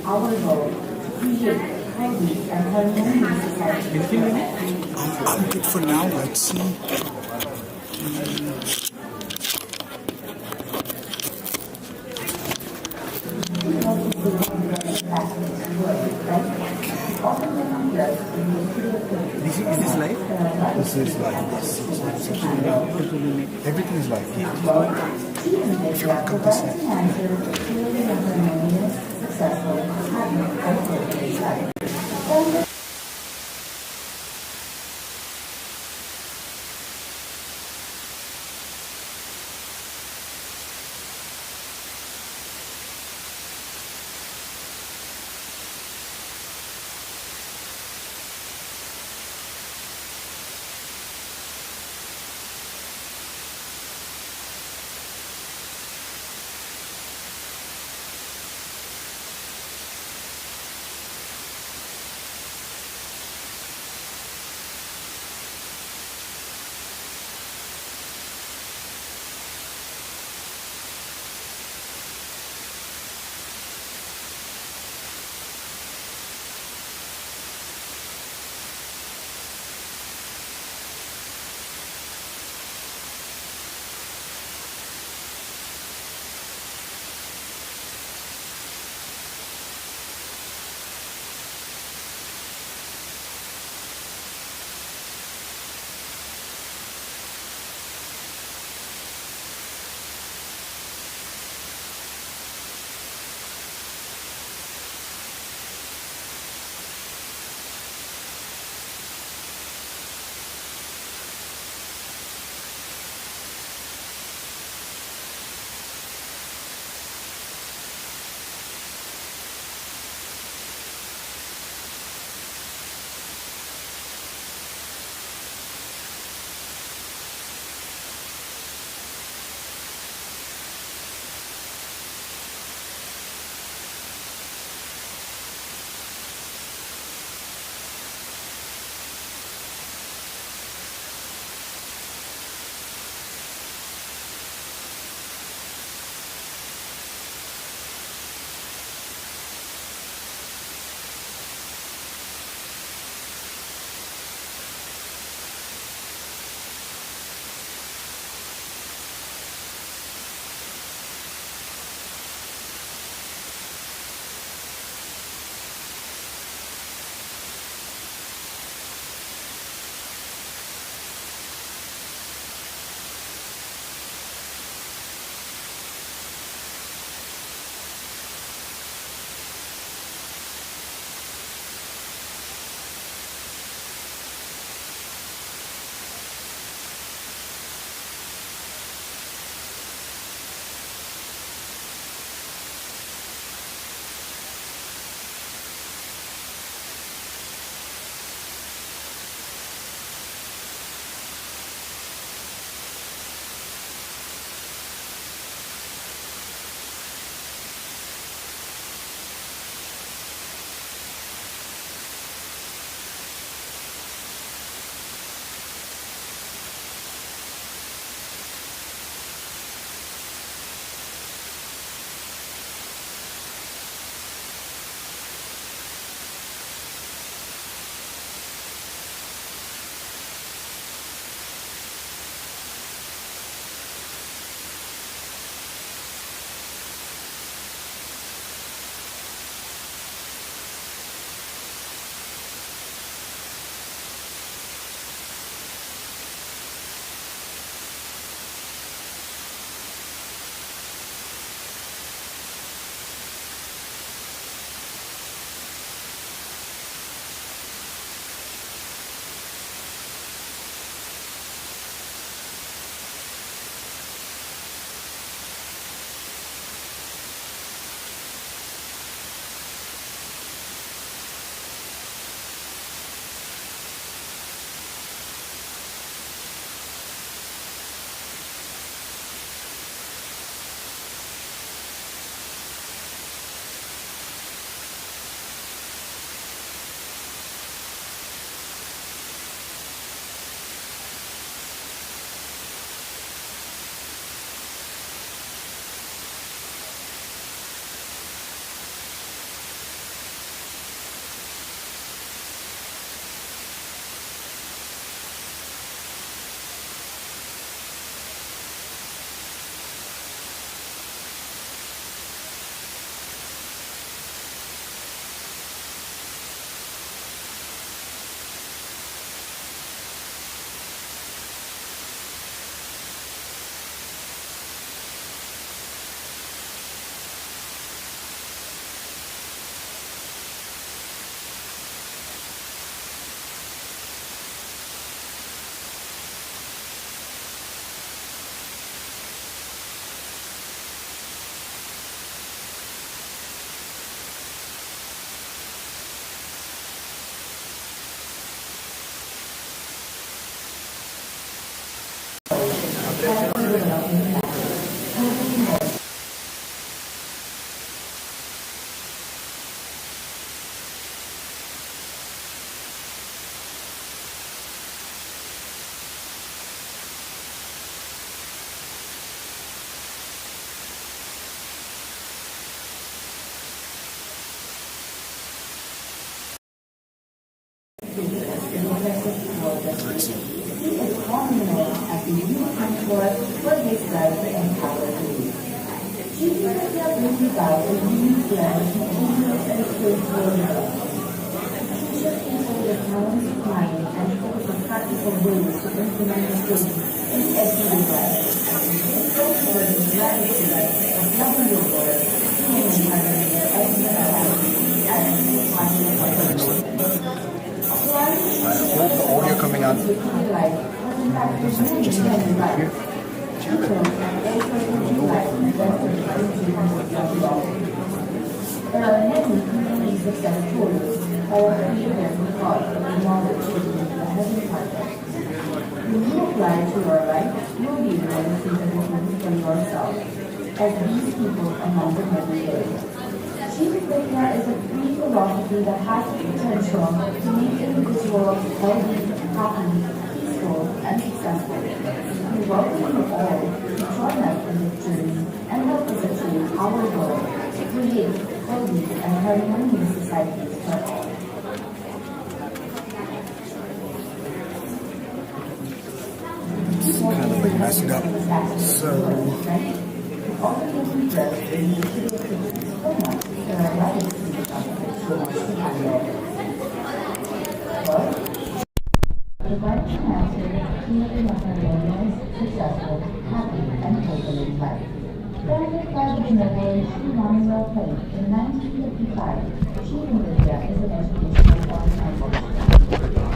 our goal to create healthy and harmonious society. Anything in it? I'm good for now. Let's see. Is this live? This is live. Everything is live. If you want to come this way. style is unique blend of humorous and spiritual love. Teaches people with talents of mind and full of practical ways to implement the faith in everyday life. It goes for the gratitude of loving your world, being in harmony with everyone and positive affirmations. I hope the audio coming out. Just here. There are many communities of Satguru who are created because of the knowledge given in the heavenly context. When you apply to your life, you will be able to see the difference for yourself, as these people among them every day. Jeevanvidya is a free philosophy that has the potential to make individuals healthy, happy, peaceful, and successful. We welcome you all to join us in this journey and help us achieve our goal to create healthy and harmonious societies for all. It's kind of like messed up. So provide an answer to living a harmonious, successful, happy, and fulfilling life. Founded by the Venerable Shri Wamanrao Pai in 1955, Jeevanvidya is an educational organization.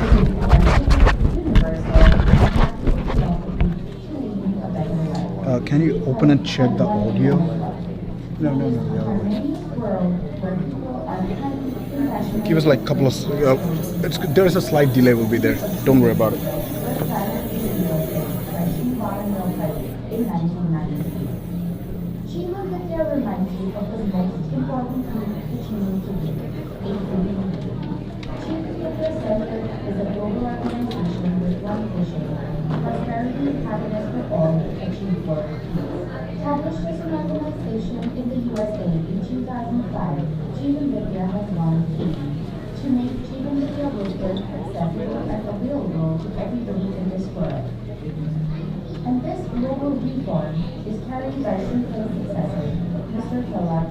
It is scientific, universal, and practical philosophy to leading a better life. can you open and check the audio? No, the other way. Harmonious world where people are kind, compassionate, Give us like a couple of. There is a slight delay. Will be there. Don't worry about it. Jeevanvidya reminds you of the most important thing that you need to do, a human being. Jeevanvidya Center is a global organization with one vision, prosperity and happiness for all, achieved world peace. Established as an organization in the USA in 2005, Jeevanvidya has one aim: to make Jeevanvidya wisdom accessible and available to everybody in this world. And this global reform is carried by Sri Wai's successor, Mr. Pralhad.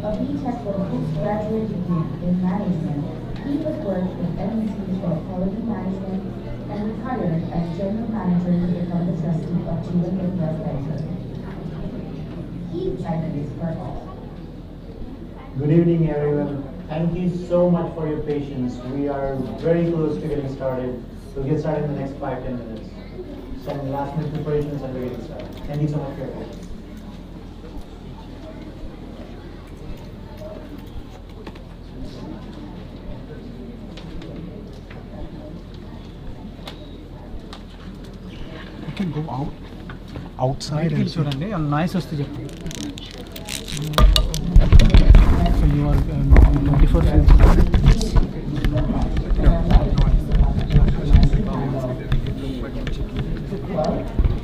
A B.Tech with a postgraduate degree in management, he has worked with MNCs for quality management and retired as general manager to become the trustee of Jeevanvidya Center. He guidance for all. Good evening, everyone. Thank you so much for your patience. We are very close to getting started. We'll get started in the next 5-10 minutes. Some last minute preparations and we're getting started. Thank you so much for your patience. You can go outside and చూడండి noise వస్తే చెప్పండి so you are 24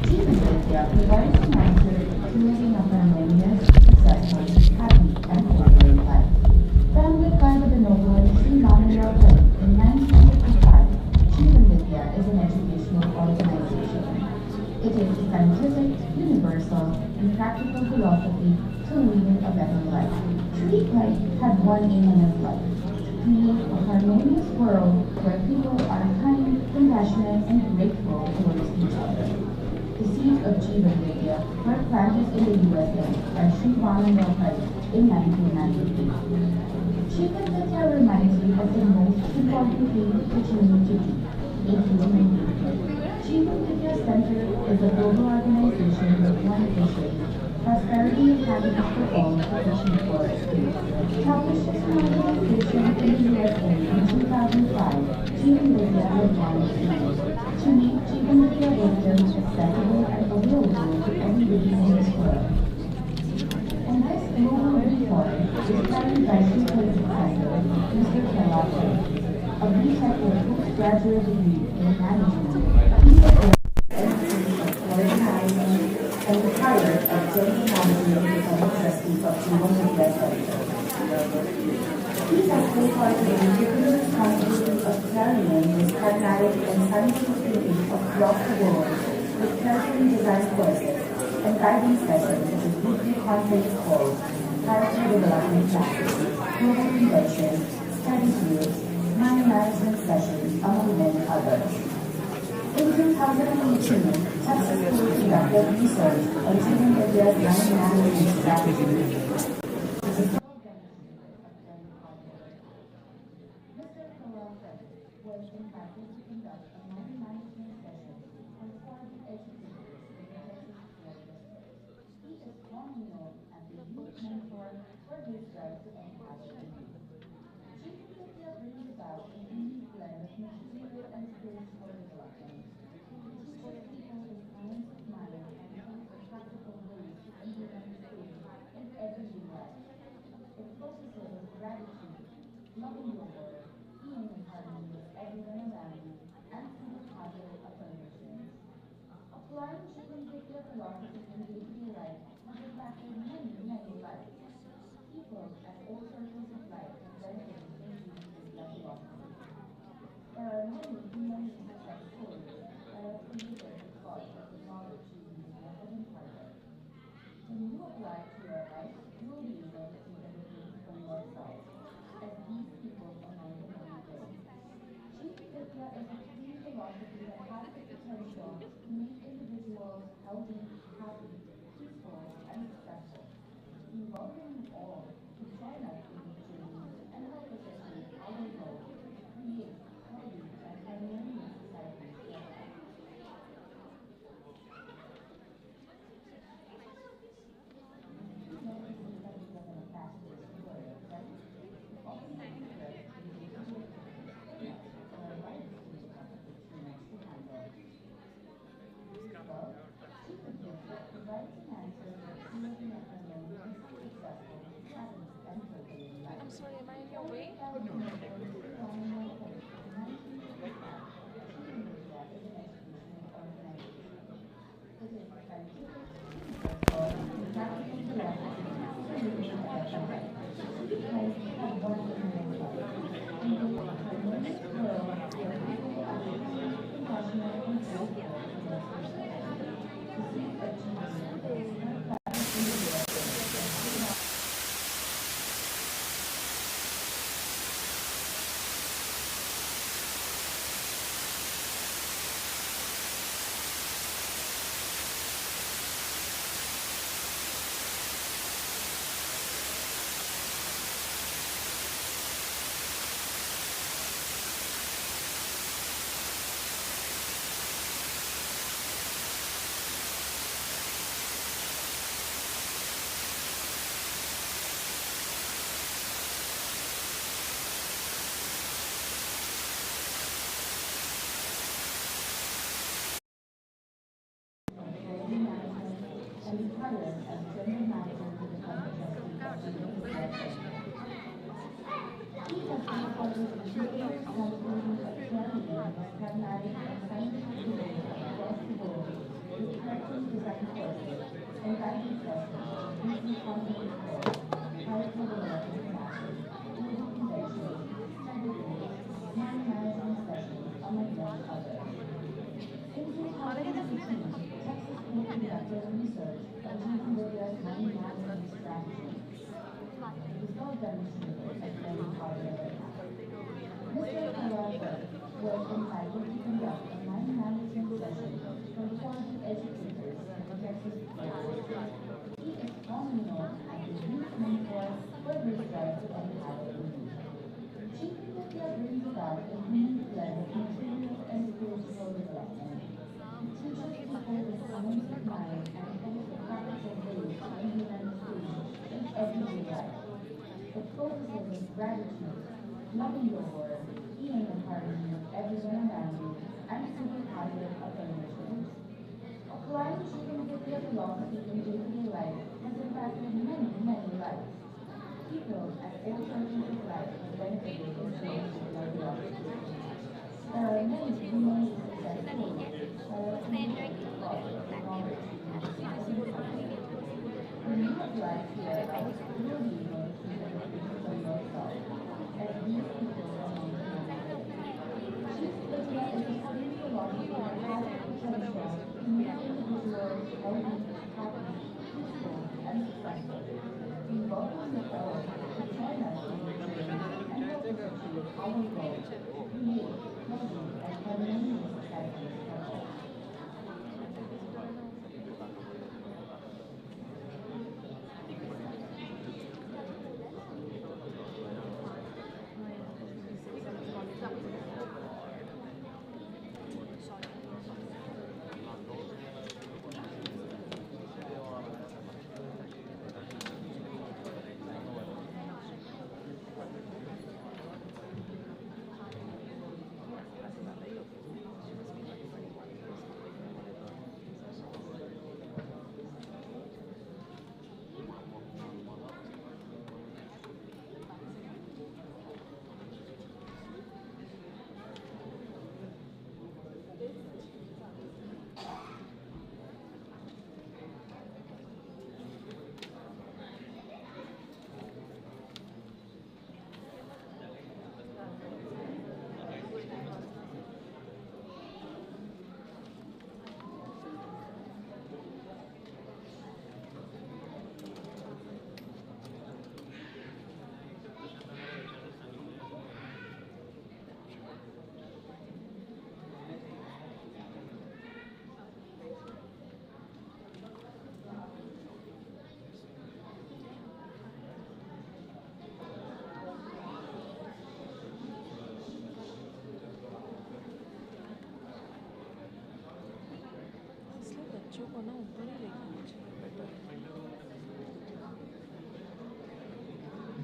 Jeevanvidya provides an answer to living a harmonious, successful, happy, and fulfilling life. Founded by the Venerable Shri Wamanrao Pai in 1955, Jeevanvidya is an educational organization. It is a scientific, universal, and practical philosophy to leading a better life. Shri Pai had one aim in his life: to create a harmonious world where people are kind, compassionate, and grateful towards each other. The seeds of Jeevanvidya were planted in the USA by Shri Wamanrao Pai in 1993. Jeevanvidya reminds you of the most important thing that you need to do, a human being. Jeevanvidya Center is a global organization with one vision: prosperity and happiness for all, achieved world peace. Established as an organization in the USA in 2005, Jeevanvidya has one aim: to make Jeevanvidya wisdom accessible and available to everybody in this world. And this global reform is carried by Sri Wai's successor, Mr. Pralhad. A B.Tech with a postgraduate degree in management, he has worked as MNCs of quality management and retired as general manager to become the trustee of Jeevanvidya Center. He has wholeheartedly taken the responsibility of carrying this pragmatic and scientific thinking across the world with carefully designed courses and guidance sessions such as weekly conference calls, character development classes, global conventions, study groups, mind management sessions, among many others. In 2018, Satguru conducted research on Jeevanvidya's mind management strategy. Mr. Pralhad was invited to conduct a mind management session for foreign educators in the Texas School District. He is commonly known as the youth mentor for his drive to end poverty. Jeevanvidya brings about a unique blend of material and spiritual development. It teaches people the science of mind and shows the practical ways to implement faith in everyday life. It focuses on gratitude, loving your world, being in harmony with everyone around you, and through positive affirmations. Applying Jeevanvidya philosophy in daily life has impacted many lives. People at all circles of life have benefited from Jeevanvidya philosophy. There are many human success stories that have created because of the knowledge Jeevanvidya has imparted. When you apply to your life, you will be able to see the difference for yourself, as these people among the many ways. Jeevanvidya is a free philosophy that has the potential to make individuals healthy, happy, peaceful, and successful. We welcome you all to join us in this journey and help us achieve our goal to create healthy and harmonious societies together. I'm sorry, am I in your way? Mr. Pralhad was invited to conduct a mind management session for foreign educators in the Texas School District. He is commonly known as the youth mentor for his drive to empower the youth. Jeevanvidya brings about a unique blend of material and spiritual development. It teaches people the science of mind and shows the practical ways to implement faith in everyday life. It focuses on gratitude, loving your world, being in harmony with everyone around you, and through positive affirmations. Applying Jeevanvidya philosophy in daily life has impacted many lives. People at all circles of life have benefited from Jeevanvidya philosophy. There are many human success stories that are created because of the knowledge Jeevanvidya has imparted. When you apply to your life, you will be able to see the difference for yourself, as these people among the many ways. Jeevanvidya is a free philosophy that has the potential to make individuals healthy, happy, peaceful, and successful. We welcome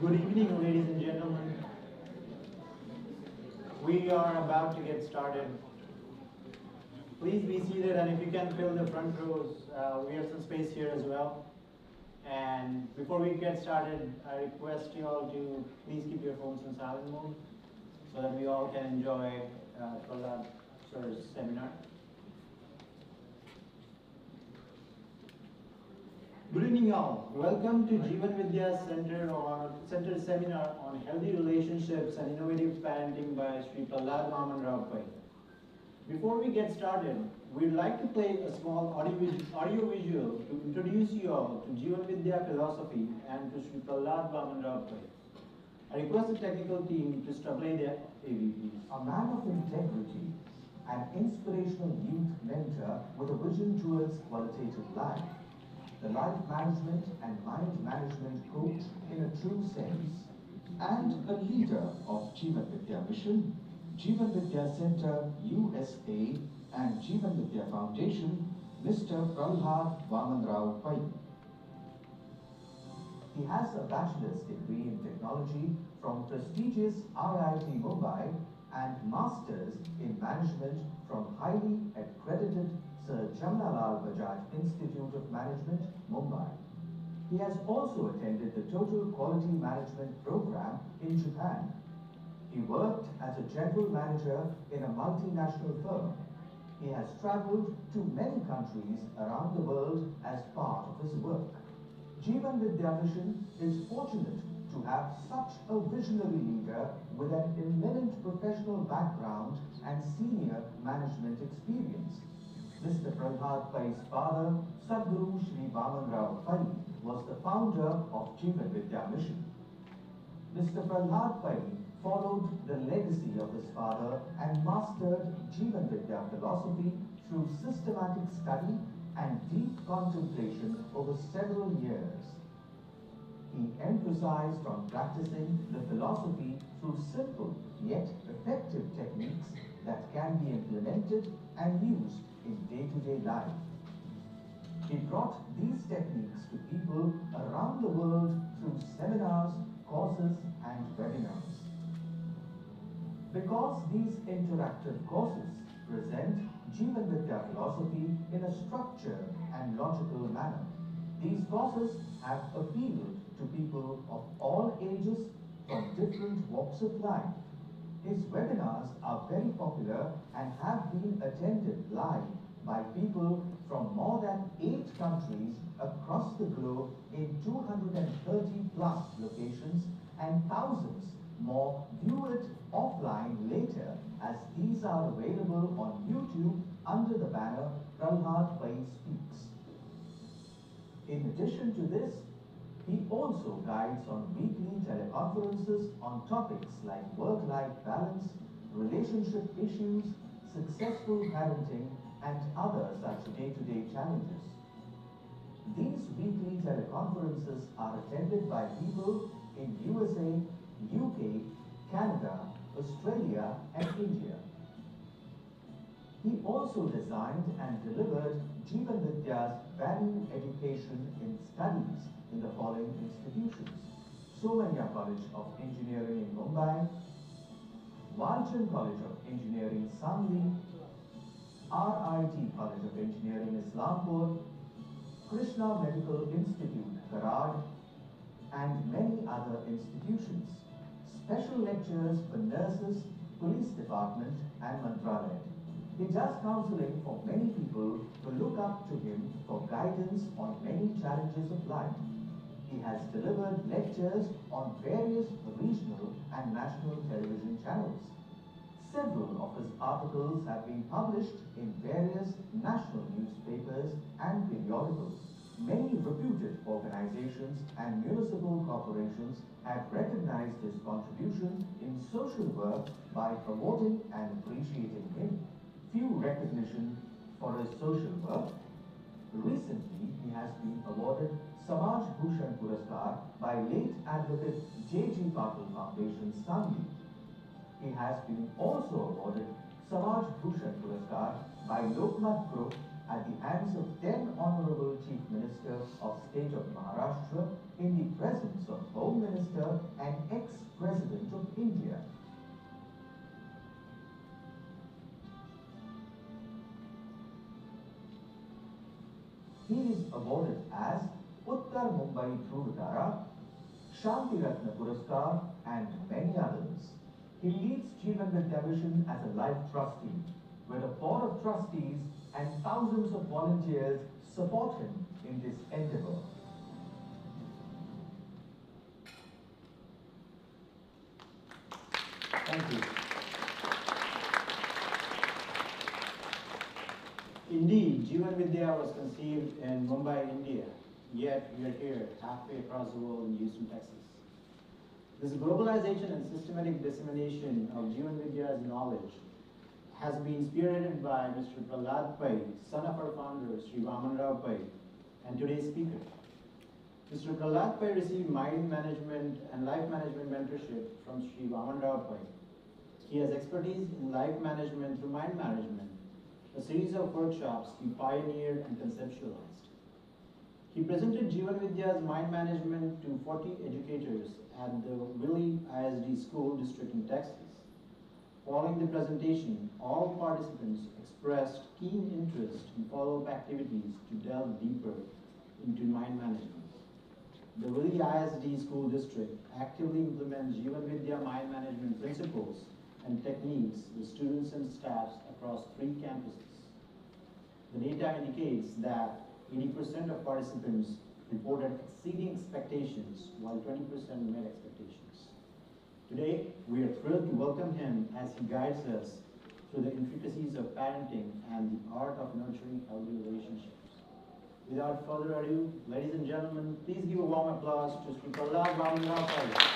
Good evening, ladies and gentlemen. We are about to get started. Please be seated, and if you can fill the front rows, we have some space here as well. And before we get started, I request you all to please keep your phones in silent mode so that we all can enjoy Pralhad sir's seminar. Good evening, all. Welcome to Jeevanvidya Center Seminar on Healthy Relationships and Innovative Parenting by Sri Pralhad Wamanrao Pai. Before we get started, we'd like to play a small audio visual to introduce you all to Jeevanvidya Philosophy and to Sri Pralhad Wamanrao Pai. I request the technical team to play the AV, please. A man of integrity, an inspirational youth mentor with a vision towards qualitative life, the life management and mind management coach in a true sense, and a leader of Jeevanvidya Mission, Jeevanvidya Center USA and Jeevanvidya Foundation, Mr. Pralhad Wamanrao Pai. He has a bachelor's degree in technology from prestigious IIT Mumbai and master's in management from highly accredited Sir Jamnalal Bajaj Institute of Management, Mumbai. He has also attended the Total Quality Management Program in Japan. He worked as a general manager in a multinational firm. He has traveled to many countries around the world as part of his work. Jeevanvidya Mission is fortunate to have such a visionary leader with an eminent professional background and senior management experience. Mr. Pralhad Pai's father, Satguru Shri Wamanrao Pai, was the founder of Jeevanvidya Mission. Mr. Pralhad Pai followed the legacy of his father and mastered Jeevanvidya Philosophy through systematic study and deep contemplation over several years. He emphasized on practicing the philosophy through simple yet effective techniques that can be implemented and used in day-to-day life. He brought these techniques to people around the world through seminars, courses, and webinars. Because these interactive courses present Jeevanvidya philosophy in a structured and logical manner, these courses have appealed to people of all ages from different walks of life. His webinars are very popular and have been attended live by people from more than 8 countries across the globe in 230 plus locations, and thousands more view it offline later, as these are available on YouTube under the banner Pralhad Pai Speaks. In addition to this, he also guides on weekly teleconferences on topics like work-life balance, relationship issues, successful parenting, and other such day-to-day challenges. These weekly teleconferences are attended by people in USA, UK, Canada, Australia, and India. He also designed and delivered Jeevanvidya's value education in studies in the following institutions: Somanya College of Engineering in Mumbai, Walchand College of Engineering Sangli, RIT College of Engineering Islampur, Krishna Medical Institute Karad, and many other institutions. Special lectures for nurses, police department, and Mantralaya. He does counseling for many people who look up to him for guidance on many challenges of life. He has delivered lectures on various regional and national television channels. Several of his articles have been published in various national newspapers and periodicals. Many reputed organizations and municipal corporations have recognized his contribution in social work by promoting and appreciating him. Few recognition for his social work. Recently, he has been awarded Samaj Bhushan Puraskar by late advocate J.G. Patil Foundation, Sangli. He has been also awarded Samaj Bhushan Puraskar by Lokmat Group at the hands of then Honorable Chief Minister of State of Maharashtra in the presence of Home Minister and ex-President of India. He is awarded as Uttar Mumbai Dhruvtara, Shanti Ratna Puraskar and many others. He leads Jeevanvidya Mission as a life trustee, where a board of trustees and thousands of volunteers support him in this endeavor. Thank you. Indeed, Jeevanvidya was conceived in Mumbai, India, yet we are here halfway across the world in Houston, Texas. This globalization and systematic dissemination of Jeevanvidya's knowledge has been spearheaded by Mr. Pralhad Pai, son of our founder, Shri Wamanrao Pai, and today's speaker. Mr. Pralhad Pai received mind management and life management mentorship from Shri Wamanrao Pai. He has expertise in life management through mind management, a series of workshops he pioneered and conceptualized. He presented Jeevanvidya's mind management to 40 educators at the Willie ISD School District in Texas. Following the presentation, all participants expressed keen interest in follow-up activities to delve deeper into mind management. The Willie ISD School District actively implements Jeevanvidya mind management principles and techniques with students and staffs across 3 campuses. The data indicates that 80% of participants reported exceeding expectations, while 20% met expectations. Today, we are thrilled to welcome him as he guides us through the intricacies of parenting and the art of nurturing healthy relationships. Without further ado, ladies and gentlemen, please give a warm applause to Sri Pralhad Wamanrao Pai.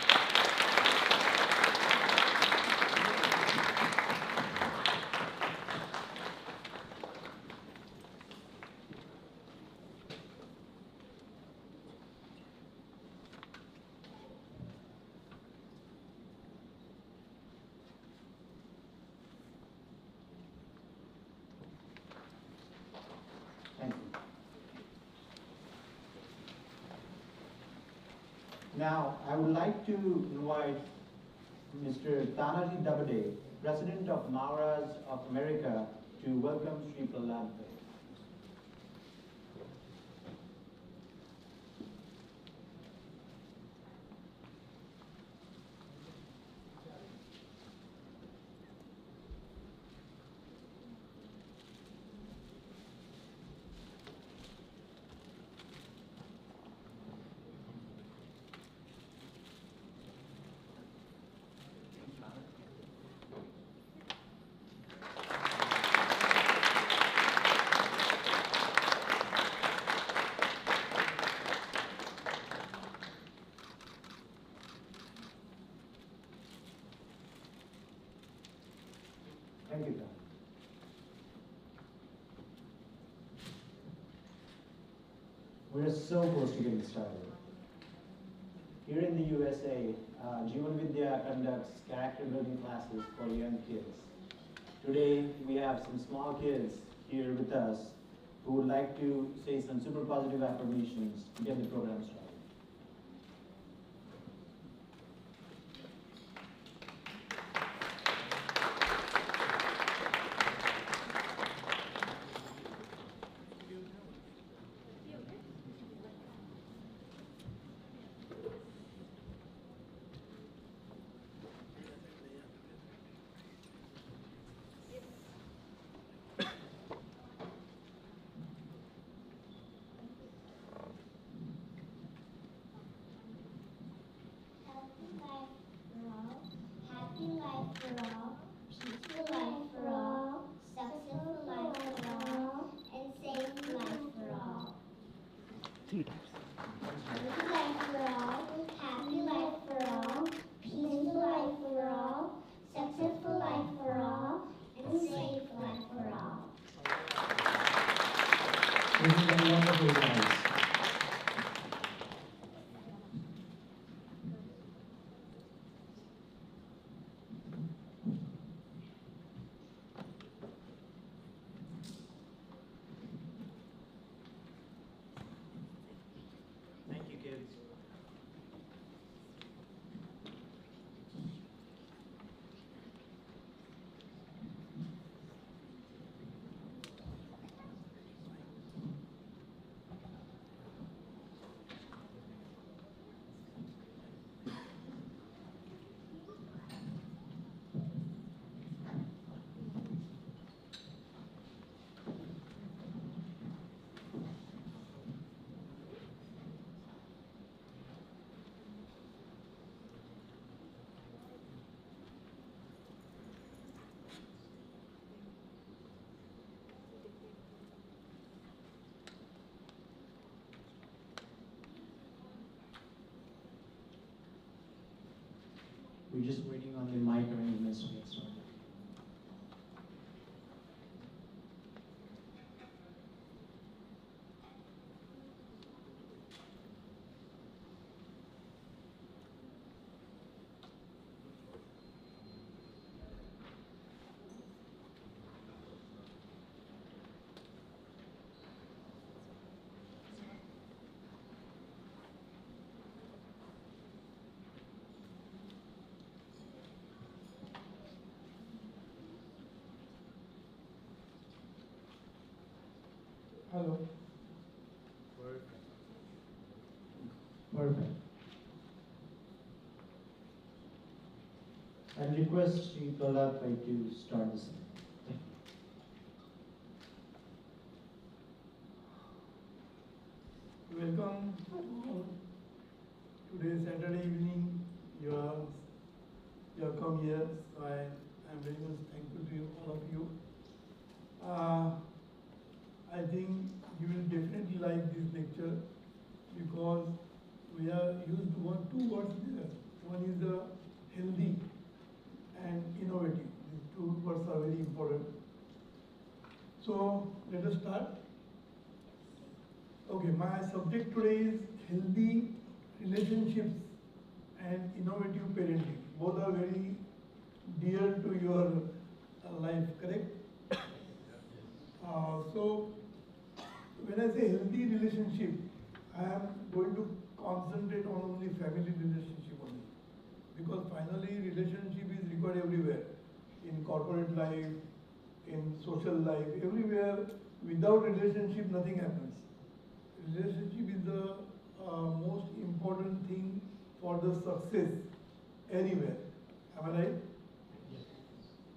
Thank you. Now, I would like to invite Mr. Tanaji Dabade, President of Maharaj of America, to welcome Sri Pralhad Pai. Thank you, Tom. We're so close to getting started. Here in the USA, Jeevanvidya conducts character building classes for young kids. Today, we have some small kids here with us who would like to say some super positive affirmations to get the program started. Happy life for all, peaceful life for all, successful life for all, and safe life for all. 3 times. Happy life for all, happy life for all, peaceful life for all, successful life for all, and safe life for all. This is a wonderful guys. We're just waiting on the mic arrangements to get started. Hello. Perfect. I request Sri Pralhad Pai to start the session. Thank you. Welcome all. Today is Saturday evening. You have come here, so I am very much thankful to you, all of you. I think you will definitely like this lecture because we are used two words there. One is the healthy and innovative. These two words are very important. So let us start. Okay, my subject today is healthy relationships and innovative parenting. Both are very dear to your life, correct? So when I say healthy relationship, I am going to concentrate on only family relationship only. Because finally relationship is required everywhere. In corporate life, in social life, everywhere. Without relationship, nothing happens. Relationship is the most important thing for the success anywhere. Am I right?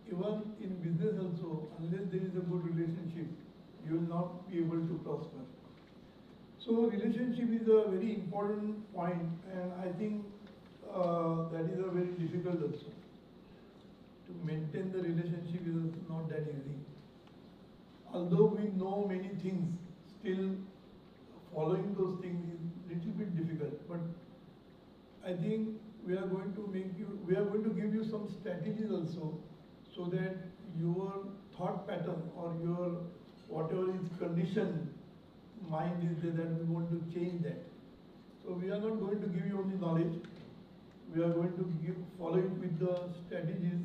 Even in business also, unless there is a good relationship, you will not be able to prosper. So relationship is a very important point, and I think that is a very difficult also. To maintain the relationship is not that easy. Although we know many things, still following those things is little bit difficult. But I think we are going to give you some strategies also, so that your thought pattern or your whatever is conditioned mind is there, that we want to change that. So we are not going to give you only knowledge. We are going to follow it with the strategies,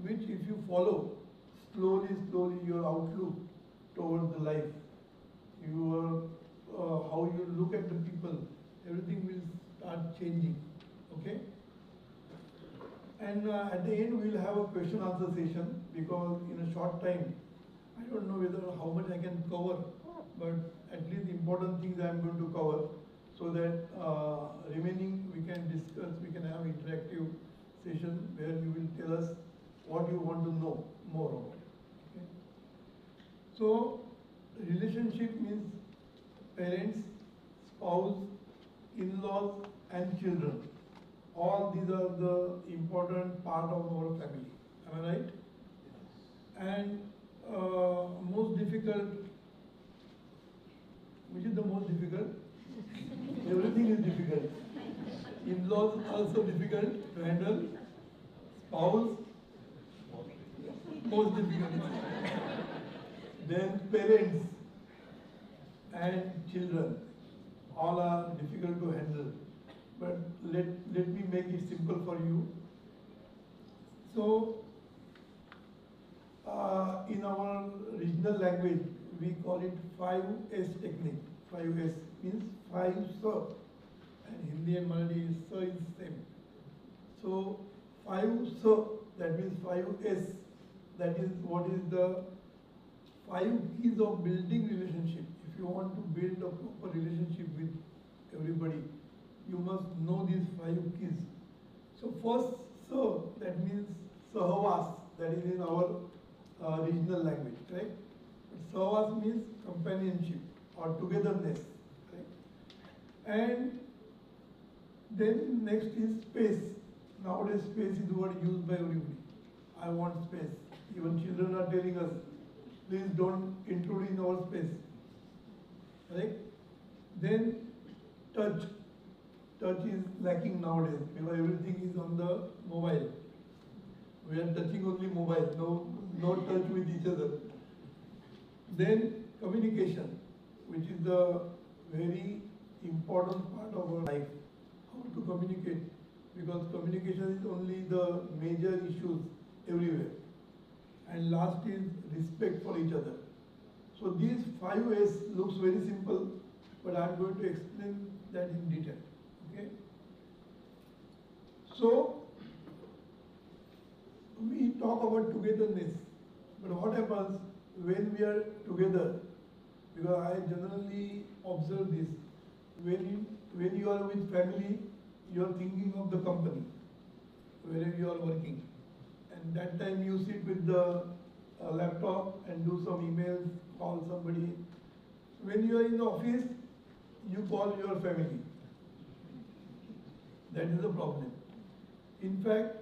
which if you follow, slowly your outlook towards the life, your how you look at the people, everything will start changing. Okay? And at the end we will have a question answer session, because in a short time, I don't know how much I can cover, but at least important things I am going to cover, so that remaining we can discuss, we can have interactive session where you will tell us what you want to know more about. Okay? So relationship means parents, spouse, in-laws and children. All these are the important part of our family. Am I right? And most difficult, which is the most difficult? Everything is difficult. In-laws also difficult to handle. Spouse, most difficult. Then parents and children, all are difficult to handle. But let me make it simple for you. So, in our regional language, we call it 5S technique. 5S means 5 sir. And Hindi and Marathi is sir is same. So, 5 sir, that means 5S. That is what is the 5 keys of building relationship. If you want to build a proper relationship with everybody, you must know these 5 keys. So first, sir, that means sahvas, that is in our regional language, correct? But sahvas means companionship or togetherness, correct? And then next is space. Nowadays space is the word used by everybody. I want space. Even children are telling us, please don't intrude in our space. Correct? Then touch. touch is lacking nowadays because everything is on the mobile. We are touching only mobile, no touch with each other. Then communication, which is the very important part of our life. How to communicate, because communication is only the major issues everywhere. And last is respect for each other. So these 5 ways looks very simple, but I am going to explain that in detail. Okay? So we talk about togetherness, but what happens when we are together? Because I generally observe this. When you are with family, you are thinking of the company, wherever you are working. And that time you sit with the laptop and do some emails, call somebody. When you are in the office, you call your family. That is the problem. In fact,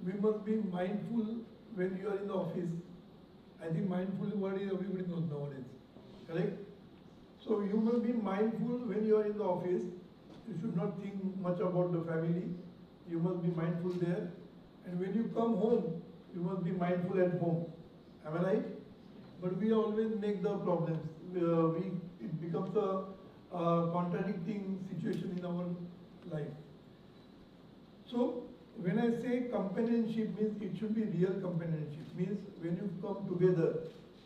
we must be mindful when you are in the office. I think mindful word is everybody knows nowadays. Correct? So you must be mindful when you are in the office. You should not think much about the family. You must be mindful there. And when you come home, you must be mindful at home. Am I right? But we always make the problems. It becomes a contradicting situation in our life. So when I say companionship, means it should be real companionship. Means when you come together,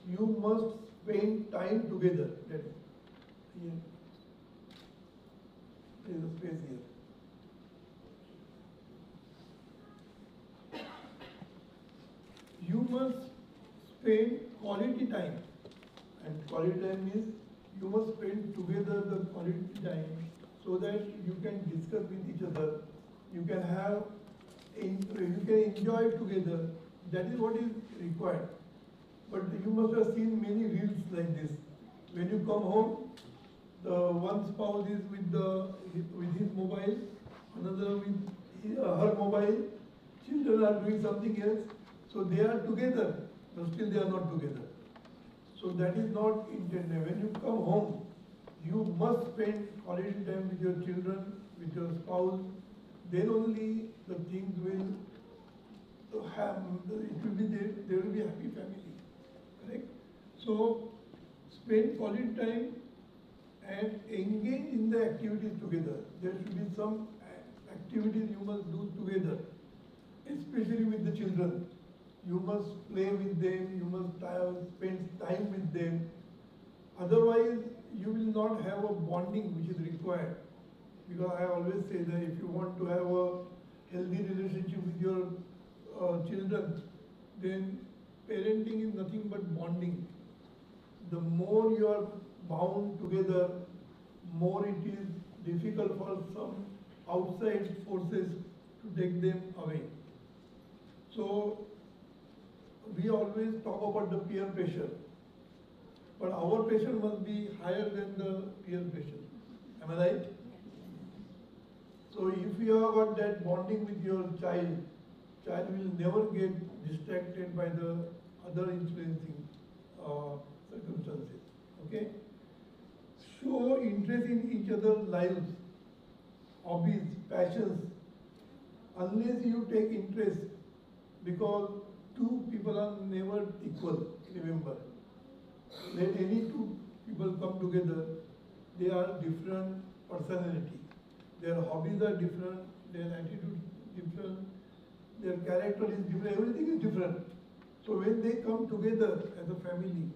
you must spend time together. That is, here. There is a space here. You must spend quality time, and quality time means you must spend together the quality time so that you can discuss with each other, you can enjoy together. That is what is required. But you must have seen many reels like this. When you come home, the one spouse is with his mobile, another with her mobile, children are doing something else. So they are together, but still they are not together. So that is not intended. When you come home, you must spend quality time with your children, with your spouse. Then only the things will have, it will be there will be a happy family. Correct? So spend quality time and engage in the activities together. There should be some activities you must do together, especially with the children. You must play with them, you must spend time with them. Otherwise, you will not have a bonding which is required. Because I always say that if you want to have a healthy relationship with your children, then parenting is nothing but bonding. The more you are bound together, more it is difficult for some outside forces to take them away. So we always talk about the peer pressure, but our pressure must be higher than the peer pressure. Am I right? So if you have got that bonding with your child will never get distracted by the other influencing circumstances. Okay? Show interest in each other's lives, hobbies, passions. Unless you take interest, because two people are never equal, remember. When any two people come together, they are different personality. Their hobbies are different, their attitude is different, their character is different, everything is different. So when they come together as a family,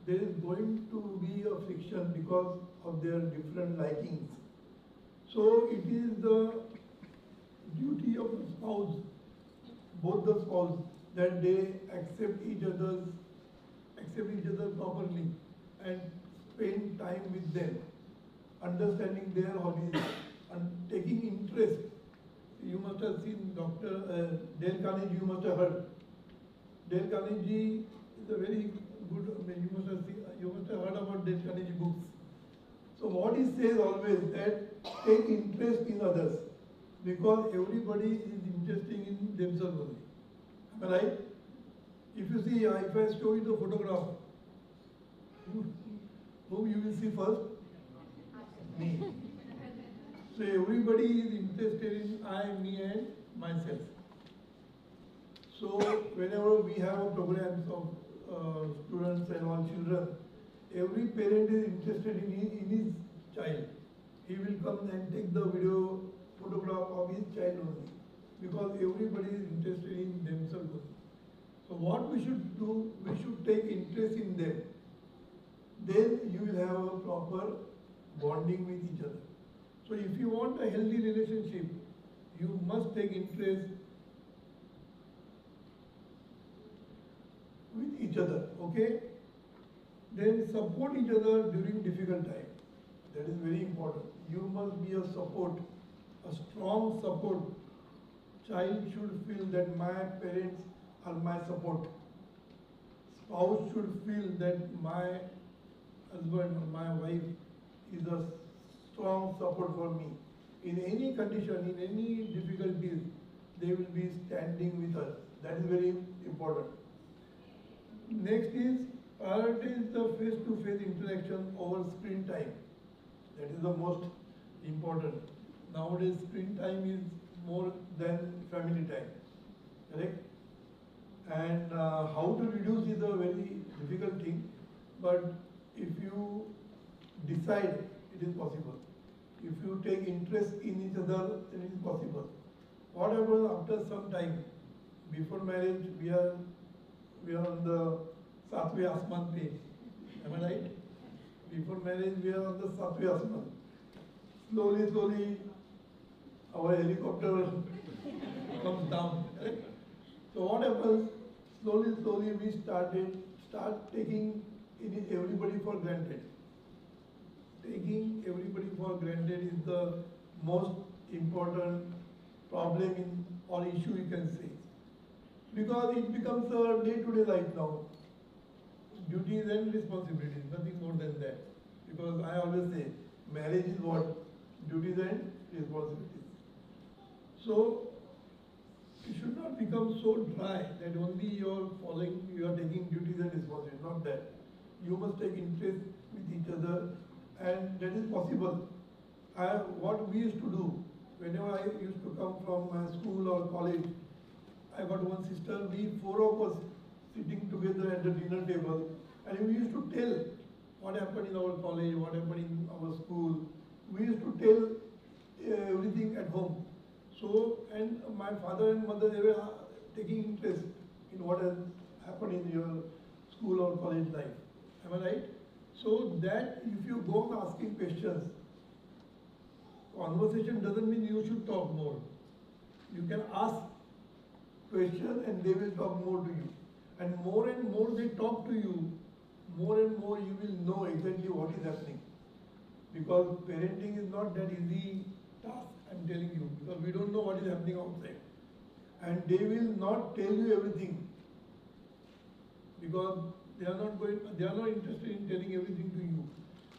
there is going to be a friction because of their different likings. So it is the duty of the spouse, both the spouse, that they accept each other properly and spend time with them, understanding their hobbies and taking interest. You must have seen Dr. Dale Carnegie, you must have heard. Dale Carnegie is a very good, you must have heard about Dale Carnegie books. So what he says always that take interest in others, because everybody is interested in themselves only. Am I right? If you see, if I show you the photograph, whom you will see first? Me. So everybody is interested in I, me and myself. So whenever we have programs of students and all children, every parent is interested in his child. He will come and take the video photograph of his child only, because everybody is interested in themselves only. So what we should do, we should take interest in them. Then you will have a proper bonding with each other. So if you want a healthy relationship, you must take interest with each other, okay? Then support each other during difficult time. That is very important. You must be a support, a strong support. Child should feel that my parents are my support. Spouse should feel that my husband or my wife is a strong support for me. In any condition, in any difficulties, they will be standing with us. That is very important. Next is prioritize the face-to-face interaction over screen time. That is the most important. Nowadays, screen time is more than family time. Correct? And how to reduce is a very difficult thing. But if you decide, it is possible. If you take interest in each other, then it is possible. What happens after some time? Before marriage, we are on the Satwe Asman page. Am I right? Before marriage, we are on the Satwe Asman. Slowly, our helicopter comes down. Right? So what happens? Slowly, we start taking everybody for granted. Taking everybody for granted is the most important problem in or issue you can say. Because it becomes a day-to-day life now. Duties and responsibilities, nothing more than that. Because I always say, marriage is what? Duties and responsibilities. So, you should not become so dry that only you are taking duties and responsibilities, not that. You must take interest with each other, and that is possible. What we used to do, whenever I used to come from my school or college, I got one sister, we four of us sitting together at the dinner table, and we used to tell what happened in our college, what happened in our school. We used to tell everything at home. So, and my father and mother, they were taking interest in what has happened in your school or college life. Am I right? So that if you go on asking questions, conversation doesn't mean you should talk more. You can ask questions and they will talk more to you. And more they talk to you, more and more you will know exactly what is happening. Because parenting is not that easy task, I'm telling you, because we don't know what is happening outside. And they will not tell you everything. Because they are not interested in telling everything to you.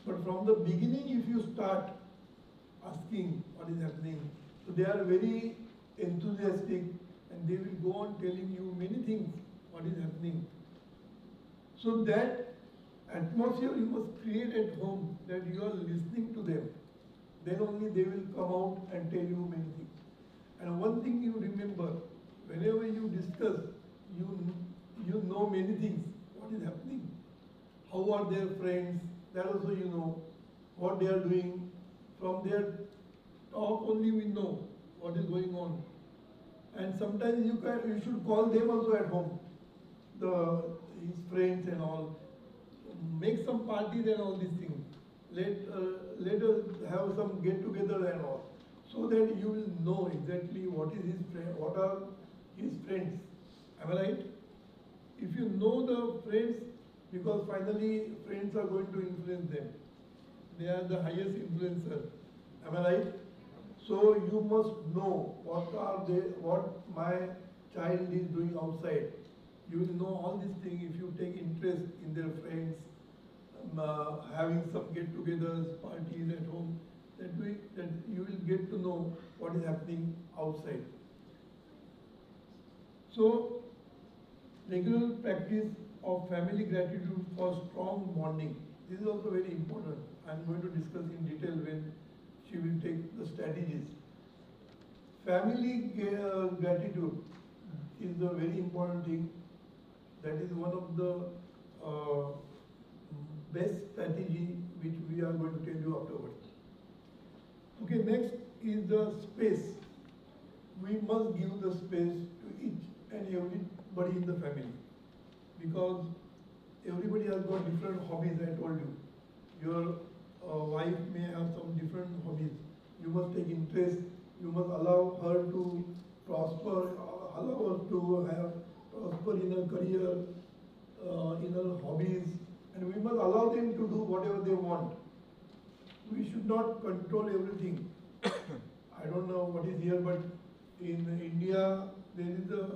But from the beginning, if you start asking what is happening, so they are very enthusiastic and they will go on telling you many things, what is happening. So that atmosphere you must create at home, that you are listening to them. Then only they will come out and tell you many things. And one thing you remember, whenever you discuss, you know many things. What is happening? How are their friends? That also you know. What they are doing. From their talk only we know what is going on. And sometimes you should call them also at home. His friends and all. Make some parties and all these things. Let us have some get together and all. So that you will know exactly what is his friend, what are his friends. Am I right? If you know the friends, because finally friends are going to influence them. They are the highest influencer. Am I right? So you must know what my child is doing outside. You will know all these things if you take interest in their friends, having some get-togethers, parties at home. That you will get to know what is happening outside. So, regular practice of family gratitude for strong bonding. This is also very important. I am going to discuss in detail when she will take the strategies. Family gratitude is a very important thing. That is one of the best strategy which we are going to tell you afterwards. Okay, next is the space. We must give the space to each and everybody in the family, because everybody has got different hobbies. I told you, your wife may have some different hobbies. You must take interest. You must allow her to prosper, allow her to have prosper in her career, in her hobbies, and we must allow them to do whatever they want. We should not control everything. I don't know what is here, but in India there is that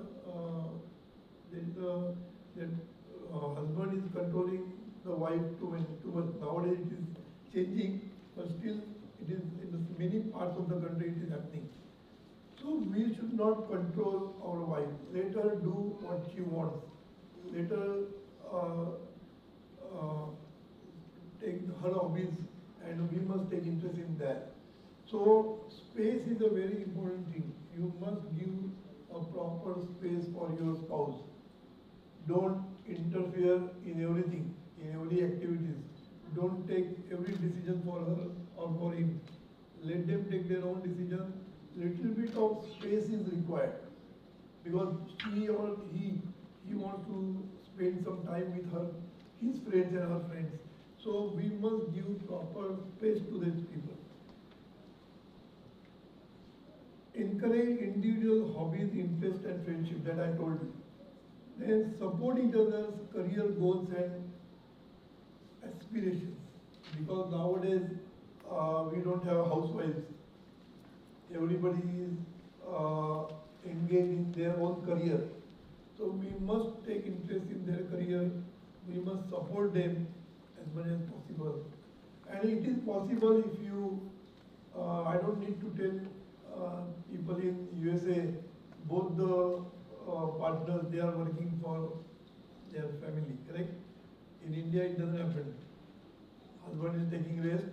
husband is controlling the wife too much. Nowadays it is changing, but still it is in many parts of the country it is happening. So we should not control our wife. Let her do what she wants. Let her take her hobbies, and we must take interest in that. So space is a very important thing. You must give a proper space for your spouse. Don't interfere in everything, in every activities. Don't take every decision for her or for him. Let them take their own decision. Little bit of space is required, because she or he wants to spend some time with his friends and her friends. So we must give proper space to these people. Encourage individual hobbies, interests and friendship, that I told you. Then support each other's career goals and aspirations, because nowadays we don't have housewives. Everybody is engaged in their own career. So we must take interest in their career. We must support them as much as possible. And it is possible if you, I don't need to tell people in USA, both the partners, they are working for their family, correct? In India it doesn't happen. Husband is taking rest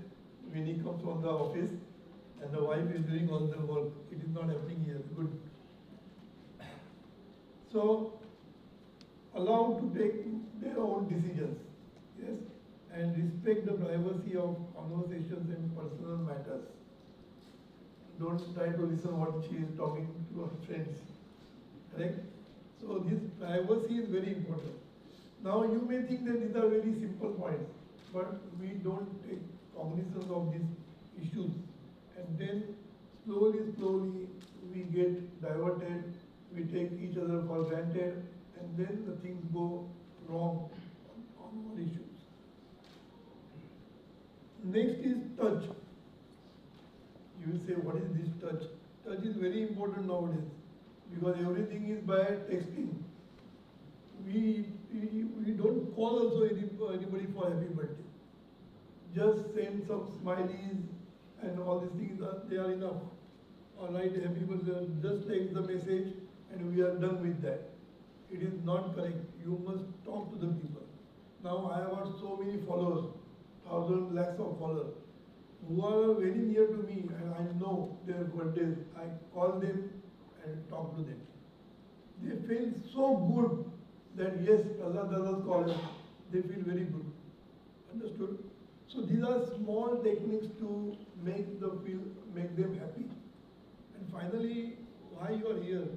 when he comes from the office, and the wife is doing all the work. It is not happening here. Good. So allow to take their own decisions, yes, and respect the privacy of conversations and personal matters. Don't try to listen what she is talking to her friends, correct? So this privacy is very important. Now you may think that these are very simple points, but we don't take cognizance of these issues, and then slowly we get diverted, we take each other for granted, and then the things go wrong on all issues. Next is touch. You will say, what is this touch? Touch is very important nowadays, because everything is by texting. We don't call also anybody for happy birthday. Just send some smileys and all these things, they are enough. All right, happy birthday, just text the message and we are done with that. It is not correct. You must talk to the people. Now I have got so many followers, thousands, lakhs of followers, who are very near to me, and I know their birthdays. I call them and talk to them. They feel so good that yes, Allah's call, they feel very good. Understood? So these are small techniques to make them happy. And finally, why you are here?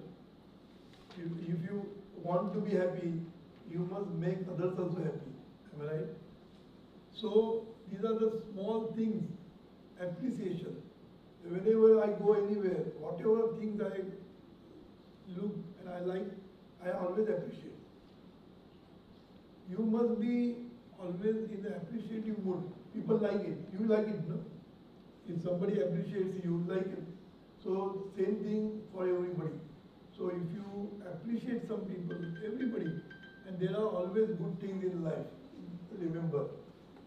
If you want to be happy, you must make others also happy. Am I right? So these are the small things. Appreciation. Whenever I go anywhere, whatever things I look and I like, I always appreciate. You must be always in the appreciative mood. People like it. You like it, no? If somebody appreciates you, like it. So same thing for everybody. So if you appreciate some people, everybody, and there are always good things in life. Remember,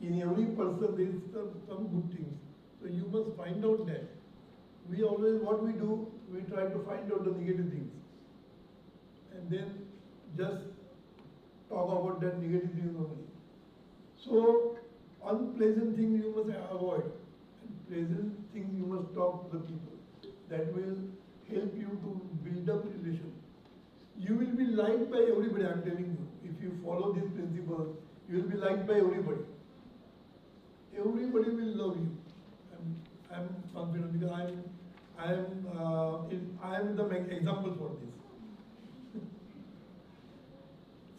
in every person there is some good things. So you must find out that. We always, what we do, we try to find out the negative things. And then just talk about that negative things only. So unpleasant things you must avoid. And pleasant things you must talk to the people. That will help you to build up relation. You will be liked by everybody, I am telling you. If you follow these principles, you will be liked by everybody. Everybody will love you. I am confident because I am the example for this.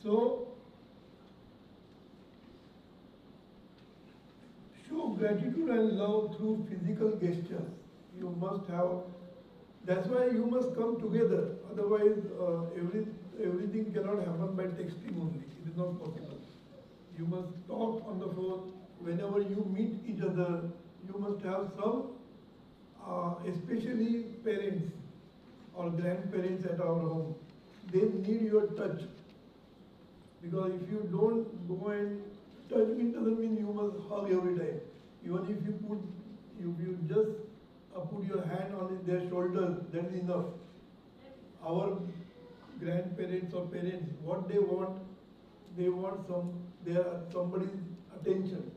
So, show gratitude and love through physical gestures. You must have. That's why you must come together. Otherwise, everything cannot happen by texting only. It is not possible. You must talk on the phone. Whenever you meet each other, you must have some, especially parents or grandparents at our home. They need your touch. Because if you don't go and touch me, doesn't mean you must hug every time. Even if you just put your hand on their shoulders, that is enough. Our grandparents or parents, what they want somebody's attention.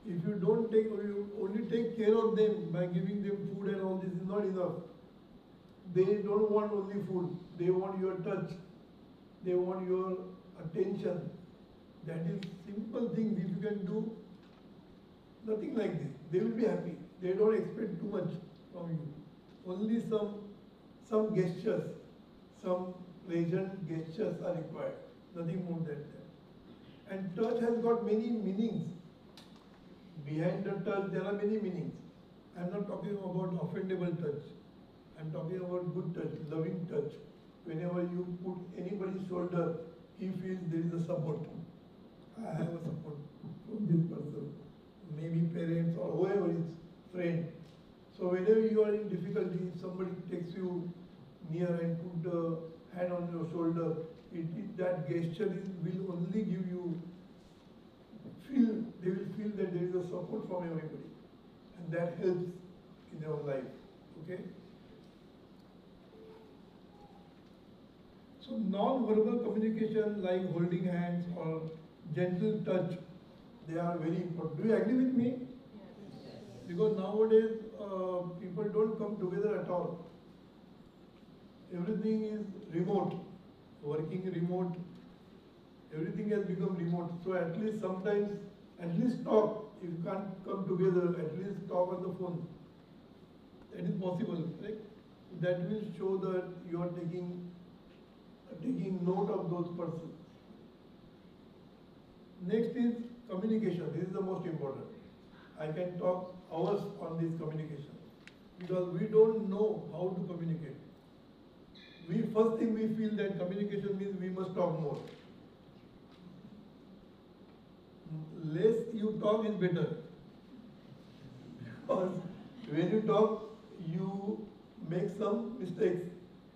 If you don't take, you only take care of them by giving them food and all this is not enough. They don't want only food. They want your touch. They want your attention. That is simple things. If you can do nothing like this, they will be happy. They don't expect too much from you. Only some gestures, some pleasant gestures are required. Nothing more than that. And touch has got many meanings. Behind the touch, there are many meanings. I am not talking about offendable touch. I am talking about good touch, loving touch. Whenever you put anybody's shoulder, he feels there is a support. I have a support from this person. Maybe parents or whoever is friend. So whenever you are in difficulty, if somebody takes you near and put the hand on your shoulder, that gesture will only give you they will feel that there is a support from everybody. And that helps in your life. Okay? So non-verbal communication like holding hands or gentle touch, they are very important. Do you agree with me? Yes. Because nowadays people don't come together at all. Everything is remote, working remote. Everything has become remote. So at least sometimes, at least talk. If you can't come together, at least talk on the phone. That is possible, right? That will show that you are taking note of those persons. Next is communication. This is the most important. I can talk hours on this communication because we don't know how to communicate. First thing we feel that communication means we must talk more. Less you talk is better. Because when you talk, you make some mistakes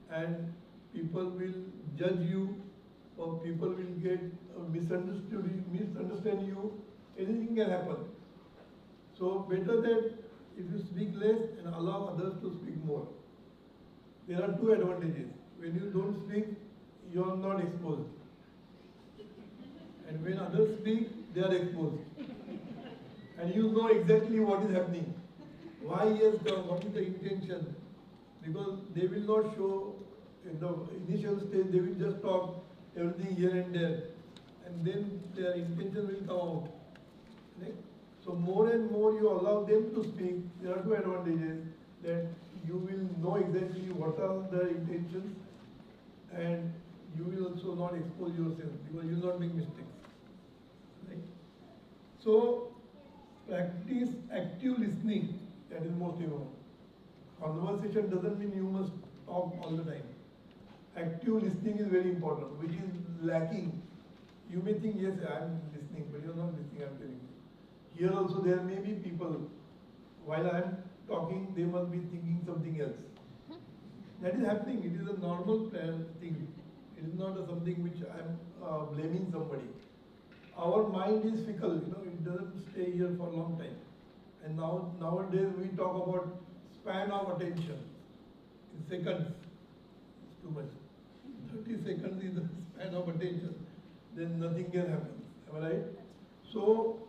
and people will judge you or people will get misunderstand you. Anything can happen. So better that if you speak less and allow others to speak more. There are two advantages. When you don't speak, you are not exposed. And when others speak, they are exposed. And you know exactly what is happening. Why he has come, what is the intention. Because they will not show, in the initial stage, they will just talk everything here and there. And then their intention will come out. Right? So more and more you allow them to speak, there are two advantages. That you will know exactly what are their intentions and you will also not expose yourself because you will not make mistakes. Right? So practice active listening, that is most important. Conversation doesn't mean you must talk all the time. Active listening is very important, which is lacking. You may think, yes, I am listening, but you are not listening, I am telling you. Here also there may be people, while I am talking, they must be thinking something else. That is happening. It is a normal thing. It is not something which I am blaming somebody. Our mind is fickle, it doesn't stay here for a long time. And nowadays we talk about span of attention in seconds. It's too much. 30 seconds is the span of attention. Then nothing can happen. Am I right? So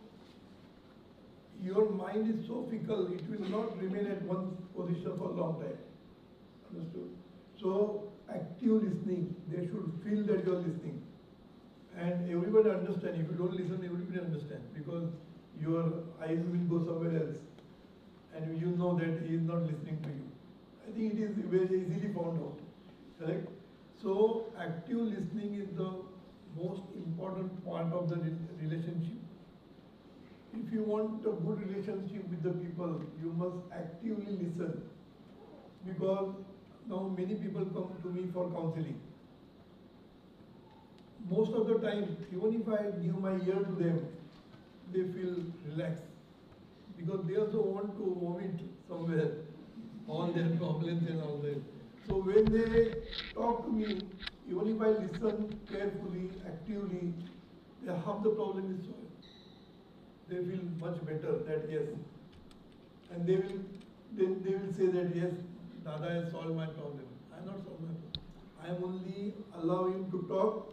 your mind is so fickle, it will not remain at one position for a long time. Understood? So, active listening, they should feel that you are listening. And everybody understand. If you don't listen, everybody understand. Because your eyes will go somewhere else. And you know that he is not listening to you. I think it is very easily found out. Correct? So, active listening is the most important part of the relationship. If you want a good relationship with the people, you must actively listen. Because now many people come to me for counseling. Most of the time, even if I give my ear to them, they feel relaxed. Because they also want to vomit somewhere all their problems and all that. So when they talk to me, even if I listen carefully, actively, half the problem is solved. They feel much better that yes, and they will say that yes, Dada has solved my problem. I am not solved my problem. I am only allowing him to talk.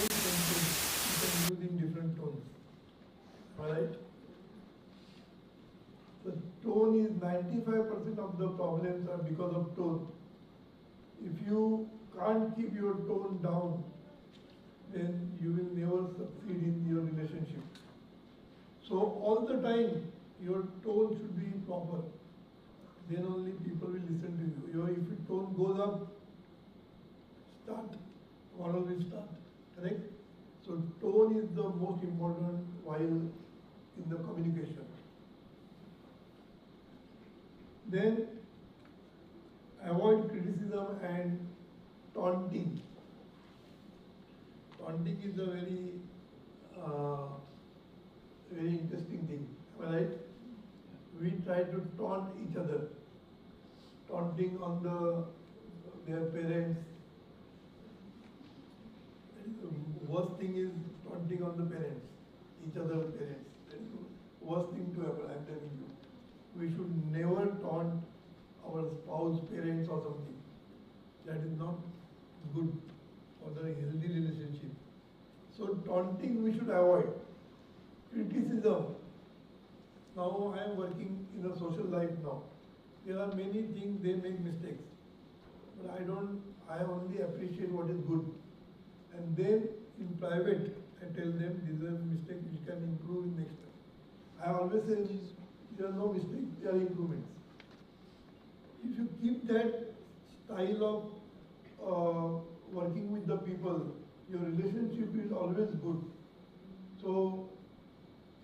You can use in different tones. Alright? The tone is 95% of the problems are because of tone. If you can't keep your tone down, then you will never succeed in your relationship. So all the time your tone should be proper. Then only people will listen to you. If your tone goes up, start. Quarrel will start. Correct? So tone is the most important while in the communication. Then avoid criticism and taunting. Taunting is a very interesting thing. Am I right? We try to taunt each other. Taunting on their parents. The worst thing is taunting on the parents, each other's parents. That is the worst thing to happen, I am telling you. We should never taunt our spouse, parents or something. That is not good for the healthy relationship. So taunting we should avoid. Criticism. Now I am working in a social life now. There are many things they make mistakes. But I only appreciate what is good. And then in private, I tell them this is a mistake which can improve in next time. I always say there are no mistakes, there are improvements. If you keep that style of working with the people, your relationship is always good. So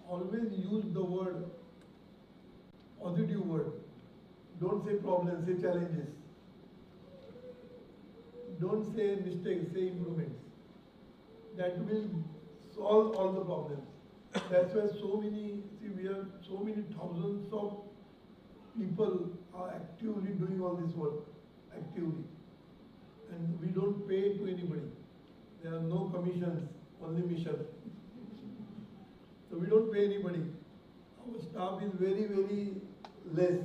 always use the word, positive word. Don't say problems, say challenges. Don't say mistakes, say improvements. That will solve all the problems. That's why we have so many thousands of people are actively doing all this work, actively. And we don't pay to anybody. There are no commissions, only mission. So we don't pay anybody. Our staff is very, very less,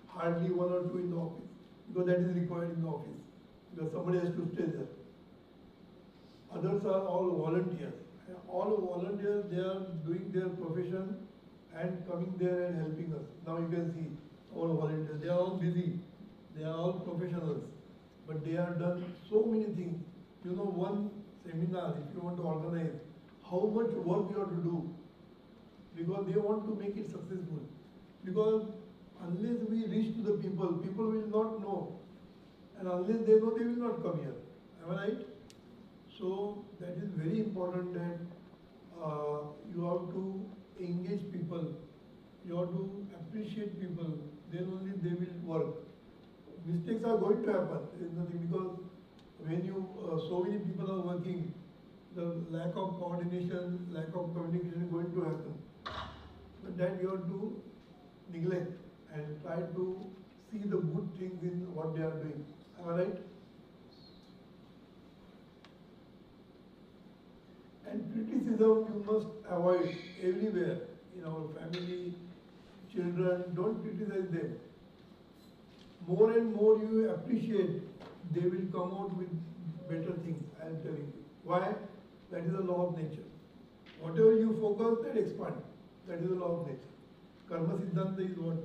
hardly one or two in the office, because that is required in the office, because somebody has to stay there. Others are all volunteers. And all volunteers, they are doing their profession and coming there and helping us. Now you can see our volunteers, they are all busy, they are all professionals, but they have done so many things. You know, one seminar, if you want to organize, how much work you have to do, because they want to make it successful. Because unless we reach to the people, people will not know. And unless they know, they will not come here. Am I right? So that is very important that you have to engage people. You have to appreciate people. Then only they will work. Mistakes are going to happen. There is nothing, because when you so many people are working, the lack of coordination, lack of communication is going to happen. But that you have to neglect and try to see the good things in what they are doing. Am I right? And criticism you must avoid everywhere. In our family, children, don't criticize them. More and more you appreciate, they will come out with better things, I am telling you. Why? That is the law of nature. Whatever you focus, that expands. That is the law of nature. Karma Siddhanta is what?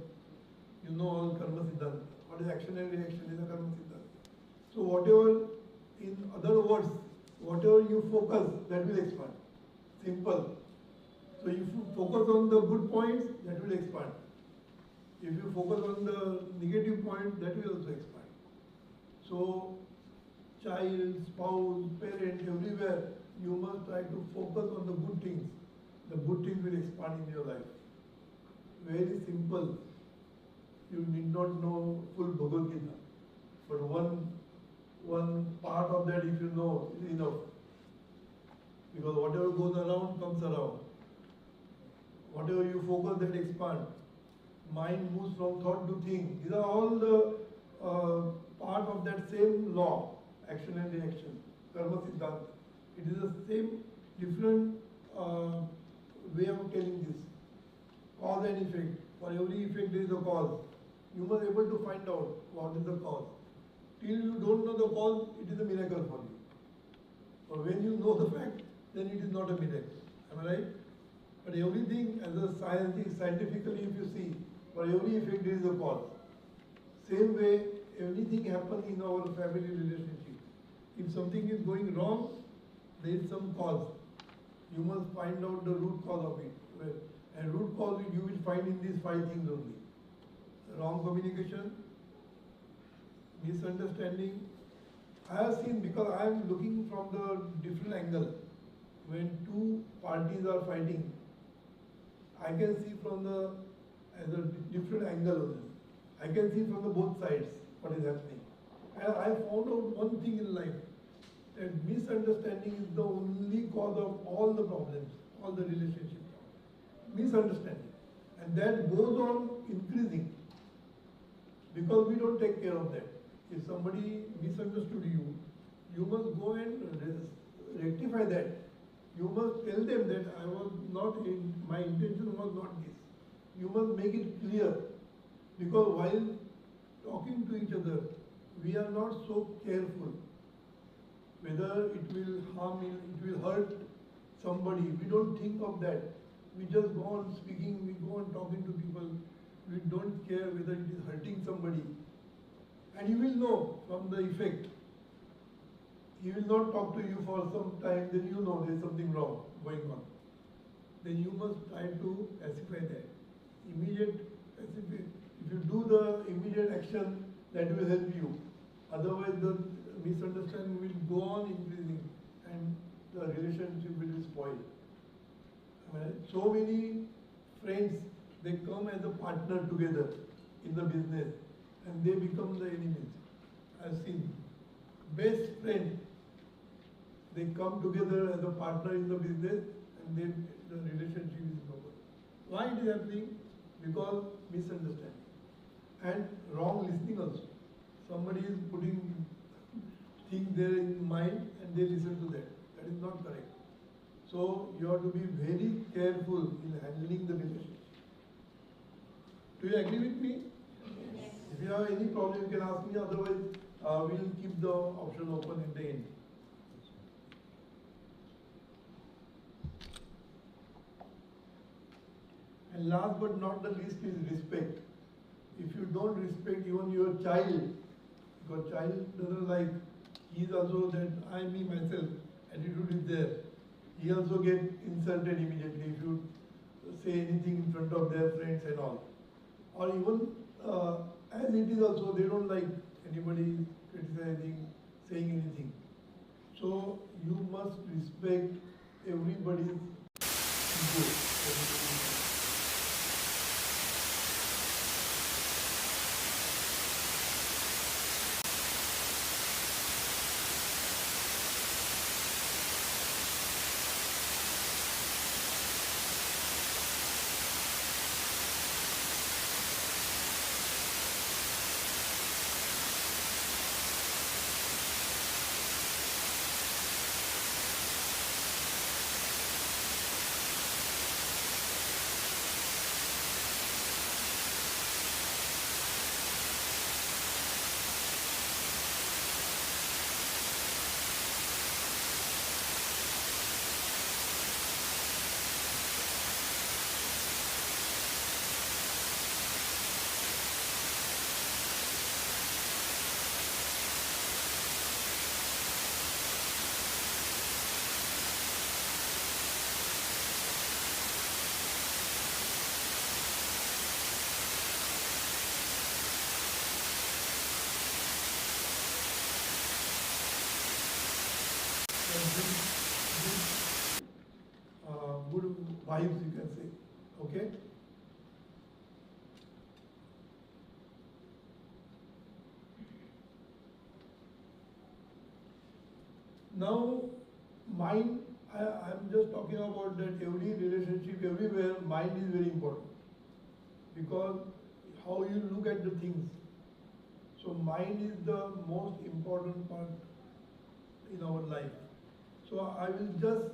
You know all Karma Siddhanta. What is action and reaction is a Karma Siddhanta. So whatever, in other words, whatever you focus, that will expand. Simple. So if you focus on the good points, that will expand. If you focus on the negative points, that will also expand. So child, spouse, parent, everywhere, you must try to focus on the good things. The good things will expand in your life. Very simple. You need not know full Bhagavad Gita. But one part of that, if you know, is enough. Because whatever goes around comes around. Whatever you focus, that expands. Mind moves from thought to thing. These are all the part of that same law, action and reaction, Karma Siddhanta. It is the same, different way of telling this. Cause and effect. For every effect there is a cause. You must be able to find out what is the cause. Till you don't know the cause, it is a miracle for you. But when you know the fact, then it is not a miracle. Am I right? But everything, as a scientifically, if you see, for every effect there is a cause. Same way, anything happens in our family relationship. If something is going wrong, there is some cause. You must find out the root cause of it. And root cause you will find in these 5 things only. Wrong communication, misunderstanding. I have seen, because I am looking from the different angle. When 2 parties are fighting, I can see from as a different angle only. I can see from the both sides what is happening. And I found out one thing in life, that misunderstanding is the only cause of all the problems, all the relationship problems. Misunderstanding. And that goes on increasing. Because we don't take care of that. If somebody misunderstood you, you must go and rectify that. You must tell them that I was not in, my intention was not this. You must make it clear. Because while talking to each other, we are not so careful whether it will harm, it will hurt somebody. We don't think of that. We just go on speaking, we go on talking to people. We don't care whether it is hurting somebody. And you will know from the effect. He will not talk to you for some time, then you know there is something wrong going on. Then you must try to pacify that. Immediate pacify. If you do the immediate action, that will help you. Otherwise, the misunderstanding will go on increasing and the relationship will be spoiled. So many friends, they come as a partner together in the business and they become the enemies. I've seen best friend, they come together as a partner in the business and then the relationship is broken. Why it is happening? Because misunderstanding and wrong listening also. Somebody is putting things there in mind and they listen to that. That is not correct. So you have to be very careful in handling the relationship. Do you agree with me? Yes. If you have any problem, you can ask me. Otherwise, we'll keep the option open in the end. And And last but not the least is respect. If you don't respect even your child, because child doesn't like, he is also that I, me, myself, attitude is there. He also get insulted immediately if you say anything in front of their friends and all. Or even as it is also, they don't like anybody criticizing, saying anything. So you must respect everybody's ego. Good vibes, you can say. Okay? Now, mind, I'm just talking about that every relationship, everywhere, mind is very important. Because how you look at the things. So mind is the most important part in our life. So I will just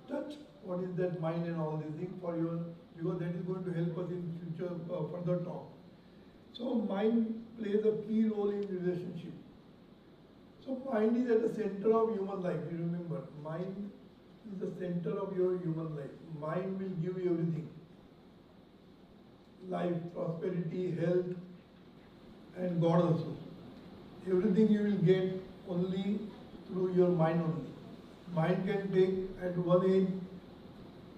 touch what is that mind and all these things for your, because that is going to help us in future further talk. So mind plays a key role in relationship. So mind is at the center of human life. You remember, mind is the center of your human life. Mind will give you everything. Life, prosperity, health, and God also. Everything you will get only through your mind only. Mind can take at one age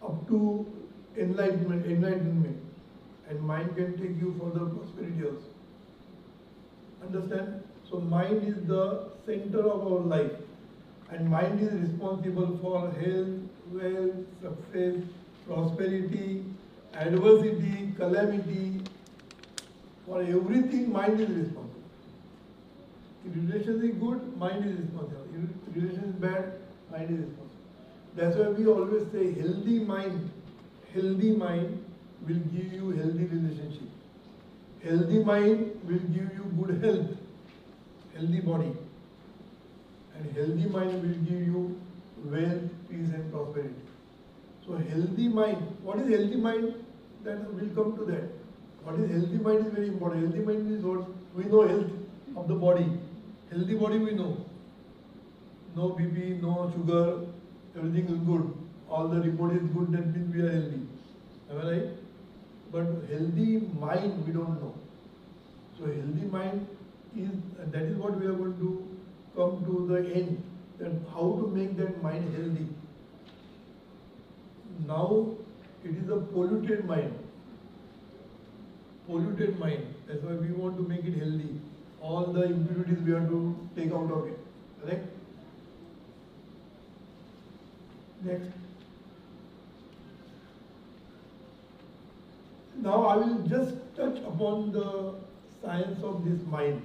up to enlightenment, and mind can take you for the prosperity also. Understand? So mind is the center of our life, and mind is responsible for health, wealth, success, prosperity, adversity, calamity. For everything, mind is responsible. If relation is good, mind is responsible. If relation is bad, mind is responsible. That's why we always say healthy mind will give you healthy relationship. Healthy mind will give you good health, healthy body. And healthy mind will give you wealth, peace and prosperity. So healthy mind, what is healthy mind? That will come to that. What is healthy mind is very important. Healthy mind is what? We know health of the body. Healthy body we know. No BP, no sugar, everything is good. All the report is good, that means we are healthy. Am I right? But healthy mind we don't know. So healthy mind is, and that is what we are going to come to the end, that how to make that mind healthy. Now it is a polluted mind. Polluted mind. That's why we want to make it healthy. All the impurities we have to take out of it. Correct? Next. Now I will just touch upon the science of this mind.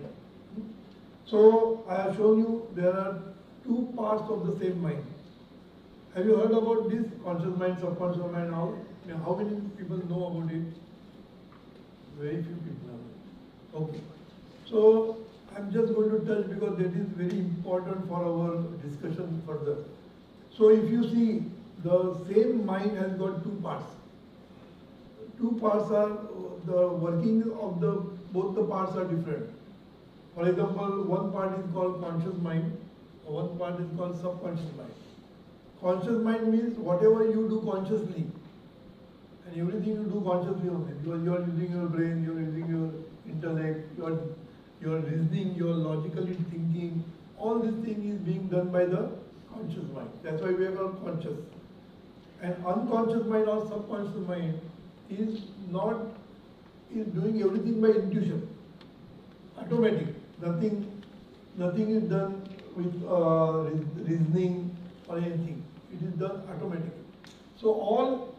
So I have shown you there are two parts of the same mind. Have you heard about this conscious mind, subconscious mind? How many people know about it? Very few people know. Okay. So I'm just going to touch because that is very important for our discussion further. So if you see, the same mind has got two parts. Two parts are, the working of the both the parts are different. For example, one part is called conscious mind, one part is called subconscious mind. Conscious mind means whatever you do consciously, And everything you do consciously only, because you are using your brain, you are using your intellect, you are reasoning, you are logically thinking. All this thing is being done by the conscious mind. That's why we are called conscious. And unconscious mind or subconscious mind is doing everything by intuition, automatic. Nothing is done with reasoning or anything. It is done automatically. So all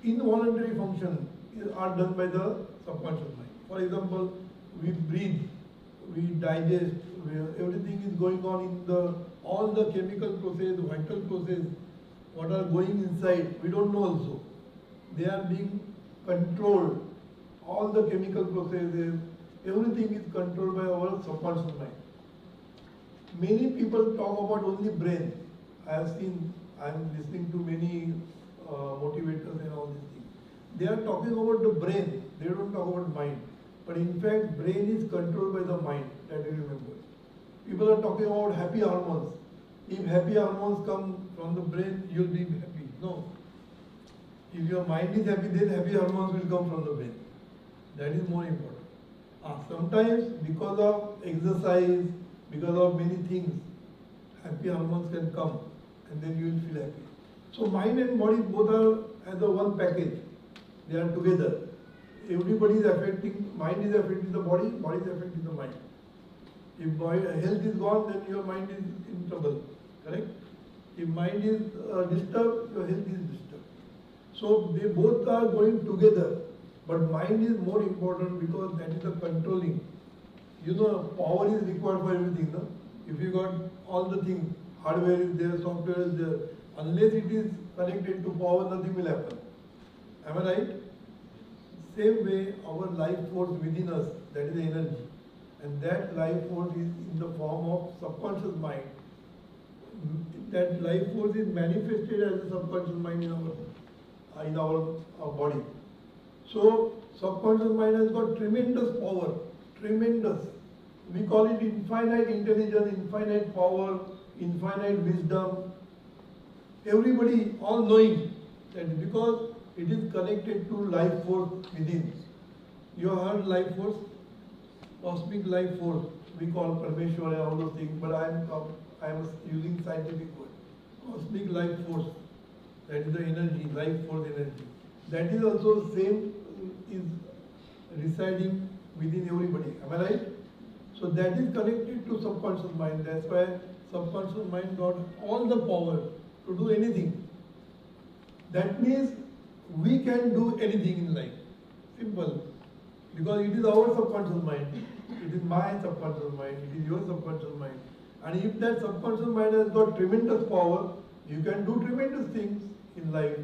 involuntary functions are done by the subconscious mind. For example, we breathe, we digest, everything is going on in all the chemical process, vital process, what are going inside, we don't know also. They are being controlled. All the chemical processes, everything is controlled by our subconscious mind. Many people talk about only brain. I am listening to many motivators and all these things. They are talking about the brain, they don't talk about mind. But in fact, brain is controlled by the mind, that you remember. People are talking about happy hormones. If happy hormones come from the brain, you'll be happy. No. If your mind is happy, then happy hormones will come from the brain. That is more important. Sometimes because of exercise, because of many things, happy hormones can come and then you will feel happy. So mind and body both are as a one package. They are together. Everybody is affecting, mind is affecting the body is affecting the mind. If health is gone, then your mind is in trouble. Correct? If mind is disturbed, your health is disturbed. So they both are going together. But mind is more important because that is the controlling. You know, power is required for everything. No? If you got all the things, hardware is there, software is there, unless it is connected to power, nothing will happen. Am I right? Same way, our life force within us, that is the energy. And that life force is in the form of subconscious mind. That life force is manifested as a subconscious mind in our body. So, subconscious mind has got tremendous power, tremendous. We call it infinite intelligence, infinite power, infinite wisdom. Everybody, all knowing that because it is connected to life force within. You have heard life force? Cosmic life force. We call Parmeshwar and all those things, but I am using scientific word. Cosmic life force. That is the energy, life force energy. That is also same is residing within everybody. Am I right? So that is connected to subconscious mind. That's why subconscious mind got all the power to do anything. That means we can do anything in life. Simple. Because it is our subconscious mind. It is my subconscious mind. It is your subconscious mind. And if that subconscious mind has got tremendous power, you can do tremendous things in life.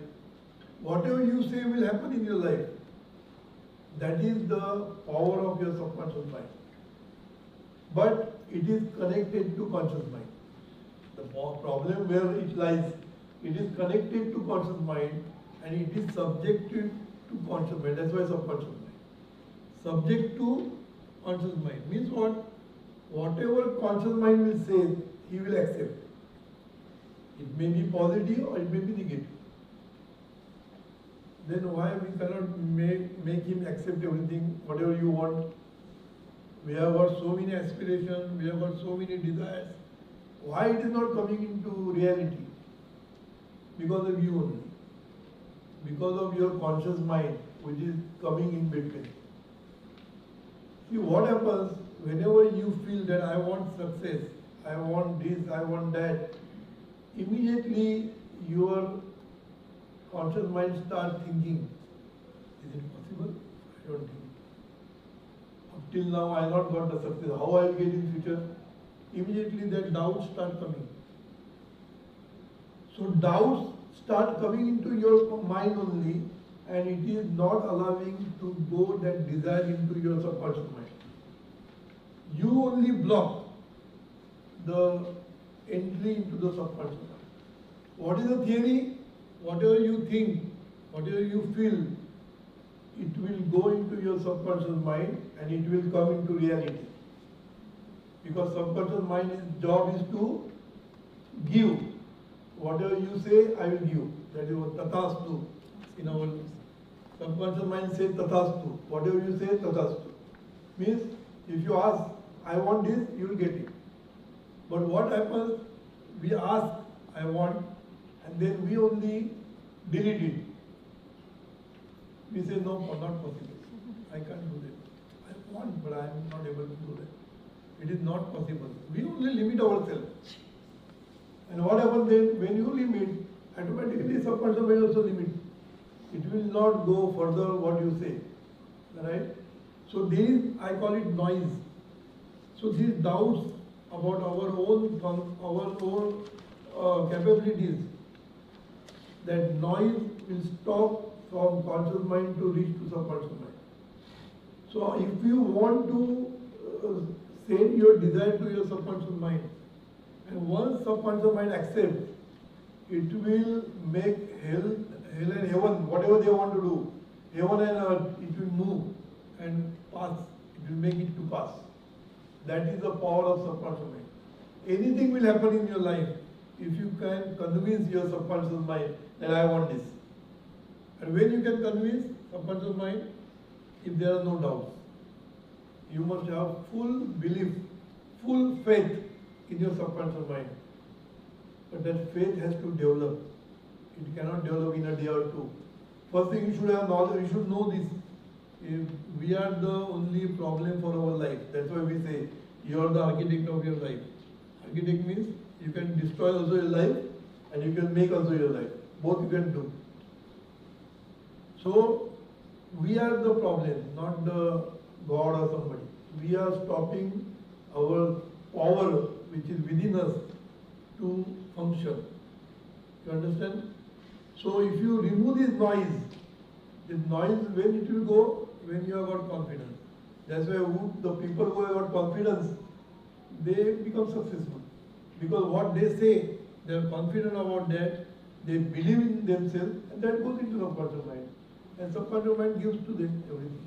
Whatever you say will happen in your life. That is the power of your subconscious mind. But it is connected to conscious mind. The problem where it lies, it is connected to conscious mind and it is subjected to conscious mind. That's why subconscious mind. Subject to conscious mind means what? Whatever conscious mind will say, he will accept. It may be positive or it may be negative. Then why we cannot make him accept everything, whatever you want? We have got so many aspirations, we have got so many desires. Why it is not coming into reality? Because of you only. Because of your conscious mind, which is coming in between. See what happens whenever you feel that I want success, I want this, I want that, immediately your conscious mind starts thinking, is it possible? I don't think. Up till now I have not got the success. How I will get in future? Immediately that doubts start coming. So doubts start coming into your mind only, and it is not allowing to go that desire into your subconscious mind. You only block the entry into the subconscious mind. What is the theory? Whatever you think, whatever you feel, it will go into your subconscious mind and it will come into reality. Because subconscious mind's job is to give. Whatever you say, I will give. That is what tathastu in our Subconscious mind says tathastu. Whatever you say, tathastu. Means if you ask, I want this, you will get it. But what happens? We ask, I want, and then we only delete it. We say, no, not possible. I can't do that. I want, but I am not able to do that. It is not possible. We only limit ourselves. And what happens then? When you limit, automatically subconscious mind also limit. It will not go further what you say. Right? So these, I call it noise. So these doubts about our own capabilities, that noise will stop from conscious mind to reach to subconscious mind. So if you want to send your desire to your subconscious mind, and once subconscious mind accepts, it will make hell and heaven, whatever they want to do, heaven and earth, it will move and pass. It will make it to pass. That is the power of subconscious mind. Anything will happen in your life if you can convince your subconscious mind that I want this. And when you can convince subconscious mind, if there are no doubts, you must have full belief, full faith in your subconscious mind. But that faith has to develop. It cannot develop in a day or two. First thing you should have knowledge, you should know this. If we are the only problem for our life. That's why we say, you are the architect of your life. Architect means you can destroy also your life and you can make also your life. Both you can do. So, we are the problem, not the God or somebody. We are stopping our power which is within us to function. You understand? So if you remove this noise when it will go? When you have got confidence. That's why the people who have got confidence, they become successful. Because what they say, they are confident about that, they believe in themselves, and that goes into subconscious mind. And subconscious mind gives to them everything.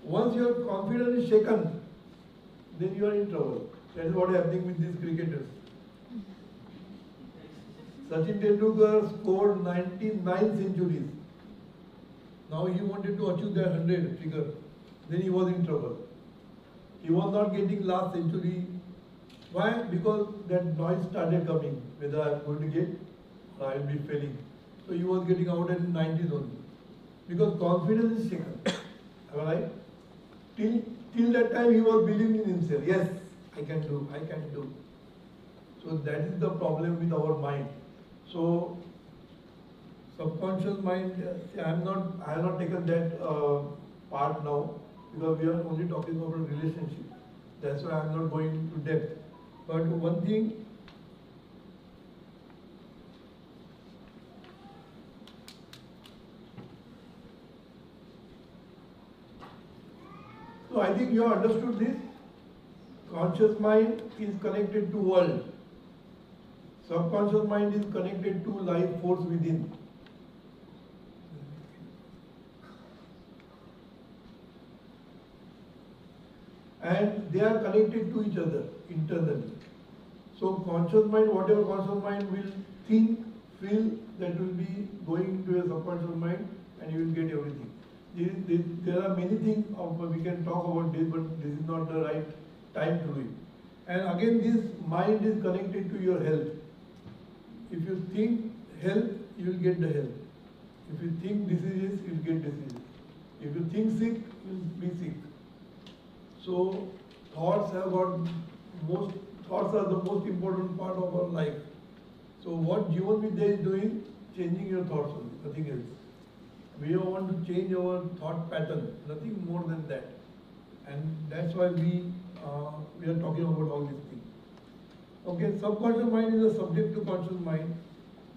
Once your confidence is shaken, then you are in trouble. That is what is happening with these cricketers. Sachin Tendulkar scored 99 centuries. Now he wanted to achieve that 100 figure. Then he was in trouble. He was not getting last century. Why? Because that noise started coming. Whether I am going to get or I will be failing. So he was getting out at 90s only. Because confidence is shaken. Am I right? Till that time he was believing in himself. Yes, I can do. So that is the problem with our mind. So subconscious mind, I have not taken that part now because we are only talking about a relationship. That's why I am not going into depth. But one thing, so I think you have understood this. Conscious mind is connected to world. Subconscious mind is connected to life force within. And they are connected to each other internally. So conscious mind, whatever conscious mind will think, feel, that will be going into your subconscious mind and you will get everything. There are many things we can talk about this, but this is not the right time to do it. And again, this mind is connected to your health. If you think health, you will get the health. If you think diseases, you will get diseases. If you think sick, you will be sick. So thoughts are the most important part of our life. So what Jeevanvidya is doing, changing your thoughts only, nothing else. We want to change our thought pattern, nothing more than that. And that's why we are talking about all these things. Okay, subconscious mind is a subject to conscious mind.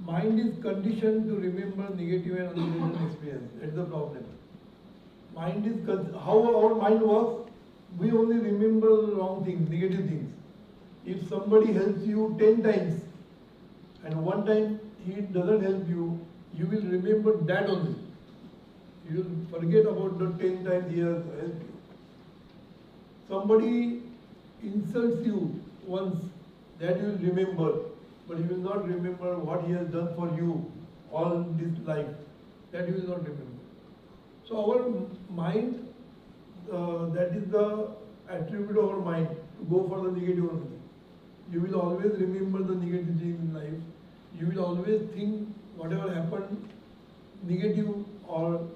Mind is conditioned to remember negative and unpleasant experience. That's the problem. Mind is how our mind works. We only remember wrong things, negative things. If somebody helps you 10 times and one time he doesn't help you, you will remember that only. You will forget about the 10 times he has helped you. Somebody insults you once, that you will remember, but you will not remember what he has done for you all this life. That you will not remember. So our mind, that is the attribute of our mind, to go for the negative only. You will always remember the negativity in life. You will always think whatever happened, negative or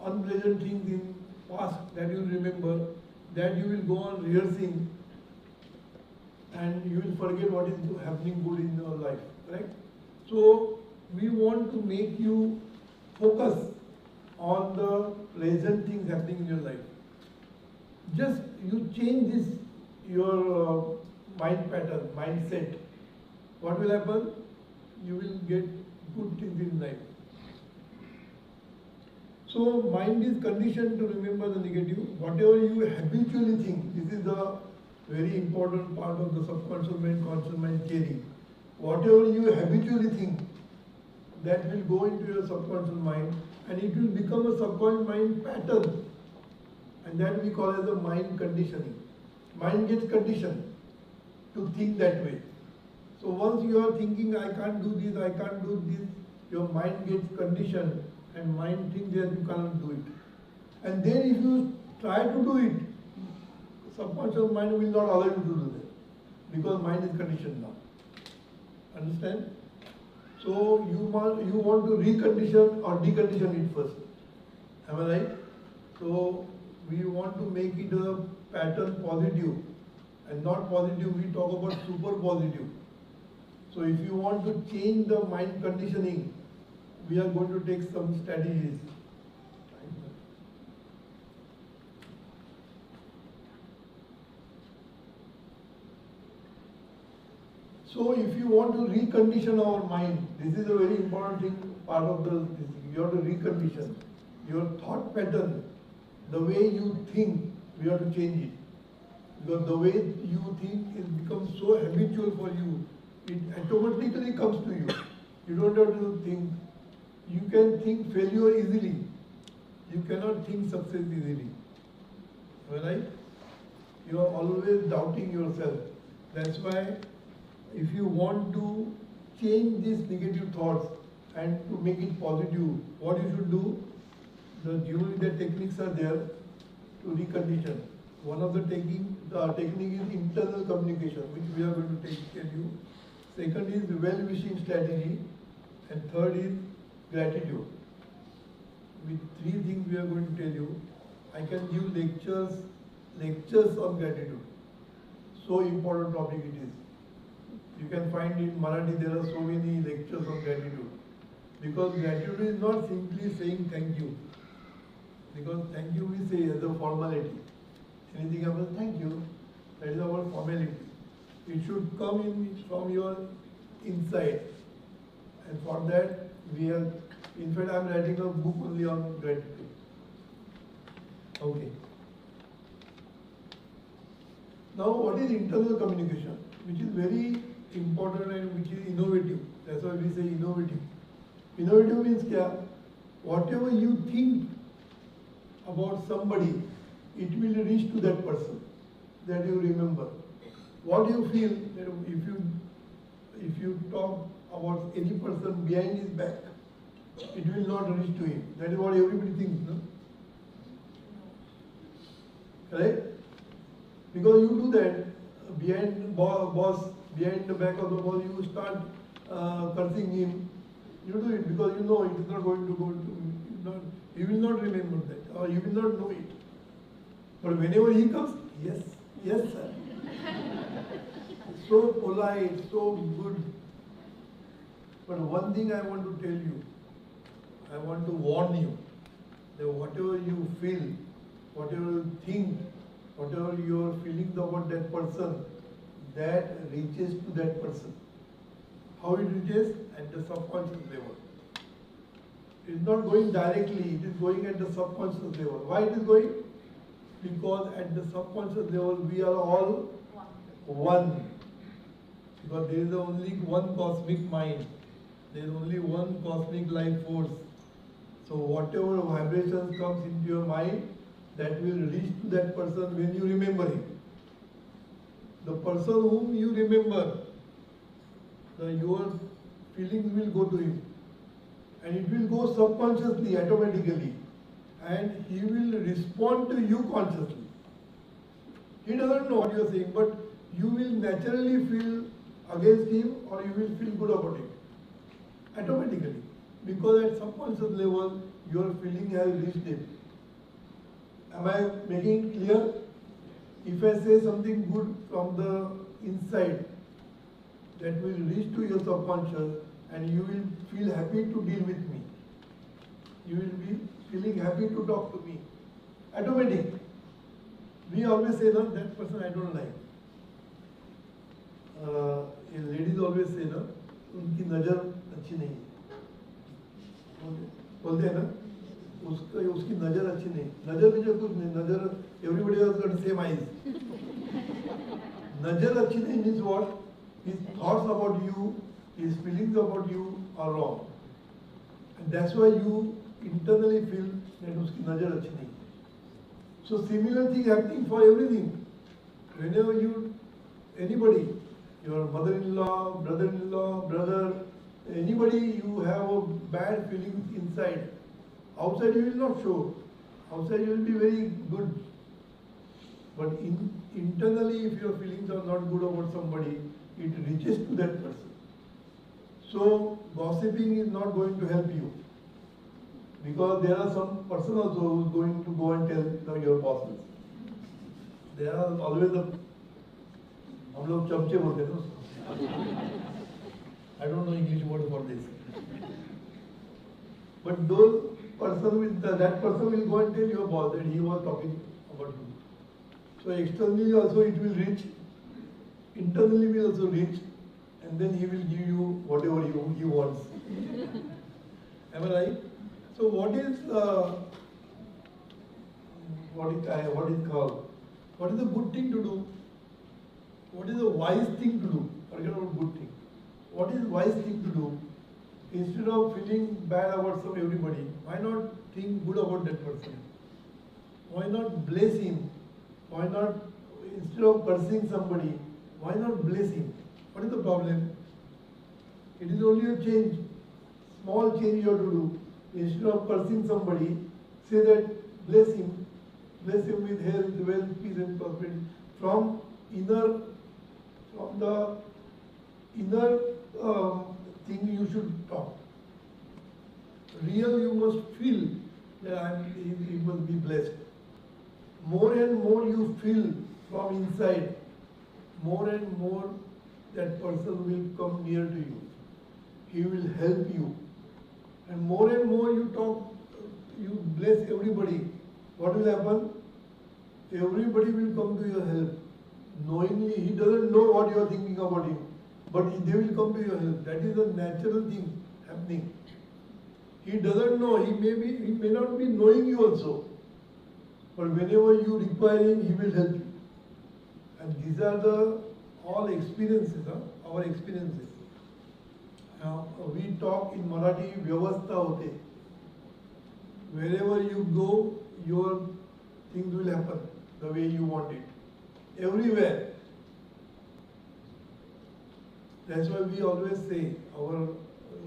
unpleasant things in past that you will remember, that you will go on rehearsing, and you will forget what is happening good in your life, correct? So we want to make you focus on the pleasant things happening in your life. Just you change this, your mind pattern, mindset. What will happen? You will get good things in life. So mind is conditioned to remember the negative. Whatever you habitually think, this is the very important part of the subconscious mind, conscious mind theory. Whatever you habitually think, that will go into your subconscious mind, and it will become a subconscious mind pattern, and that we call as the mind conditioning. Mind gets conditioned to think that way. So once you are thinking, I can't do this, I can't do this, your mind gets conditioned, and mind thinks that you cannot do it. And then if you try to do it, subconscious mind will not allow you to do that, because mind is conditioned now. Understand? So you want to recondition or decondition it first. Am I right? So we want to make it a pattern positive, and not positive, we talk about super positive. So if you want to change the mind conditioning, we are going to take some strategies. So if you want to recondition our mind, this is a very important thing, part of this. You have to recondition your thought pattern, the way you think, we have to change it. Because the way you think it becomes so habitual for you, it automatically comes to you. You don't have to think. You can think failure easily. You cannot think success easily. Am I right? You are always doubting yourself. That's why if you want to change these negative thoughts and to make it positive, what you should do, the Jeevanvidya techniques are there to recondition. One of the technique is internal communication, which we are going to tell you. Second is well-wishing strategy, and third is gratitude. With three things we are going to tell you. I can give lectures on gratitude. So important topic it is. You can find in Marathi there are so many lectures on gratitude. Because gratitude is not simply saying thank you. Because thank you we say as a formality. Anything else, thank you. That is our formality. It should come in from your inside. And for that we are, in fact I am writing a book only on gratitude. Okay. Now what is internal communication? Which is very important and which is innovative. That's why we say innovative. Innovative means kya? Whatever you think about somebody, it will reach to that person that you remember. What you feel that if you talk about any person behind his back, it will not reach to him. That is what everybody thinks, no? Correct? Because you do that behind boss, behind the back of the boss, you start cursing him. You do it because you know it is not going to go to, he will not remember that, or he will not know it. But whenever he comes, yes, yes sir. So polite, so good. But one thing I want to tell you, I want to warn you, that whatever you feel, whatever you think, whatever your feelings about that person, that reaches to that person. How it reaches? At the subconscious level. It is not going directly, it is going at the subconscious level. Why it is going? Because at the subconscious level we are all one. Because there is only one cosmic mind. There is only one cosmic life force. So whatever vibrations comes into your mind, that will reach to that person when you remember him. The person whom you remember, your feelings will go to him. And it will go subconsciously, automatically. and he will respond to you consciously. He doesn't know what you are saying, but you will naturally feel against him or you will feel good about it automatically, because at subconscious level your feeling has reached him. Am I making it clear? If I say something good from the inside, that will reach to your subconscious and you will feel happy to deal with me. You will be feeling happy to talk to me. Automatic. We always say, no, that person I don't like. Ladies always say, no, उनकी नजर अच्छी नहीं है. बोलते हैं ना, उसकी नजर अच्छी नहीं. नजर भी जो कुछ नहीं, नजर, everybody has got the same eyes. नजर अच्छी नहीं means what? His thoughts about you, his feelings about you are wrong. And that's why you internally feel that उसकी नजर अच्छी नहीं. So similar thing happening for everything. Whenever you, anybody, your mother-in-law, brother-in-law, brother, anybody, you have a bad feeling inside. Outside you will not show. Outside you will be very good. But internally, if your feelings are not good about somebody, it reaches to that person. So gossiping is not going to help you. Because there are some person also who is going to go and tell your bosses. There are always a, हम लोग चमचे बोलते हैं ना. I don't know English word for this. But those person will, that person will go and tell your boss that he was talking about you. So externally also it will reach, internally will also reach, and then he will give you whatever he wants. Am I right? So what is called? What is the good thing to do? What is the wise thing to do? Forget about good thing. What is wise thing to do? Instead of feeling bad about everybody, why not think good about that person? Why not bless him? Why not, instead of cursing somebody, why not bless him? What is the problem? It is only a change, small change you have to do. Instead of cursing somebody, say that bless him with health, wealth, peace and prosperity. From the inner thing you should talk. Real you must feel that he must be blessed. More and more you feel from inside, more and more that person will come near to you. He will help you. And more you talk, you bless everybody. What will happen? Everybody will come to your help. Knowingly, he doesn't know what you are thinking about him, but they will come to your help. That is a natural thing happening. He doesn't know, he may not be knowing you also. But whenever you require him, he will help you. And these are the all experiences, our experiences. Now, we talk in Marathi, Vyavastha hote. Wherever you go, your things will happen the way you want it. Everywhere. That's why we always say, our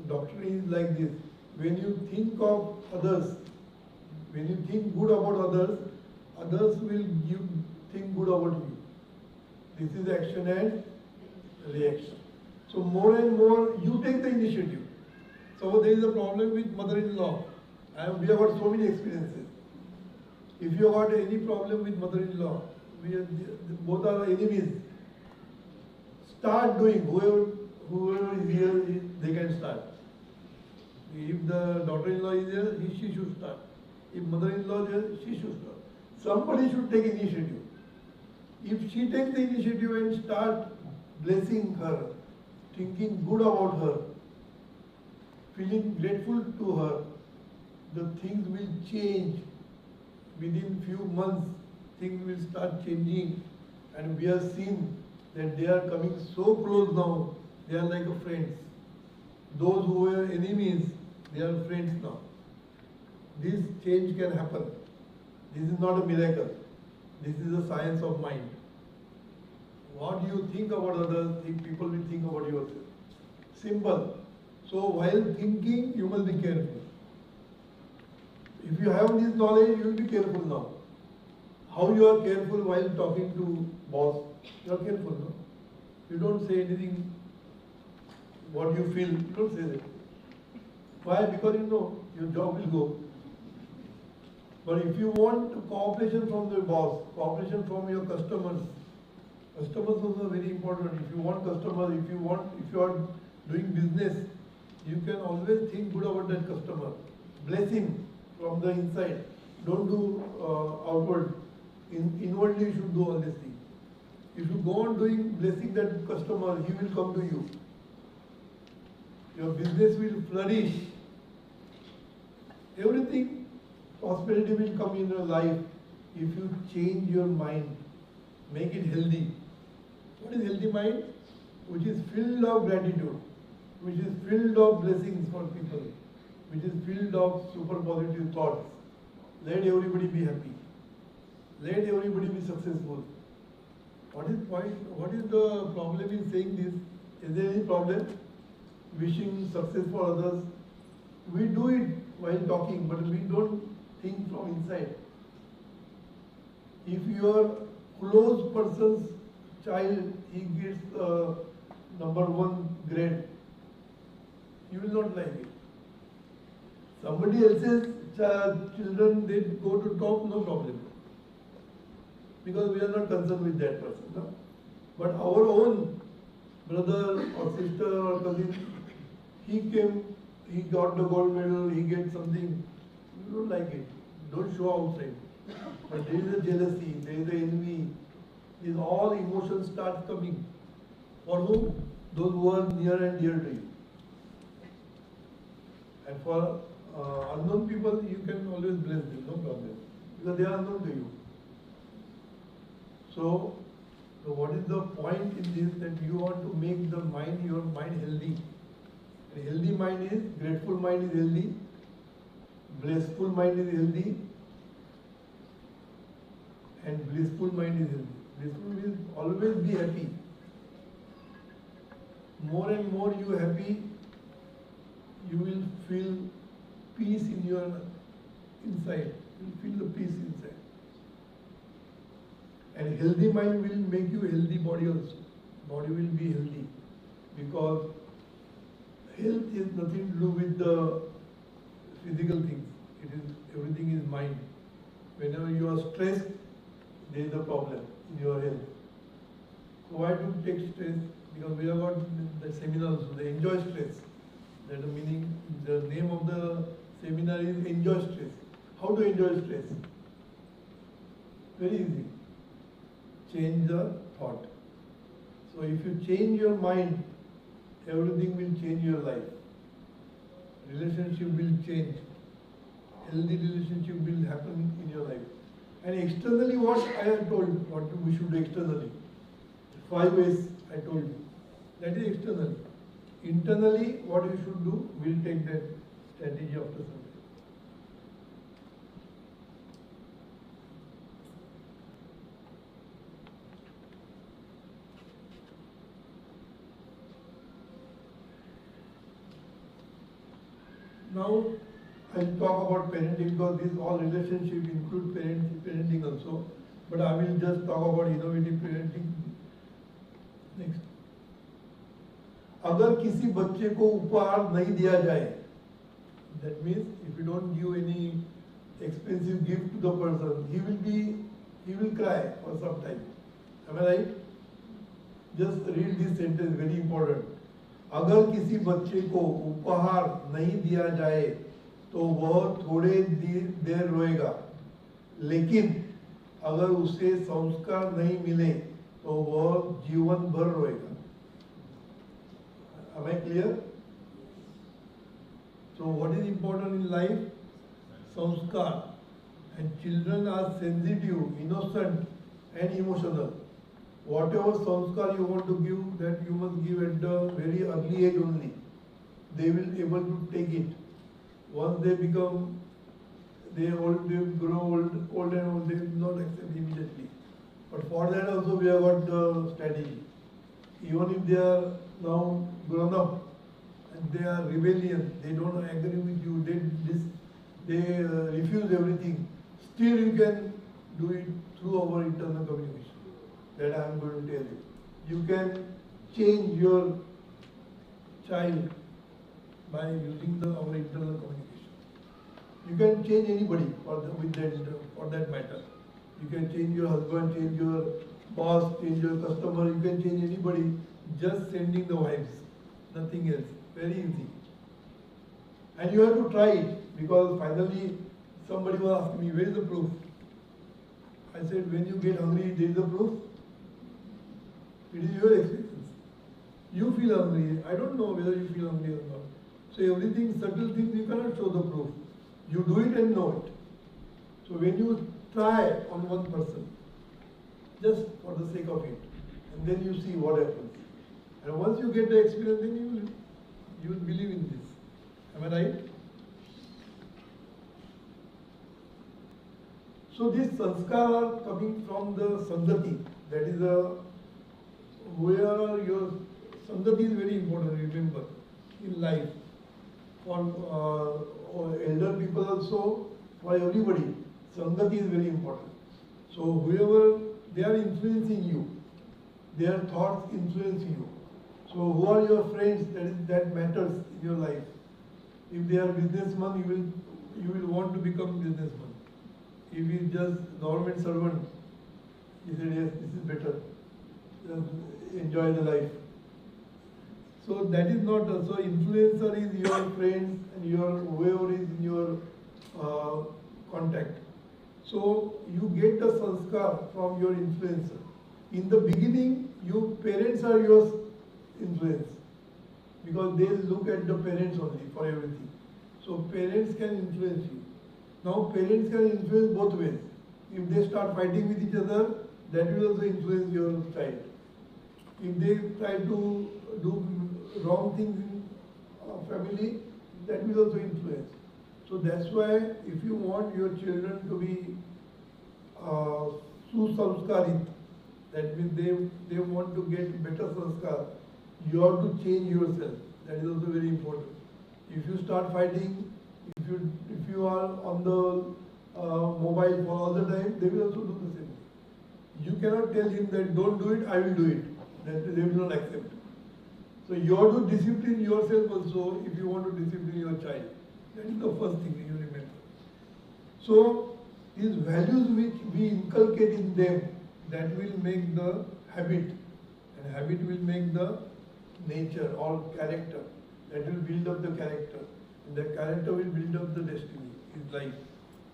doctrine is like this. When you think of others, when you think good about others, others will think good about you. This is action and reaction. So more and more you take the initiative. So there is a problem with mother-in-law. We have got so many experiences. If you have got any problem with mother-in-law, both are enemies. Start doing. Whoever is here, they can start. If the daughter-in-law is here, she should start. If mother-in-law is here, she should start. Somebody should take initiative. If she takes the initiative and start blessing her, thinking good about her, feeling grateful to her, the things will change. Within few months, things will start changing, and we have seen that they are coming so close now, they are like friends. Those who were enemies, they are friends now. This change can happen. This is not a miracle. This is a science of mind. What you think about others, people will think about yourself. Simple. So while thinking, you must be careful. If If you have this knowledge, you will be careful now. How you are careful while talking to boss? You are careful, no? You don't say anything what you feel. You don't say that. Why? Because you know your job will go. But if you want cooperation from the boss, cooperation from your customers, customers also very important. If you want customers, if you are doing business, you can always think good about that customer. Bless him from the inside. Don't do outward. Inwardly you should do all these things. If you go on doing blessing that customer, he will come to you. Your business will flourish. Everything, prosperity will come in your life if you change your mind, make it healthy. What is healthy mind? Which is filled of gratitude, which is filled of blessings for people, which is filled of super positive thoughts. Let everybody be happy. Let everybody be successful. What is the problem in saying this? Is there any problem? Wishing success for others. We do it while talking, but we don't think from inside. If your close person's child, he gets #1 grade, you will not like it. Somebody else's children, they go to top, no problem. Because we are not concerned with that person. No? But our own brother or sister or cousin, he came, he got the gold medal, he gets something, you don't like it. Don't show outside. But there is a jealousy, there is a envy, these all emotions start coming. For whom? Those who are near and dear to you. And for unknown people, you can always bless them, no problem. Because they are unknown to you. So what is the point in this? That you want to make your mind healthy. A healthy mind is, grateful mind is healthy, blissful mind is healthy, and blissful mind is healthy. Blissful means always be happy. More and more you are happy, you will feel peace in your inside. You will feel the peace inside. And healthy mind will make you healthy body also. Body will be healthy. Because health is nothing to do with the physical things. Everything is mind. Whenever you are stressed, there is a problem in your health. So why to take stress? Because we have got the seminar also, the enjoy stress. That the meaning, the name of the seminar is enjoy stress. How to enjoy stress? Very easy. Change the thought. So if you change your mind, everything will change your life. Relationship will change. Healthy relationship will happen in your life. And externally what I have told, what we should do externally. 5 ways I told you. That is externally. Internally what you should do, we'll take that strategy after some time. Now I'll talk about parenting because these all relationships include parenting also. But I will just talk about innovative parenting next. अगर किसी बच्चे को उपहार नहीं दिया जाए, that means if you don't give any expensive gift to the person, he will cry for some time. Am I right? Just read this sentence, very important. अगर किसी बच्चे को उपहार नहीं दिया जाए तो वह थोड़े देर रोएगा, लेकिन अगर उसे संस्कार नहीं मिले तो वह जीवन भर रोएगा. Am I clear? So what is important in life? Sanskar. And children are sensitive, innocent and emotional. Whatever sanskar you want to give, that you must give at the very early age only. They will be able to take it. Once they grow old and old, they will not accept immediately. But for that also we have got the strategy. Even if they are now grown up and they are rebellious, they don't agree with you, they refuse everything. Still you can do it through our internal communication. That I am going to tell you. You can change your child by using our internal communication. You can change anybody for that matter. You can change your husband, change your boss, change your customer. You can change anybody just sending the vibes. Nothing else. Very easy. And you have to try it, because finally somebody was asking me, where is the proof? I said, when you get hungry, there is a proof. It is your experience. You feel hungry. I don't know whether you feel hungry or not. So everything, subtle things, you cannot show the proof. You do it and know it. So when you try on one person, just for the sake of it, and then you see what happens. And once you get the experience, then you will believe in this. Am I right? So these sanskar are coming from the sandati. That is where your sandati is very important, remember, in life. For elder people also, for everybody, sangati is very important. So whoever, they are influencing you. Their thoughts influence you. So who are your friends, that matters in your life. If they are businessmen, you will want to become businessman. If he is just government servant, he said, yes, this is better. Just enjoy the life. So that is not, so influencer is your friends and your whoever is in your contact. So you get the sanskar from your influencer. In the beginning, your parents are your influence, because they look at the parents only for everything. So parents can influence you. Now parents can influence both ways. If they start fighting with each other, that will also influence your child. If they try to do wrong things in family, that will also influence. So that's why if you want your children to be susamskarit, that means they want to get better sanskar, you have to change yourself. That is also very important. If you start fighting, if you are on the mobile for all the time, they will also do the same. You cannot tell him that don't do it, I will do it. That they will not accept. So you have to discipline yourself also if you want to discipline your child. That is the first thing you remember. So these values which we inculcate in them, that will make the habit, and habit will make the nature or character. That will build up the character, and the character will build up the destiny, his life.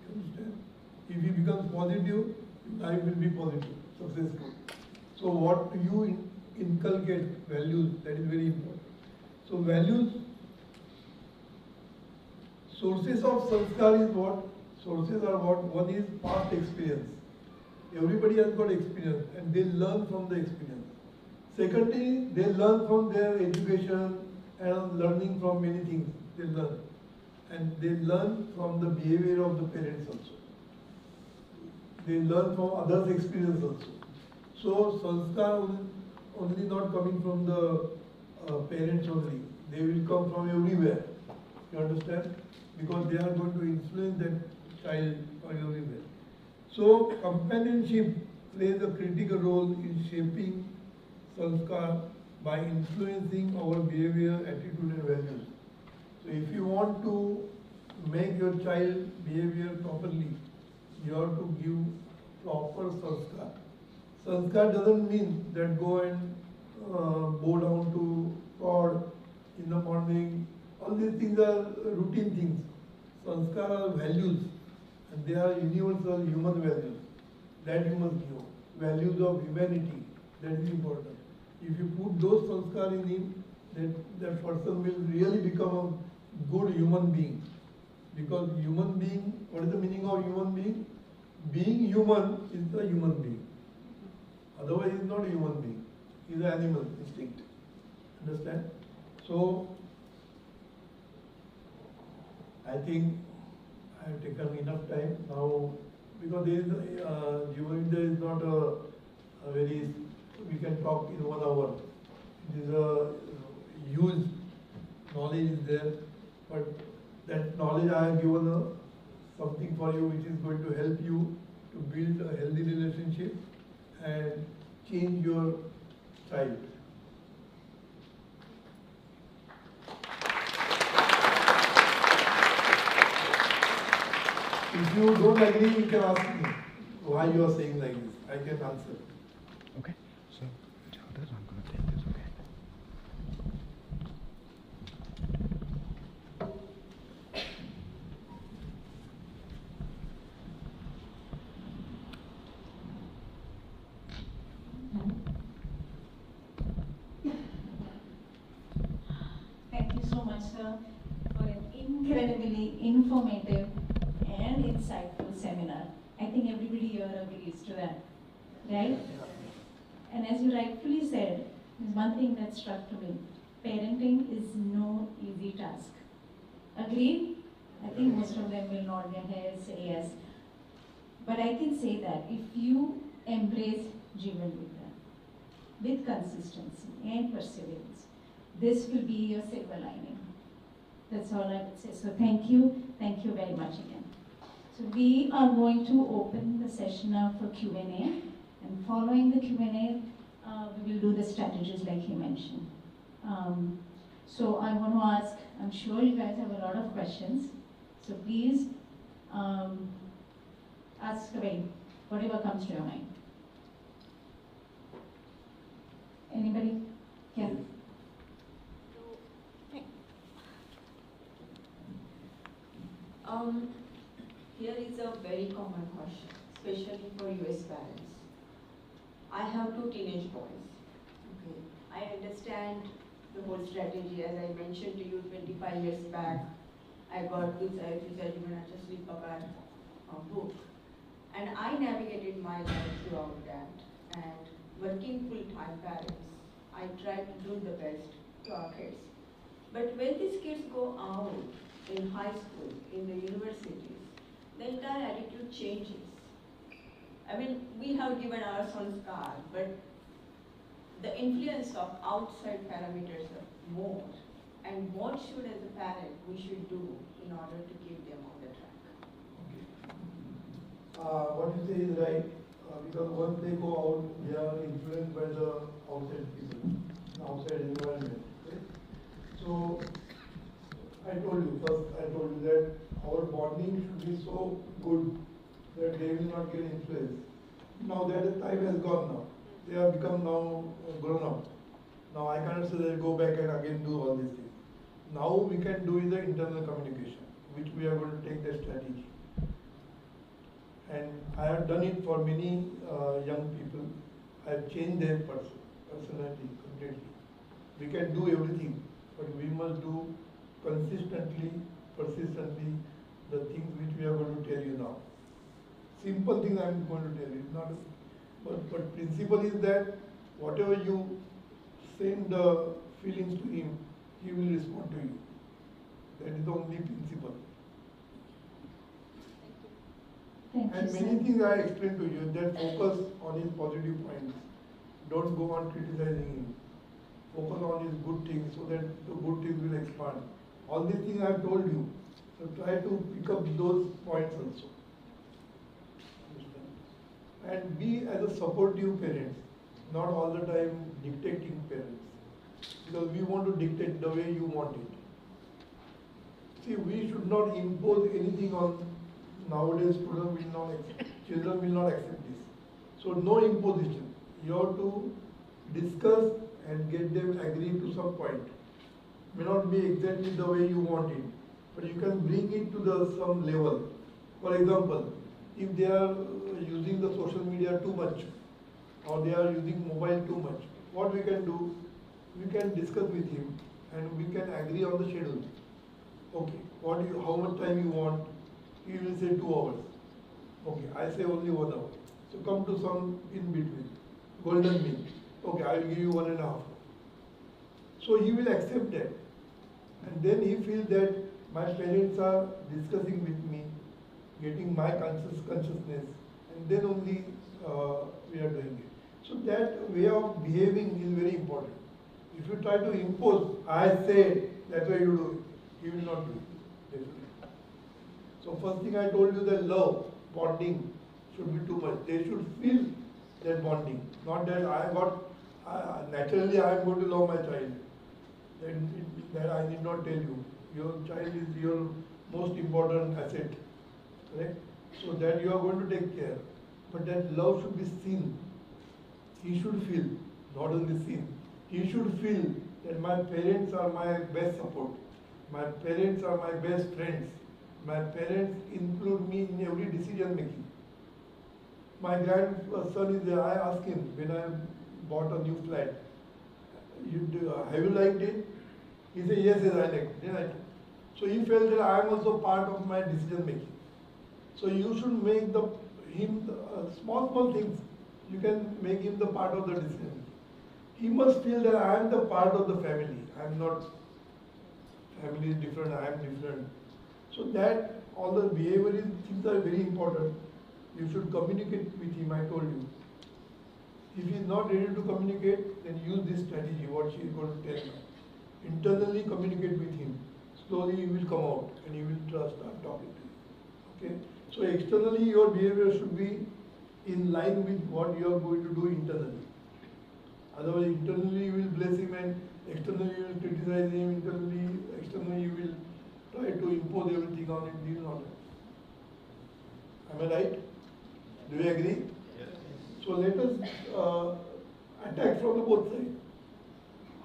You understand? If he becomes positive, life will be positive, successful. So what you inculcate values, that is very important. So values, sources of sanskar is what? Sources are what? One is past experience. Everybody has got experience and they learn from the experience. Secondly, they learn from their education and learning from many things they learn. And they learn from the behavior of the parents also. They learn from others' experience also. So sanskar only not coming from the parents only. They will come from everywhere. You understand? Because they are going to influence that child from everywhere. So companionship plays a critical role in shaping sanskar by influencing our behavior, attitude and values. So if you want to make your child behavior properly, you have to give proper sanskar. Sanskar doesn't mean that go and bow down to God in the morning. All these things are routine things. Sanskar are values, and they are universal human values. That you must give. Values of humanity, that is important. If you put those sanskar in him, that person will really become a good human being. Because human being, what is the meaning of human being? Being human is the human being. Otherwise, he is not a human being. He is an animal instinct. Understand? So, I think I have taken enough time now, because there is Jeevanvidya is not a very, we can talk in 1 hour. It is a huge knowledge is there, but that knowledge I have given something for you which is going to help you to build a healthy relationship and change your style. If you don't agree, you can ask me why you are saying like this. I can answer. Okay, so Jagdish, I'm going to take this, okay? Thank you so much, sir, for an incredibly informative and insightful seminar. I think everybody here agrees to that, right? And as you rightfully said, there's one thing that struck to me. Parenting is no easy task. Agreed? I think most of them will nod their heads, say yes. But I can say that if you embrace Jeevanvidya with consistency and perseverance, this will be your silver lining. That's all I would say. So thank you very much again. So we are going to open the session now for Q&A, and following the Q&A, we will do the strategies like he mentioned. So I want to ask, I'm sure you guys have a lot of questions, so please ask away, whatever comes to your mind. Anybody? Can? Here is a very common question, especially for US parents. I have two teenage boys. Okay. I understand the whole strategy. As I mentioned to you 25 years back, I got this Sleep book. And I navigated my life throughout that. And working full-time parents, I try to do the best to our kids. But when these kids go out in high school, in the universities, the entire attitude changes. I mean, we have given our sanskar, but the influence of outside parameters are more. And what should, as a parent, we should do in order to keep them on the track? What you say is right, because once they go out, they are influenced by the outside people, the outside environment. Okay? So, I told you that our bonding should be so good that they will not get influenced. Now that time has gone now. They have become now grown up. Now I cannot say that go back and again do all these things. Now we can do is the internal communication, which we are going to take the strategy. And I have done it for many young people. I have changed their personality completely. We can do everything, but we must do consistently, persistently, the things which we are going to tell you now. Simple things I am going to tell you, but principle is that whatever you send the feelings to him, he will respond to you. That is the only principle. And many things I explained to you, that focus on his positive points. Don't go on criticizing him. Focus on his good things so that the good things will expand. All these things I have told you. So try to pick up those points also. And be as a supportive parents, not all the time dictating parents. Because we want to dictate the way you want it. See, we should not impose anything on nowadays. Children will not accept this. So no imposition. You have to discuss and get them agree to some point. May not be exactly the way you want it, but you can bring it to some level. For example, if they are using the social media too much, or they are using mobile too much, what we can do, we can discuss with him and we can agree on the schedule. Okay, how much time you want? He will say 2 hours. Okay, I say only 1 hour. So come to some in between, golden mean. Okay, I will give you 1.5. So he will accept that. And then he feels that my parents are discussing with me, getting my consciousness, and then only we are doing it. So that way of behaving is very important. If you try to impose, I say, that's why you do it, he will not do it. Definitely. So first thing I told you that love, bonding should be too much. They should feel that bonding. Not that naturally I am going to love my child. That I need not tell you. Your child is your most important asset. Correct? So that you are going to take care. But that love should be seen. He should feel, not only seen. He should feel that my parents are my best support. My parents are my best friends. My parents include me in every decision making. My grandson is there. I asked him when I bought a new flat, have you liked it? He said, yes, I liked it. Then so he felt that I am also part of my decision making. So you should make small things. You can make him the part of the decision. He must feel that I am the part of the family. I am not, family is different, I am different. So that all the behavioral things are very important. You should communicate with him, I told you. If he is not ready to communicate, then use this strategy, what she is going to tell you. Internally communicate with him. Slowly he will come out and he will start talking to you. Okay? So externally your behavior should be in line with what you are going to do internally. Otherwise internally you will bless him and externally you will criticize him, externally you will try to impose everything on him. This is not right. Am I right? Do you agree? Yes. So let us attack from the both sides.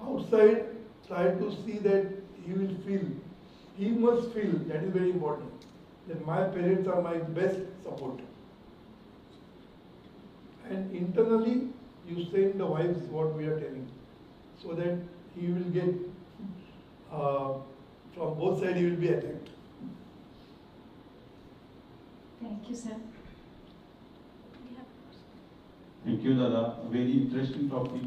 Outside, try to see that he will feel. He must feel, that is very important, that my parents are my best support. And internally, you send the vibes what we are telling, so that he will get, from both sides he will be attacked. Thank you, sir. Thank you, Dada. Very interesting topic,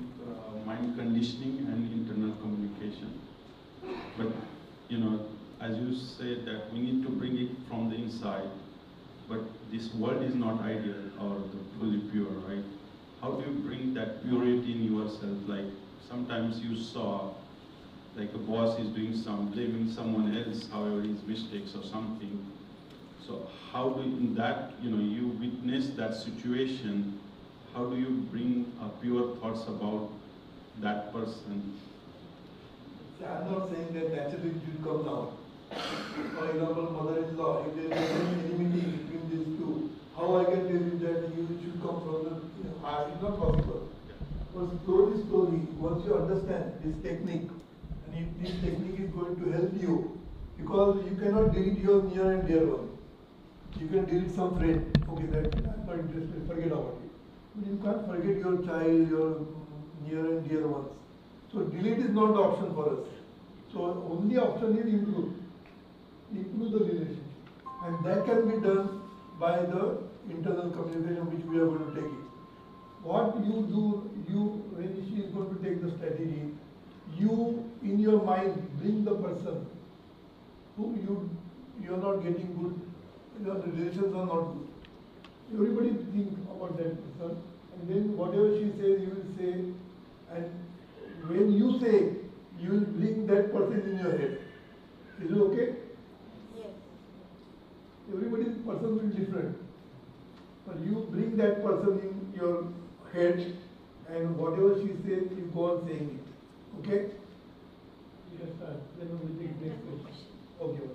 mind conditioning and internal communication. But, as you said that we need to bring it from the inside, but this world is not ideal or fully pure, right? How do you bring that purity in yourself? Like sometimes you saw, like a boss is doing blaming someone else, however his mistakes or something. So how do in that, you witness that situation, how do you bring pure thoughts about that person? I'm not saying that naturally it will come down. For example, mother-in-law, if there is any enmity between these two, how I can tell you that you should come from the heart? It's not possible. But slowly, once you understand this technique, and if this technique is going to help you, because you cannot delete your near and dear one. You can delete some friend. Okay, that I'm not interested, forget about it. But you can't forget your child, your near and dear ones. So delete is not the option for us. So only option is improve the relationship. And that can be done by the internal communication which we are going to take it. What you do, when she is going to take the strategy, you in your mind bring the person who you are not getting good, your relations are not good. Everybody think about that person, and then whatever she says, you will say, and when you say, you will bring that person in your head. Is it okay? Yes. Everybody's person will be different. But you bring that person in your head, and whatever she says, you go on saying it. Okay? Yes, sir. Then we will take next question. Okay.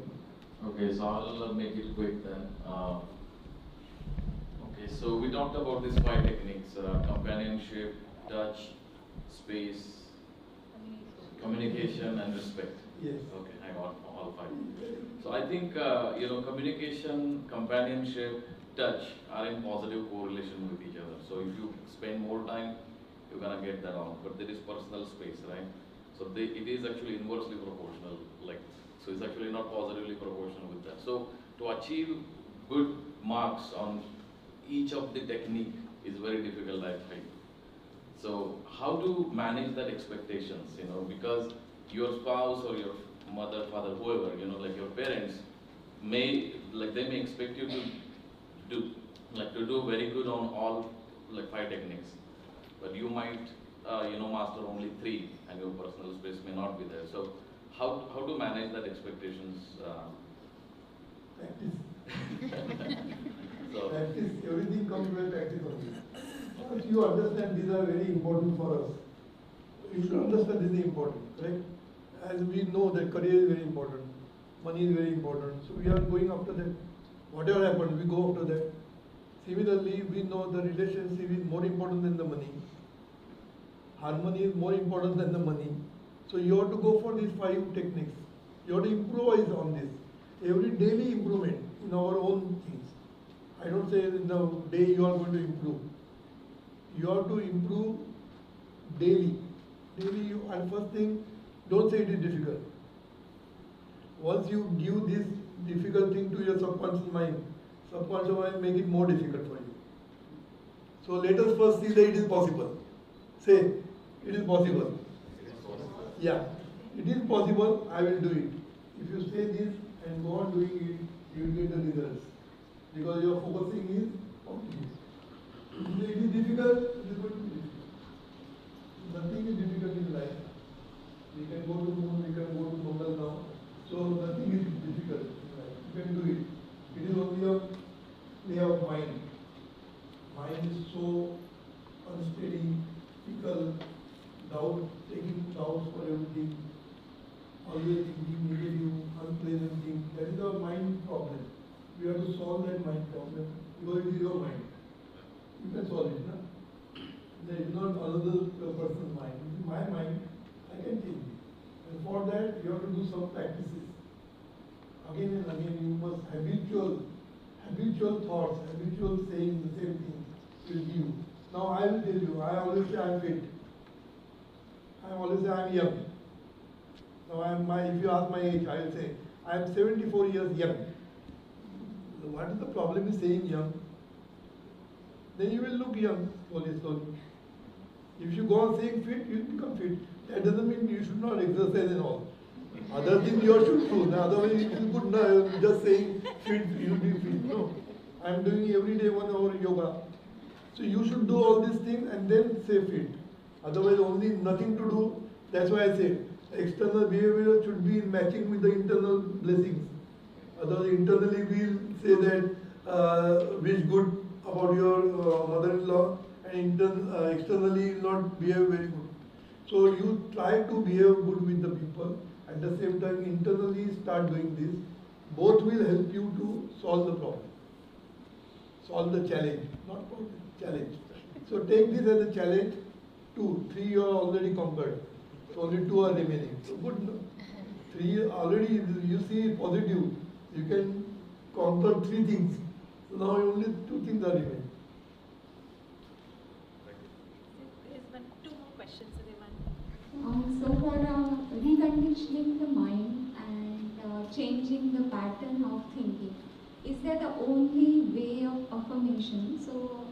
Okay, so I'll make it quick then. Okay, so we talked about these 5 techniques: companionship, touch, space, communication, and respect. Yes. Okay, I got all 5. So I think communication, companionship, touch are in positive correlation with each other. So if you spend more time, you're gonna get that on. But there is personal space, right? So it is actually inversely proportional. So it's actually not positively proportional with that. So to achieve good marks on each of the technique is very difficult, I think. So how to manage that expectations, because your spouse or your mother, father, whoever, like your parents they may expect you to do very good on all 5 techniques, but you might master only 3 and your personal space may not be there. So how to manage that expectations? Practice. So, Practice, everything comes by practice only. Once you understand these are very important for us, you should understand this is important, correct? As we know that career is very important, money is very important, so we are going after that. Whatever happens, we go after that. Similarly, we know the relationship is more important than the money. Harmony is more important than the money. So you have to go for these 5 techniques. You have to improvise on this. Every daily improvement in our own things. I don't say in the day you are going to improve. You have to improve daily. Daily, and first thing, don't say it is difficult. Once you give this difficult thing to your subconscious mind make it more difficult for you. So let us first see that it is possible. Say, it is possible. Yeah, it is possible, I will do it. If you say this and go on doing it, you will get the results. Because your focusing is on this. If it is difficult, it is going to be difficult. Nothing is difficult in life. We can go to the moon, we can go to Mumbai now. So nothing is difficult in life. You can do it. It is only a play of mind. Mind is so unsteady, fickle, taking doubts for everything, always thinking negative, unpleasant things. That is our mind problem. We have to solve that mind problem because it is your mind. You can solve it, no? There is not another person's mind. It is my mind, I can change it. And for that, you have to do some practices. Again and again, you must habitual thoughts, habitual saying the same thing will give you. Now I will tell you, I always say I am fit. I always say I am young. Now if you ask my age, I will say I am 74 years young. What is the problem in saying young? Then you will look young slowly. If you go on saying fit, you will become fit. That doesn't mean you should not exercise and all. Other things you should do. Otherwise it is good. No, just saying fit, you will be fit. No. I am doing every day 1 hour yoga. So you should do all these things and then say fit. Otherwise only nothing to do. That's why I said external behavior should be matching with the internal blessings. Otherwise internally we will say that wish good about your mother-in-law and externally not behave very good. So you try to behave good with the people. At the same time internally start doing this. Both will help you to solve the problem. Solve the challenge. Not problem, challenge. So take this as a challenge. 2, 3 you are already conquered. So only 2 are remaining. So good. No? 3 already you see positive. You can conquer 3 things. So now only 2 things are remaining. There's 2 more questions. So for reconditioning the mind and changing the pattern of thinking, is there the only way of affirmation? So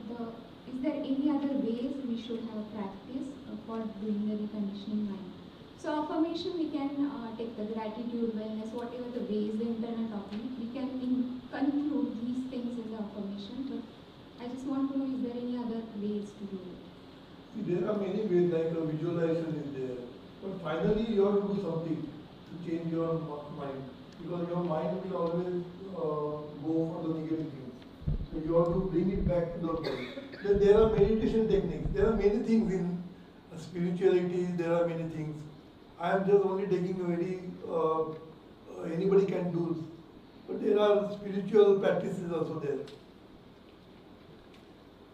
is there any other ways we should have practiced for doing the reconditioning mind? So affirmation we can take the gratitude, wellness, whatever the ways, the internal talking, we can conclude these things in the affirmation. But I just want to know, is there any other ways to do it? There are many ways, like visualization is there. But finally you have to do something to change your mind. Because your mind will always go for the negative things. So you have to bring it back to the body. Then there are meditation techniques. There are many things in spirituality, there are many things. I am just only taking a very, anybody can do. But there are spiritual practices also there.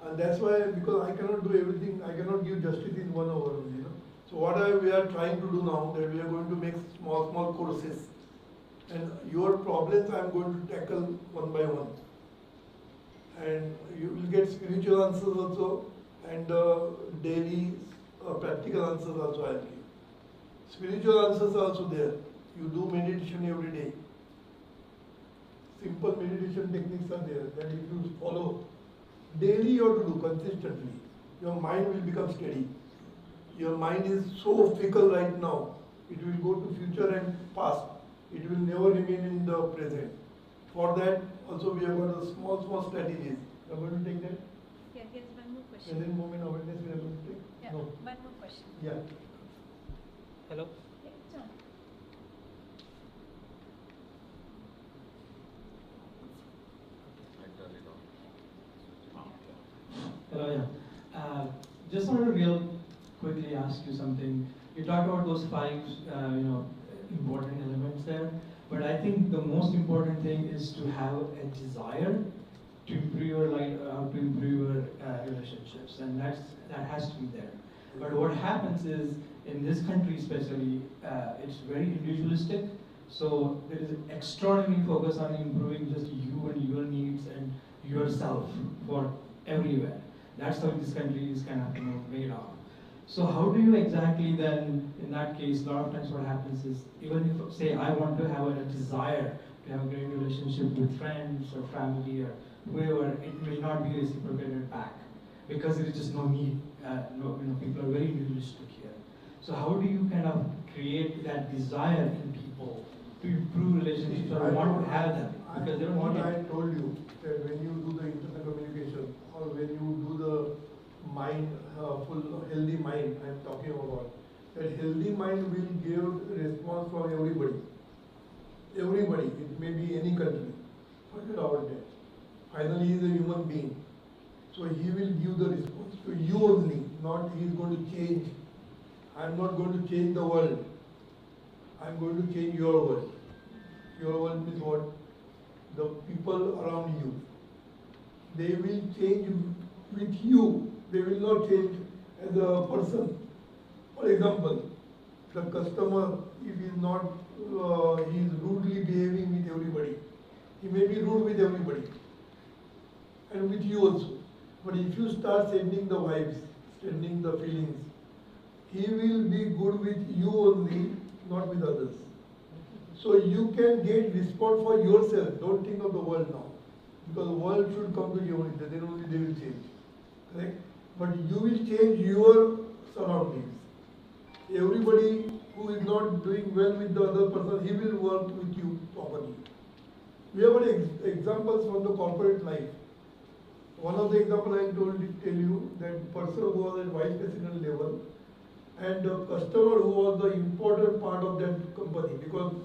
And that's why, because I cannot do everything, I cannot give justice in 1 hour only. So what we are trying to do now, that we are going to make small courses. And your problems I am going to tackle one by one. And you will get spiritual answers also, and daily practical answers also I will give. Spiritual answers are also there. You do meditation every day. Simple meditation techniques are there that if you follow, daily you have to do consistently. Your mind will become steady. Your mind is so fickle right now. It will go to future and past. It will never remain in the present. For that, also we have got a small strategies. You are going to take that? Yeah, here's 1 more question. Present moment awareness we are going to take? Yeah, No. 1 more question. Yeah. Hello. Yeah, John. just wanted to real quickly ask you something. You talked about those five, important elements there, but I think the most important thing is to have a desire to improve your life, to improve your relationships, and that has to be there. But what happens is, in this country especially, it's very individualistic. So there is extraordinary focus on improving just you and your needs and yourself for everywhere. That's how this country is kind of made of. So how do you exactly then, in that case, a lot of times what happens is, even if, say, I want to have a desire to have a great relationship with friends or family or whoever, it may not be reciprocated back because there is just no need. People are very individualistic here. So how do you kind of create that desire in people to improve relationships or want to have them? Because they don't want I it. told you that when you do the internal communication or when you do the mind, full healthy mind, I'm talking about, that healthy mind will give response from everybody. Everybody, it may be any country, forget about that. Finally, he is a human being. So he will give the response to you only, not he is going to change. I am not going to change the world. I am going to change your world. Your world means what? The people around you. They will change with you. They will not change as a person. For example, the customer, if he is not, he is rudely behaving with everybody. He may be rude with everybody and with you also. But if you start sending the vibes, sending the feelings, he will be good with you only, not with others. So you can get response for yourself. Don't think of the world now. Because the world should come to you only, then only they will change. Correct? But you will change your surroundings. Everybody who is not doing well with the other person, he will work with you properly. We have got examples from the corporate life. One of the examples I tell you, that person who was at vice president level and the customer who was the important part of that company, because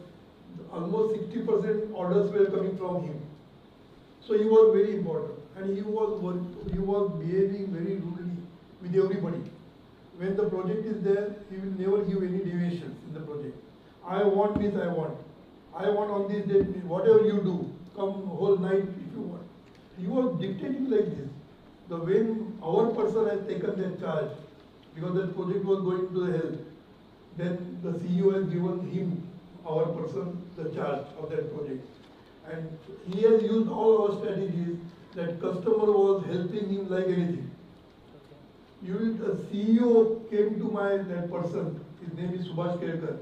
almost 60% orders were coming from him. So he was very important and he was behaving very rudely with everybody. When the project is there, he will never give any deviations in the project. I want this, I want. I want on this date, whatever you do, come whole night if you want. He was dictating like this. When our person has taken that charge, because that project was going to the hell, then the CEO has given him, our person, the charge of that project. And he has used all our strategies. That customer was helping him like anything. The CEO came to that person, his name is Subhash Kelkar.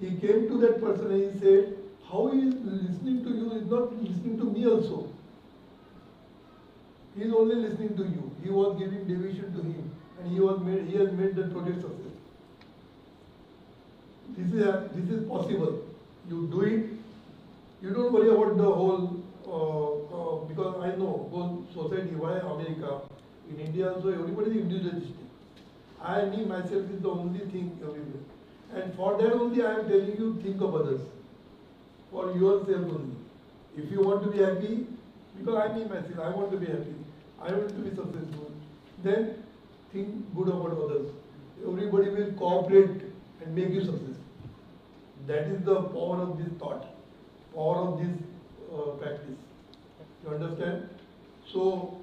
He came to that person and he said, how he is listening to you is not listening to me also. He is only listening to you. He was giving deviation to him and he has made that project success. This is possible. You do it. You don't worry about the whole, because I know whole society, why America, in India also everybody is individualistic. Me myself is the only thing everywhere. And for that only I am telling you, think of others. For yourself only. If you want to be happy, because me myself, I want to be happy. I want to be successful. Then think good about others. Everybody will cooperate and make you successful. That is the power of this thought, power of this practice. You understand? So,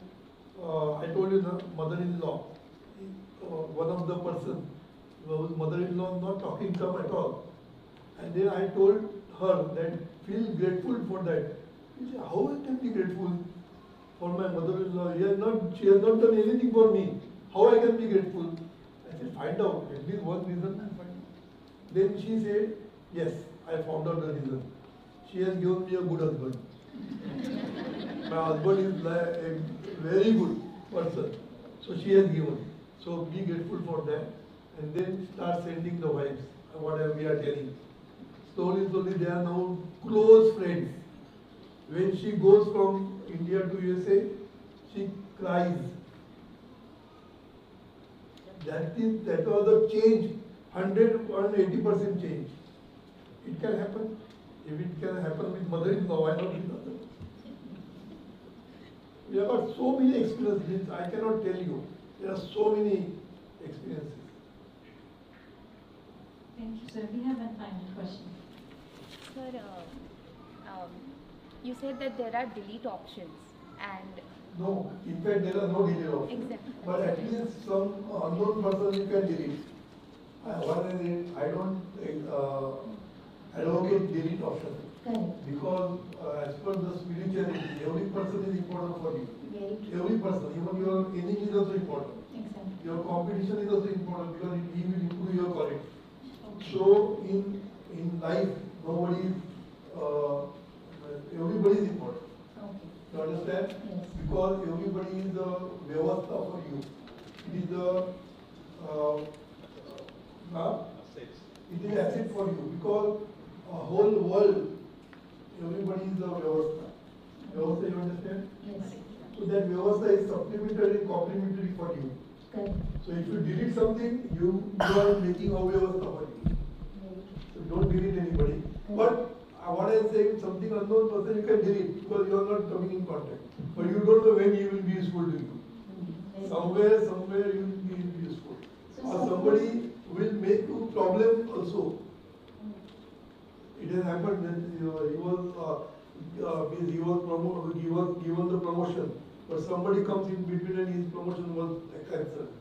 I told you the mother-in-law, one of the person, whose mother-in-law not talking some at all. And then I told her that feel grateful for that. She said, how I can be grateful for my mother-in-law? She has not done anything for me. How I can be grateful? I said, find out, at least one reason. Then she said, yes, I found out the reason. She has given me a good husband. My husband is a very good person. So she has given. So be grateful for that. And then start sending the vibes, whatever we are telling. Slowly, they are now close friends. When she goes from India to USA, she cries. That was the change, 180% change. It can happen. If it can happen with mother-in-law, why not with others? We have got so many experiences, I cannot tell you. There are so many experiences. Thank you, sir. We have one final question. Sir, you said that there are delete options and... No, in fact there are no delete options. Exactly. But at least some unknown person you can delete. I don't advocate delete option. Correct. Because as per the spirituality, every person is important for you. Very true. Every person, even your enemy is also important. Exactly. Your competition is also important because it will improve your quality. So in life, nobody is, everybody is important. Okay. You understand? Yes. Because everybody is the vyavastha for you. It is the it is asset for you because a whole world, everybody is the vyavastha. Vyavastha, you understand? Yes. So that vyavastha is supplementary and complementary for you. Correct. So if you delete something, you are making a vyavastha for you. So don't delete anybody. But what I am saying, something unknown person you can delete because you are not coming in contact. But you don't know when he will be useful to you. Somewhere you will be useful. Or somebody will make you problem also. It has happened that he was given the promotion, but somebody comes in between and his promotion was cancelled.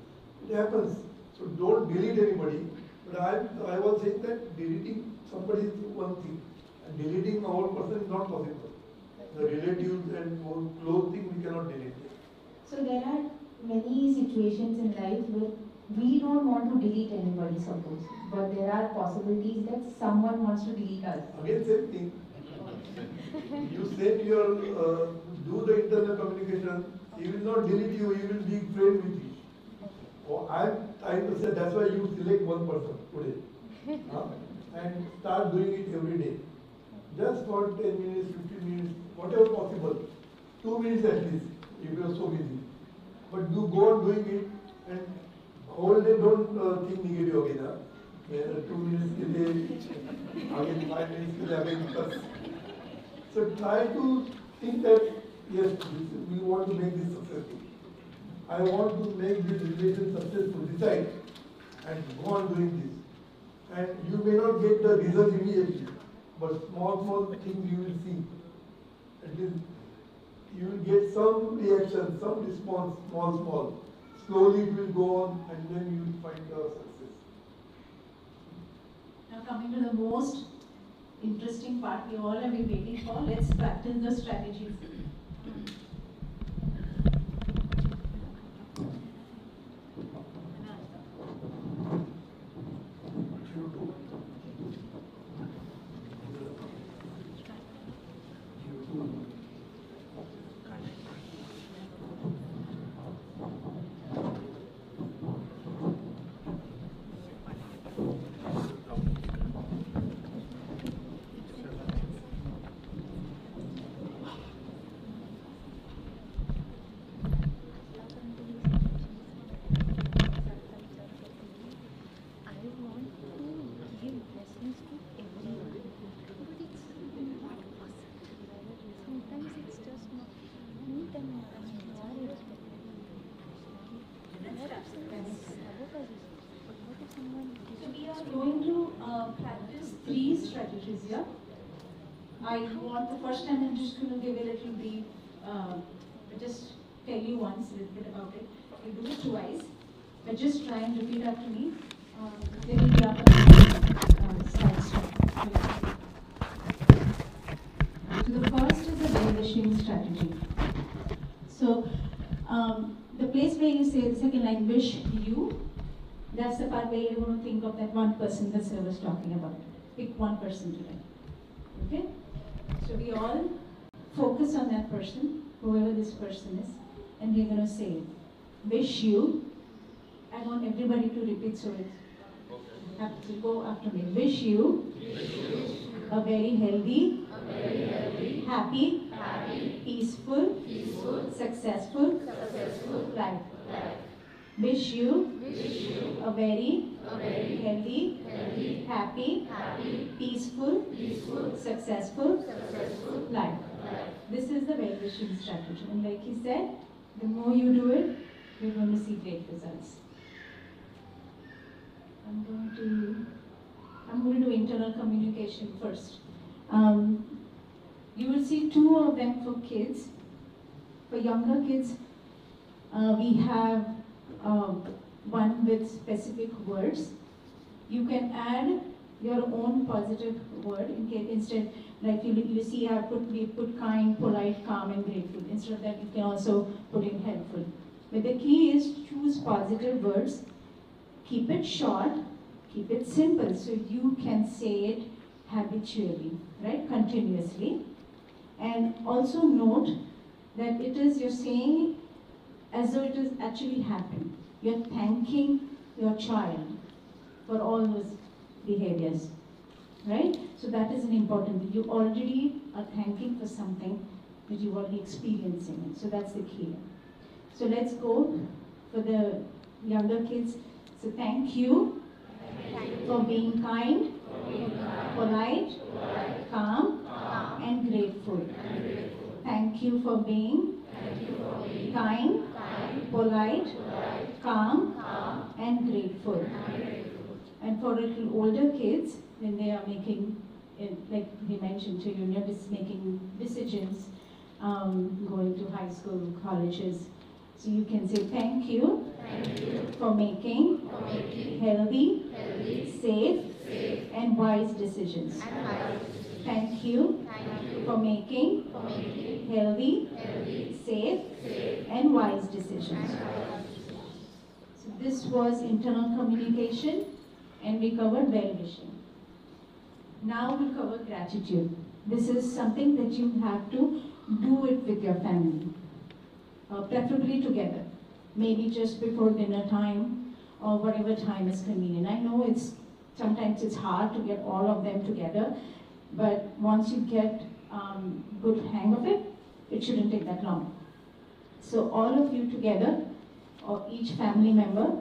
It happens. So don't delete anybody. But I was saying that deleting somebody is one thing, and deleting our person is not possible. The relatives and more close thing we cannot delete. So there are many situations in life where we don't want to delete anybody, suppose, but there are possibilities that someone wants to delete us. Again, same thing. You said you are do the internal communication. He will not delete you. He will be friend with you. Oh, I am trying to say that's why you select one person today, and start doing it every day. Just for 10 minutes, 15 minutes, whatever possible. 2 minutes at least, if you are so busy. But do go on doing it, and whole day don't think negative again. 2 minutes ke liye, again 5 minutes ke liye, again plus. So try to think that yes, we want to make this successful. I want to make this relation successful. Decide and go on doing this. And you may not get the result immediately, but small things you will see. At least you will get some reaction, some response, small. Slowly it will go on, and then you will find the success. Now coming to the most interesting part we all have been waiting for, let's practice the strategies. Here. I want the first time I'm just going to give a little brief, just tell you once a little bit about it. You do it twice, but just try and repeat after me. There will be other slides. So the first is a well-wishing strategy. So the place where you say the second line, wish you, that's the part where you want to think of that one person that Sir was talking about. Pick one person today. Okay? So we all focus on that person, whoever this person is, and we're going to say, wish you. I want everybody to repeat so it have to go after me. Wish you a very healthy, happy, peaceful, successful life. Wish you a very healthy, happy, peaceful, successful life. This is the well-wishing strategy. And like he said, the more you do it, you're going to see great results. I'm going to do internal communication first. You will see two of them for kids. For younger kids, we have one with specific words. You can add your own positive word in case instead, like you see, we put kind, polite, calm, and grateful. Instead of that, you can also put in helpful. But the key is choose positive words. Keep it short. Keep it simple so you can say it habitually, right? Continuously. And also note that you're saying as though it has actually happened. You're thanking your child for all those behaviors, right? So that is an important thing. You already are thanking for something that you're already experiencing it. So that's the key. So let's go for the younger kids. So thank you for being kind, polite, calm, and grateful. Thank you for being kind, polite, calm, and grateful. And for little older kids, when they are making, like we mentioned to you, you're just making decisions, going to high school, colleges. So you can say thank you for making healthy, safe, and wise decisions. Thank you for making healthy, safe, and wise decisions. So this was internal communication, and we covered well-wishing. Now we'll cover gratitude. This is something that you have to do it with your family, preferably together. Maybe just before dinner time or whatever time is convenient. I know sometimes it's hard to get all of them together, but once you get good hang of it, it shouldn't take that long. So all of you together, or each family member,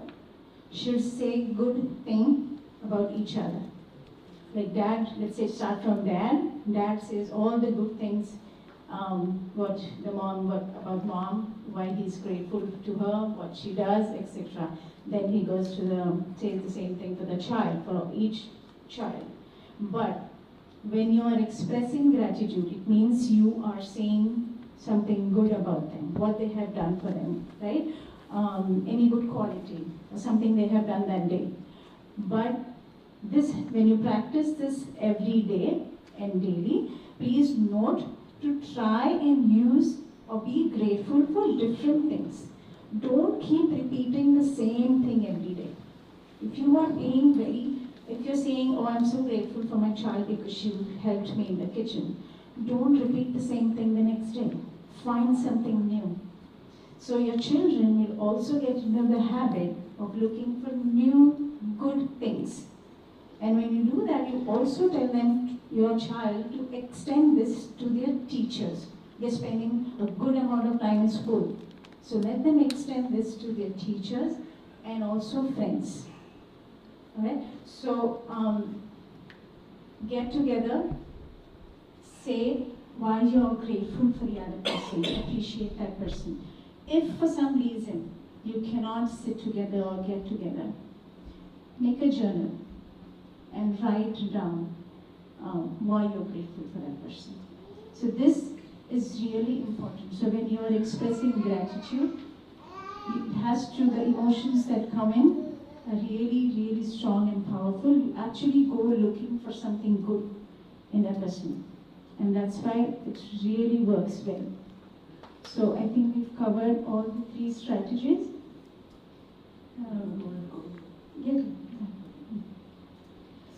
should say good thing about each other. Like dad, let's say start from dad. Dad says all the good things, what about mom, why he's grateful to her, what she does, etc. Then he goes to says the same thing for the child, for each child. But when you are expressing gratitude, it means you are saying something good about them, what they have done for them, right? Any good quality, or something they have done that day. But when you practice this every day and daily, please note to try and use or be grateful for different things. Don't keep repeating the same thing every day. If you are if you're saying, oh, I'm so grateful for my child because she helped me in the kitchen, don't repeat the same thing the next day. Find something new. So your children will also get into the habit of looking for new good things. And when you do that, you also tell them, your child, to extend this to their teachers. They're spending a good amount of time in school. So let them extend this to their teachers and also friends. Alright? So get together, say why you're grateful for the other person, appreciate that person. If for some reason you cannot sit together or get together, make a journal and write down why you're grateful for that person. So this is really important. So when you are expressing gratitude, the emotions that come in are really, really strong and powerful. You actually go looking for something good in that person. And that's why it really works well. So I think we've covered all the 3 strategies. Yeah.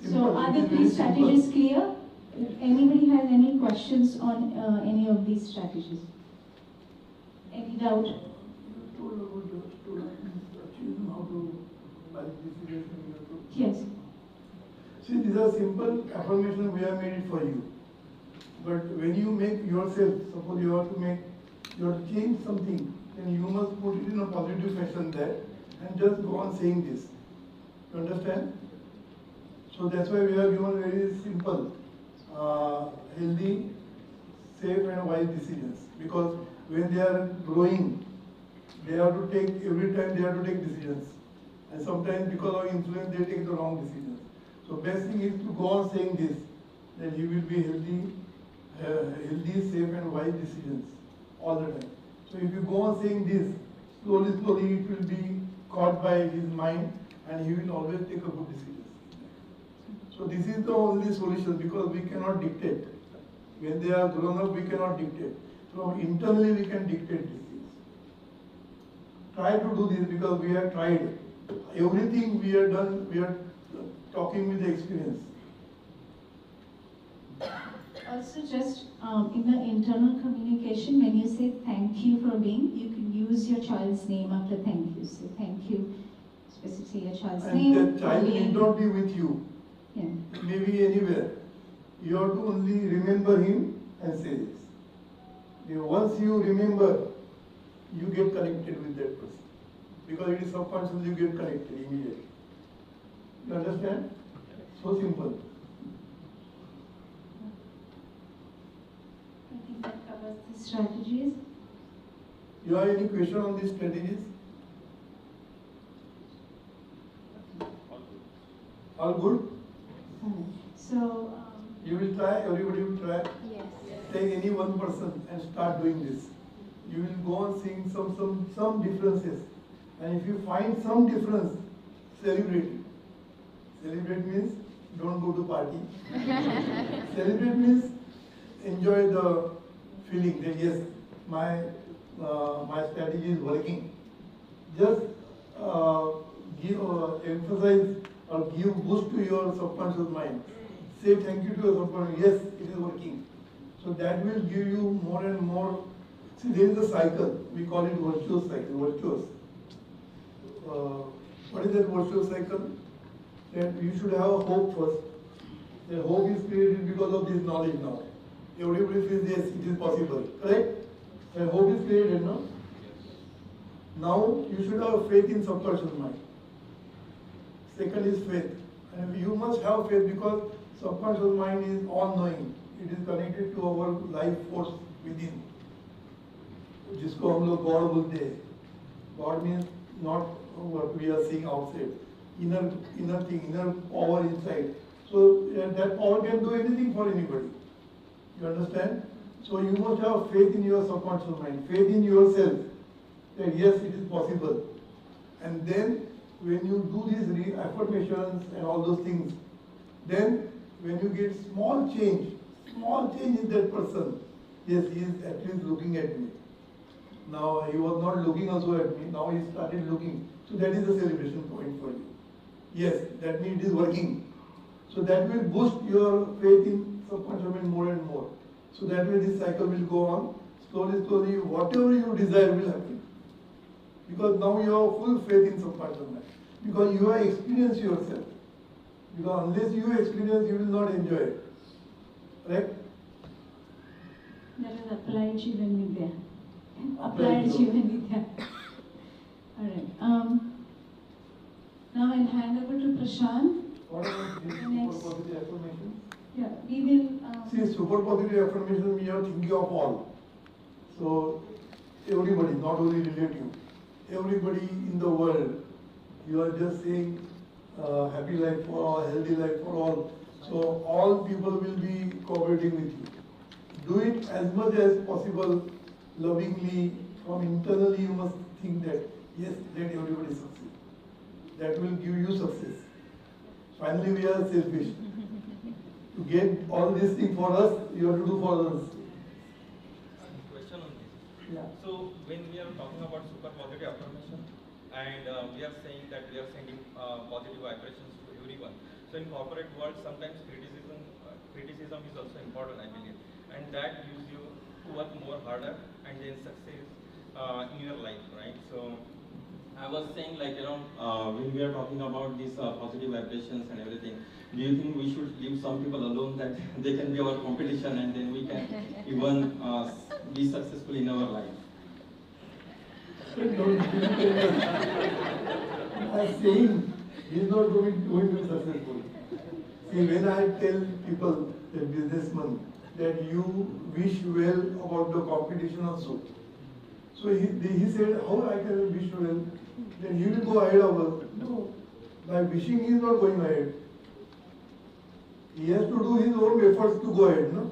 So are the 3 strategies clear? If anybody has any questions on any of these strategies? Any doubt? You told about the students achieving how to balance this situation. Yes. See, these are simple affirmations we have made it for you. But when you make yourself, suppose you have to change something, then you must put it in a positive fashion there and just go on saying this. You understand? So that's why we have given very simple, healthy, safe and wise decisions. Because when they are growing, they have to take, every time they have to take decisions. And sometimes because of influence, they take the wrong decisions. So best thing is to go on saying this, that he will be healthy, safe and wise decisions all the time. So if you go on saying this, slowly it will be caught by his mind and he will always take a good decision. So this is the only solution, because we cannot dictate. When they are grown up, we cannot dictate. So internally we can dictate these things. Try to do this, because we have tried. Everything we have done, we are talking with the experience. Also, just in the internal communication, when you say thank you for being, you can use your child's name after thank you. So thank you, specifically your child's name. And that child need not be with you. Yeah. Maybe anywhere. You have to only remember him and say this. Once you remember, you get connected with that person. Because it is subconscious, you get connected immediately. You understand? So simple. I think that covers the strategies. You have any question on these strategies? All good? So, you will try, everybody will try. yes. Take any one person and start doing this. You will go on seeing some differences. And if you find some difference, celebrate it. Celebrate means don't go to party. Celebrate means enjoy the feeling that yes, my strategy is working. Just emphasize or give boost to your subconscious mind. Say thank you to your subconscious. Yes, it is working. So that will give you more and more. See, there is a cycle. We call it virtuous cycle. Virtuous. What is that virtuous cycle? That you should have a hope first. The hope is created because of this knowledge now. Everybody feels yes, it is possible. Correct? And hope is created, no? Now you should have faith in subconscious mind. Second is faith. And you must have faith, because subconscious mind is all-knowing. It is connected to our life force within. जिसको हम लोग God बोलते हैं. God means not what we are seeing outside. Inner thing, inner power inside. So that power can do anything for anybody. You understand? So you must have faith in your subconscious mind, faith in yourself, that yes, it is possible. And then when you do these affirmations and all those things, then when you get small change in that person, yes, he is at least looking at me. Now he was not looking also at me, now he started looking. So that is the celebration point for you. Yes, that means it is working. So that will boost your faith in subconscious mind more and more. So that way this cycle will go on. Slowly, whatever you desire will happen. Because now you have full faith in subconscious mind. Because you have experienced yourself. Because unless you experience, you will not enjoy it. Right? That is applied Jeevanvidya. Applied Jeevanvidya. Alright. Now I'll hand over to Prashant. What about this Next. super positive affirmation? Yeah, we will. See, super positive affirmation, we are thinking of all. So, everybody, not only relative, everybody in the world, you are just saying happy life for all, healthy life for all. So, all people will be cooperating with you. Do it as much as possible, lovingly, from internally you must think that, yes, let everybody succeed. That will give you success. Finally, we are selfish. To get all these things for us, you have to do for others. Question on this. Yeah. So when we are talking about super positive affirmation, and we are saying that we are sending positive vibrations to everyone. So in corporate world, sometimes criticism is also important, I believe, and that gives you to work more harder and then success in your life, right? So I was saying, like, when we are talking about these positive vibrations and everything, do you think we should leave some people alone, that they can be our competition and then we can even be successful in our life? I'm saying he is not going to be successful. See, when I tell people, the businessmen, that you wish well about the competition also, So he said, how I can wish well? Then he will go ahead of us. No, by wishing he is not going ahead. He has to do his own efforts to go ahead. No?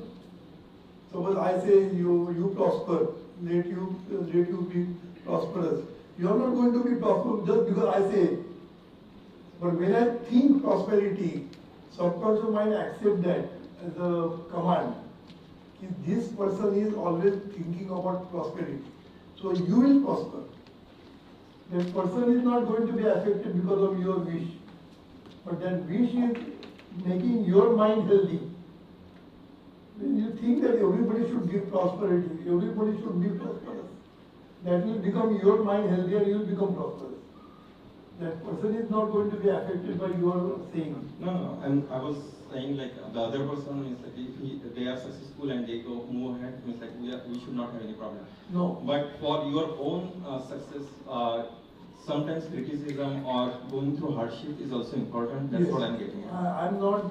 Suppose I say you prosper, let you be prosperous. You are not going to be prosperous just because I say it. But when I think prosperity, subconscious mind accept that as a command. If this person is always thinking about prosperity, so you will prosper. That person is not going to be affected because of your wish. But that wish is making your mind healthy. When you think that everybody should give prosperity, everybody should be prosperous, that will become your mind healthy and you will become prosperous. That person is not going to be affected by your saying. No, and I was saying like the other person is like if they are successful and they move ahead, means like we should not have any problem. No. But for your own success, sometimes criticism or going through hardship is also important. That's what I'm getting at. I'm not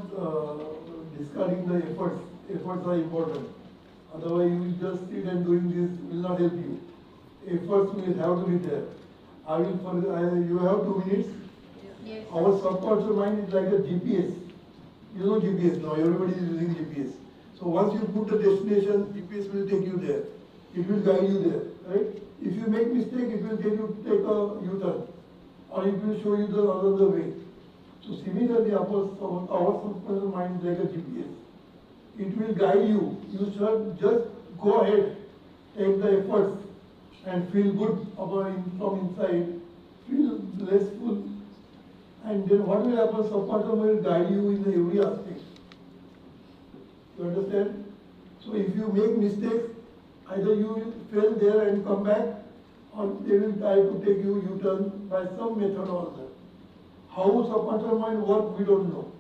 discarding the efforts. Efforts are important. Otherwise, you will just sit and doing this will not help you. Efforts will have to be there. You have 2 minutes. Yes. Our subconscious mind is like a GPS. You know GPS now. Everybody is using GPS. So once you put the destination, GPS will take you there. It will guide you there, right? If you make mistake, it will take a U-turn, or it will show you the other way. So similarly, our subconscious mind is like a GPS. It will guide you. You should just go ahead, take the efforts, and feel good from inside, feel blissful, and then what will happen? Subconscious will guide you in every aspect. You understand? So if you make mistakes, either you will fail there and come back, or they will try to take you U-turn by some method or other. How subconscious mind works, we don't know.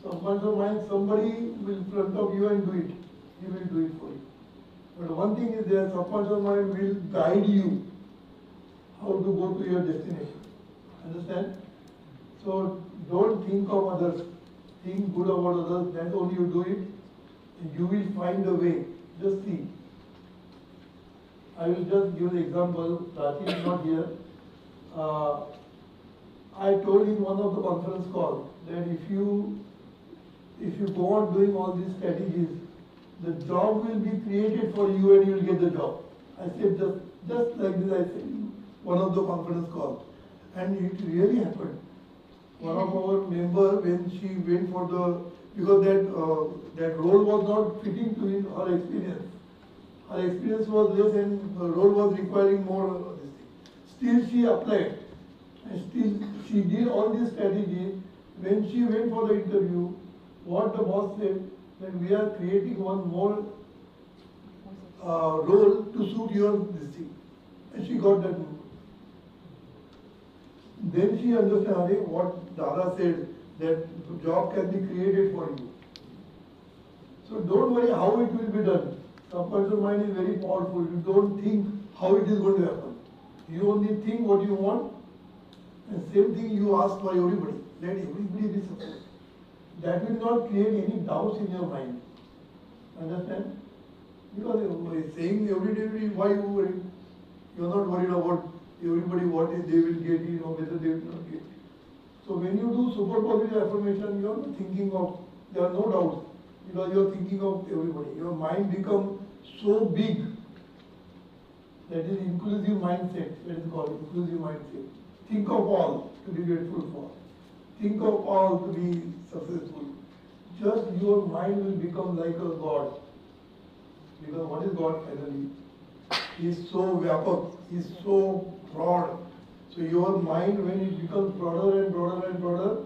Subconscious mind, somebody will in front of you and do it. He will do it for you. But one thing is that subconscious mind will guide you how to go to your destination. Understand? So don't think of others. Think good about others. Then only you do it. And you will find a way. Just see. I will just give an example. Prachi is not here. I told in one of the conference calls that if you go on doing all these strategies, the job will be created for you and you will get the job. I said just like this, I said in one of the conference calls. And it really happened. One of our members, when she went for because that role was not fitting to her experience. Her experience was less and the role was requiring more of this thing. Still she applied. And still she did all this strategy. When she went for the interview, what the boss said, that we are creating one more role to suit your this thing. And she got that. Then she understood what Dada said, that job can be created for you. So don't worry how it will be done. Subconscious mind is very powerful. You don't think how it is going to happen. You only think what you want, and same thing you ask for everybody. Let everybody be successful. That will not create any doubts in your mind. Understand? Because saying every day, why you worry? You are not worried about everybody what they will get it or whether they will not get it. So when you do super positive affirmation, you are not thinking of, there are no doubts, because you are thinking of everybody. Your mind becomes so big. That is inclusive mindset, that is called inclusive mindset. Think of all to be grateful for. Think of all to be successful. Just your mind will become like a God. Because what is God finally? He is so vyapak, he is so broad. So your mind, when it becomes broader and broader and broader,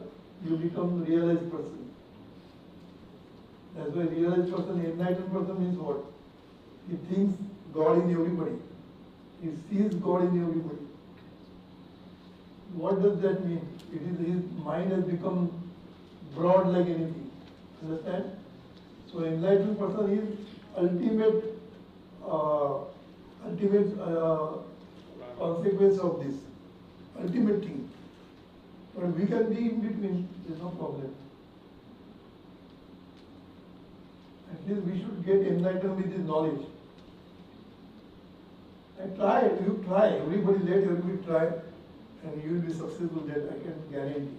you become realized person. That's why realized person, enlightened person means what? He thinks God in everybody. He sees God in everybody. What does that mean? It is his mind has become broad like anything. Understand? So enlightened person is ultimate consequence of this. Ultimate thing. But we can be in between, there is no problem. At least we should get enlightened with this knowledge. And try, you try, everybody let everybody try, and you will be successful, that I can guarantee.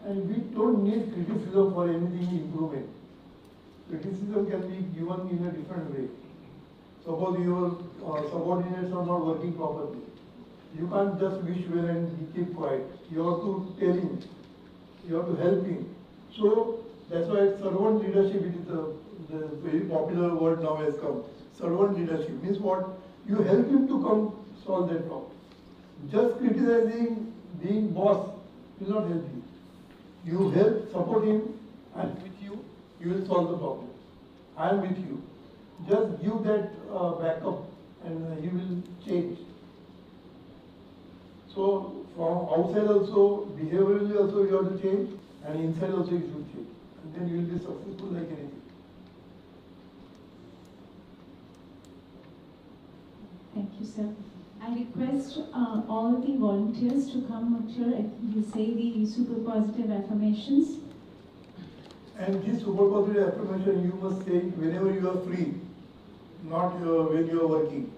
And we don't need criticism for anything improvement. Criticism can be given in a different way. Suppose your subordinates are not working properly. You can't just wish well and keep quiet. You have to tell him. You have to help him. So that's why servant leadership, it is the very popular word now has come. Servant leadership means what? You help him to come solve that problem. Just criticizing, being boss will not help you. You help, support him, and with you, you will solve the problem. I am with you. Just give that backup and he will change. So from outside also, behaviorally also you have to change, and inside also you should change. And then you will be successful like anything. Thank you, sir. I request all the volunteers to come up here and we say the super positive affirmations. And this super positive affirmation you must say whenever you are free, not when you are working.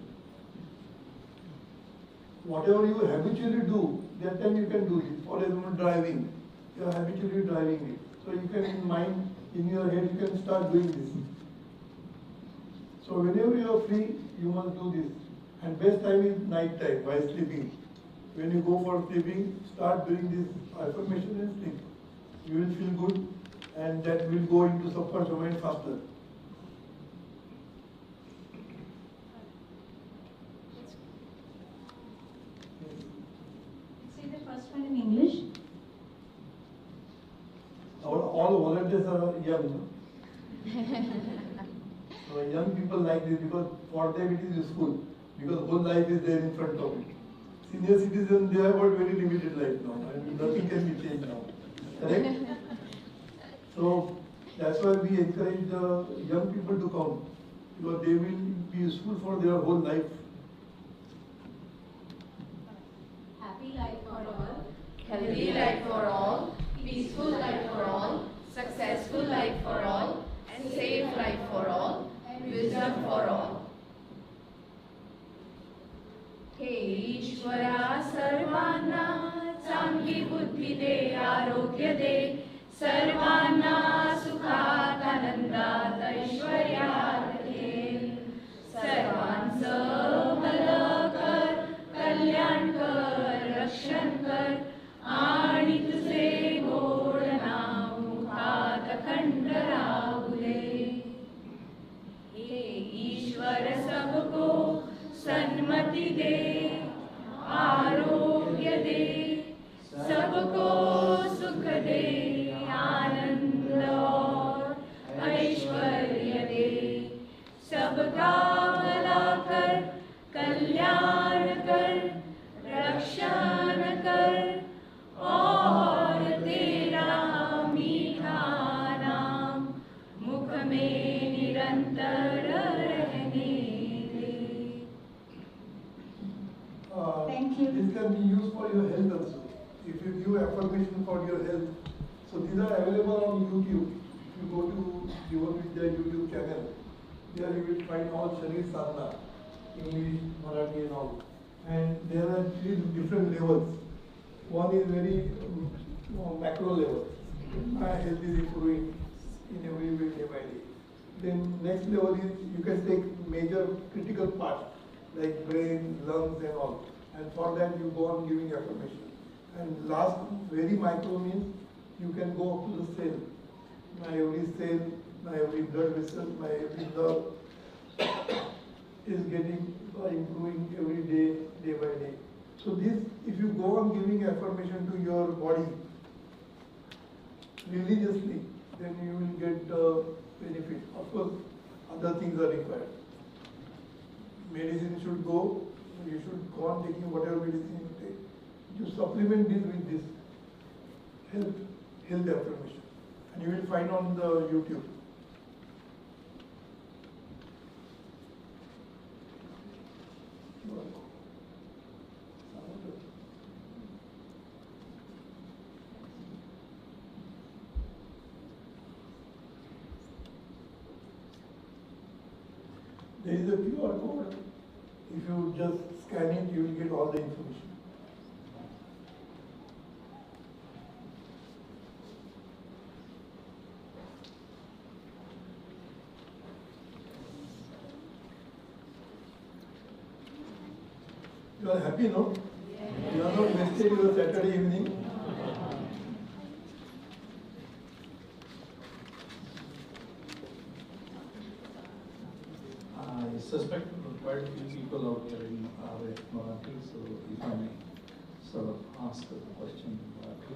Whatever you habitually do, that time you can do it. For example, driving, you are habitually driving it. So you can in mind, in your head, you can start doing this. So whenever you are free, you must do this. And best time is night time, while sleeping. When you go for sleeping, start doing this affirmation and sleep. You will feel good, and that will go into subconscious mind faster. Say the first one in English. All volunteers are young. So young people like this because for them it is useful. Because whole life is there in front of you. Senior citizens, they have got very limited life now, and nothing can be changed now. Correct? So that's why we encourage the young people to come, because they will be useful for their whole life. Happy life for all, healthy life for all, peaceful life for all, successful life for all, and safe life for all, and wisdom for all. हे ईश्वरा सर्वांना चांगली बुद्धी दे, आरोग्य दे, सर्वांना सुखात आनंदात ऐश्वर्यात ठेव. सर्वांचं भलं कर, कल्याण कर, रक्षण कर, आणि तुझे गोड नाव मुखात अखंड राहू दे. हे ईश्वर सबको सन्मति दे, आरोग्य दे, सबको सुख दे, आनंद और ऐश्वर्य दे. सबका भला कर, कल्याण कर, रक्षण कर, और तेरा मीठा नाम मुख में निरंतर रहने दे. Thank you. This can be used for your health also. If you give affirmation for your health, so these are available on YouTube. If you go to Jeevanvidya YouTube channel, there you will find all Sharir Sadhana, English, Marathi and all. And there are three different levels. One is very macro level. My health is improving in every way, day by day. Then next level is you can take major critical parts like brain, lungs and all. And for that you go on giving affirmation. And last, very micro means you can go up to the cell. My every cell, my every blood vessel, my every nerve is getting improving every day, day by day. So this, if you go on giving affirmation to your body religiously, then you will get benefit. Of course, other things are required. Medicine should go, you should go on taking whatever medicine you take. You supplement this with this health affirmation. And you will find on the YouTube. There is a QR code. If you just scan it, you will get all the information. You are happy, no? Yes. You are not wasted your Saturday evening. I suspect quite a few people out there in our Marathi, so if I may sort of ask a question in Marathi.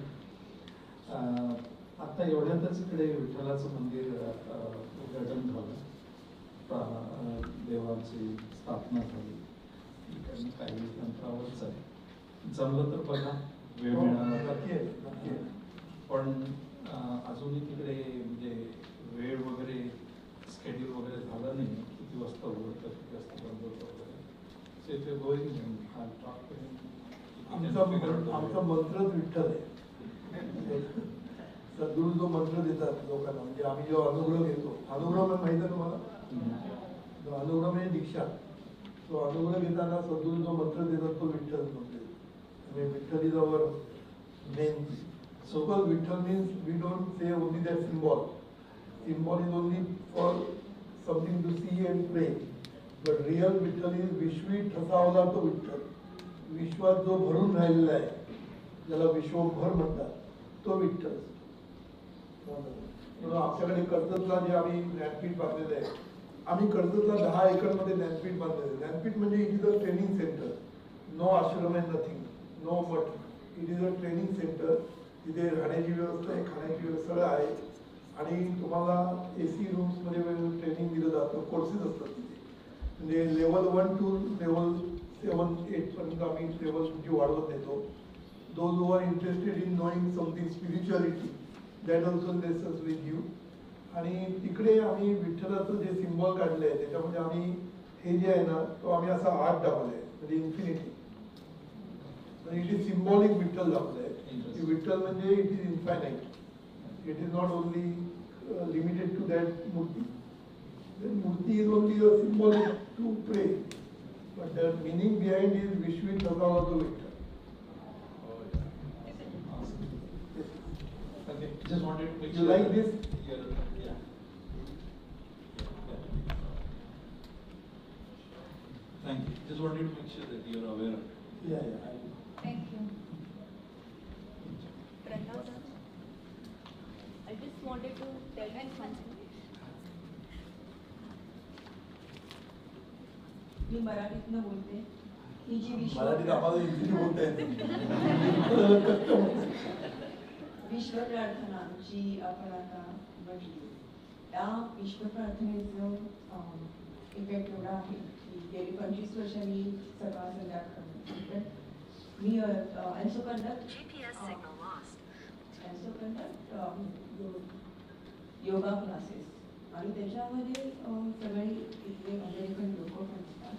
आता एवढ्यातच इकडे विठ्ठलाचं मंदिर उद्घाटन झालं, देवाची स्थापना झाली, ठिकाणी काही अंतरावरच आहे. जमलं तर बघा, वेळ मिळाला पण अजूनही तिकडे म्हणजे वेळ वगैरे स्केड्यूल वगैरे झालं नाही, किती वाजता उघडतं किती वाजता बंद होतं वगैरे. So if you going I talk to him. आमचा मंत्रच विठ्ठल आहे. सद्गुरू जो मंत्र देतात लोकांना, म्हणजे आम्ही जेव्हा अनुग्रह घेतो, अनुग्रह म्हणजे माहिती आहे तुम्हाला, अनुग्रह म्हणजे दीक्षा. तो अनुग्रह घेताना सद्गुरू जो मंत्र देतात तो विठ्ठल मंत्र. म्हणजे Vitthal is our main. So called Vittal means we don't say only that symbol. Symbol is only for something to see and pray. But real Vittal is विश्वी ठसावला तो विठ्ठल. विश्वात जो भरून राहिलेला आहे, ज्याला विश्वभर म्हणतात, तो विठ्ठल. म्हणून आमच्याकडे कर्जतला जे आम्ही ज्ञानपीठ बांधलेलं आहे, आम्ही कर्जतला 10 एकरमध्ये ज्ञानपीठ बांधलेलं. ज्ञानपीठ म्हणजे it is a training centre. No ashram and nothing, no मठ. It is a training centre. तिथे राहण्याची व्यवस्था आहे, खाण्याची व्यवस्था आहे, आणि तुम्हाला AC रूम्समध्ये ट्रेनिंग दिलं जातं. कोर्सेस असतात तिथे. म्हणजे लेवल 1 to लेवल 7, 8 पर्यंत आम्ही लेवल तुमची वाढवत नेतो. Those who are interested in knowing something spirituality, that also lessons with you. आणि तिकडे आम्ही विठ्ठलाचं जे सिम्बॉल काढलं आहे, त्याच्यामध्ये आम्ही हे जे आहे ना, तो आम्ही असा आत दाखवला आहे, म्हणजे infinity. It is symbolic Vitthal दाखवलं आहे. विठ्ठल म्हणजे it is infinite. It is not only limited to that murti. Murti is only a symbol to pray, but the meaning behind is विश्वी ठसावला तो विठ्ठल. Okay, just wanted to make You like this? Yeah. Thank you. Just wanted to make sure that you're aware of it. Yeah. Thank you. Pralhad, I just wanted to tell you something. मी मराठीतनं बोलते. ही जी मराठीत आम्हाला easily बोलता येते. विश्व प्रार्थना जी आपण आता बघितली, त्या विश्व प्रार्थनेचं इफेक्ट एवढा आहे की गेली 25 वर्ष मी सकाळ संध्याकाळ मी also conduct योगा क्लासेस, आणि त्याच्यामध्ये सगळे इथले अमेरिकन लोक पण असतात.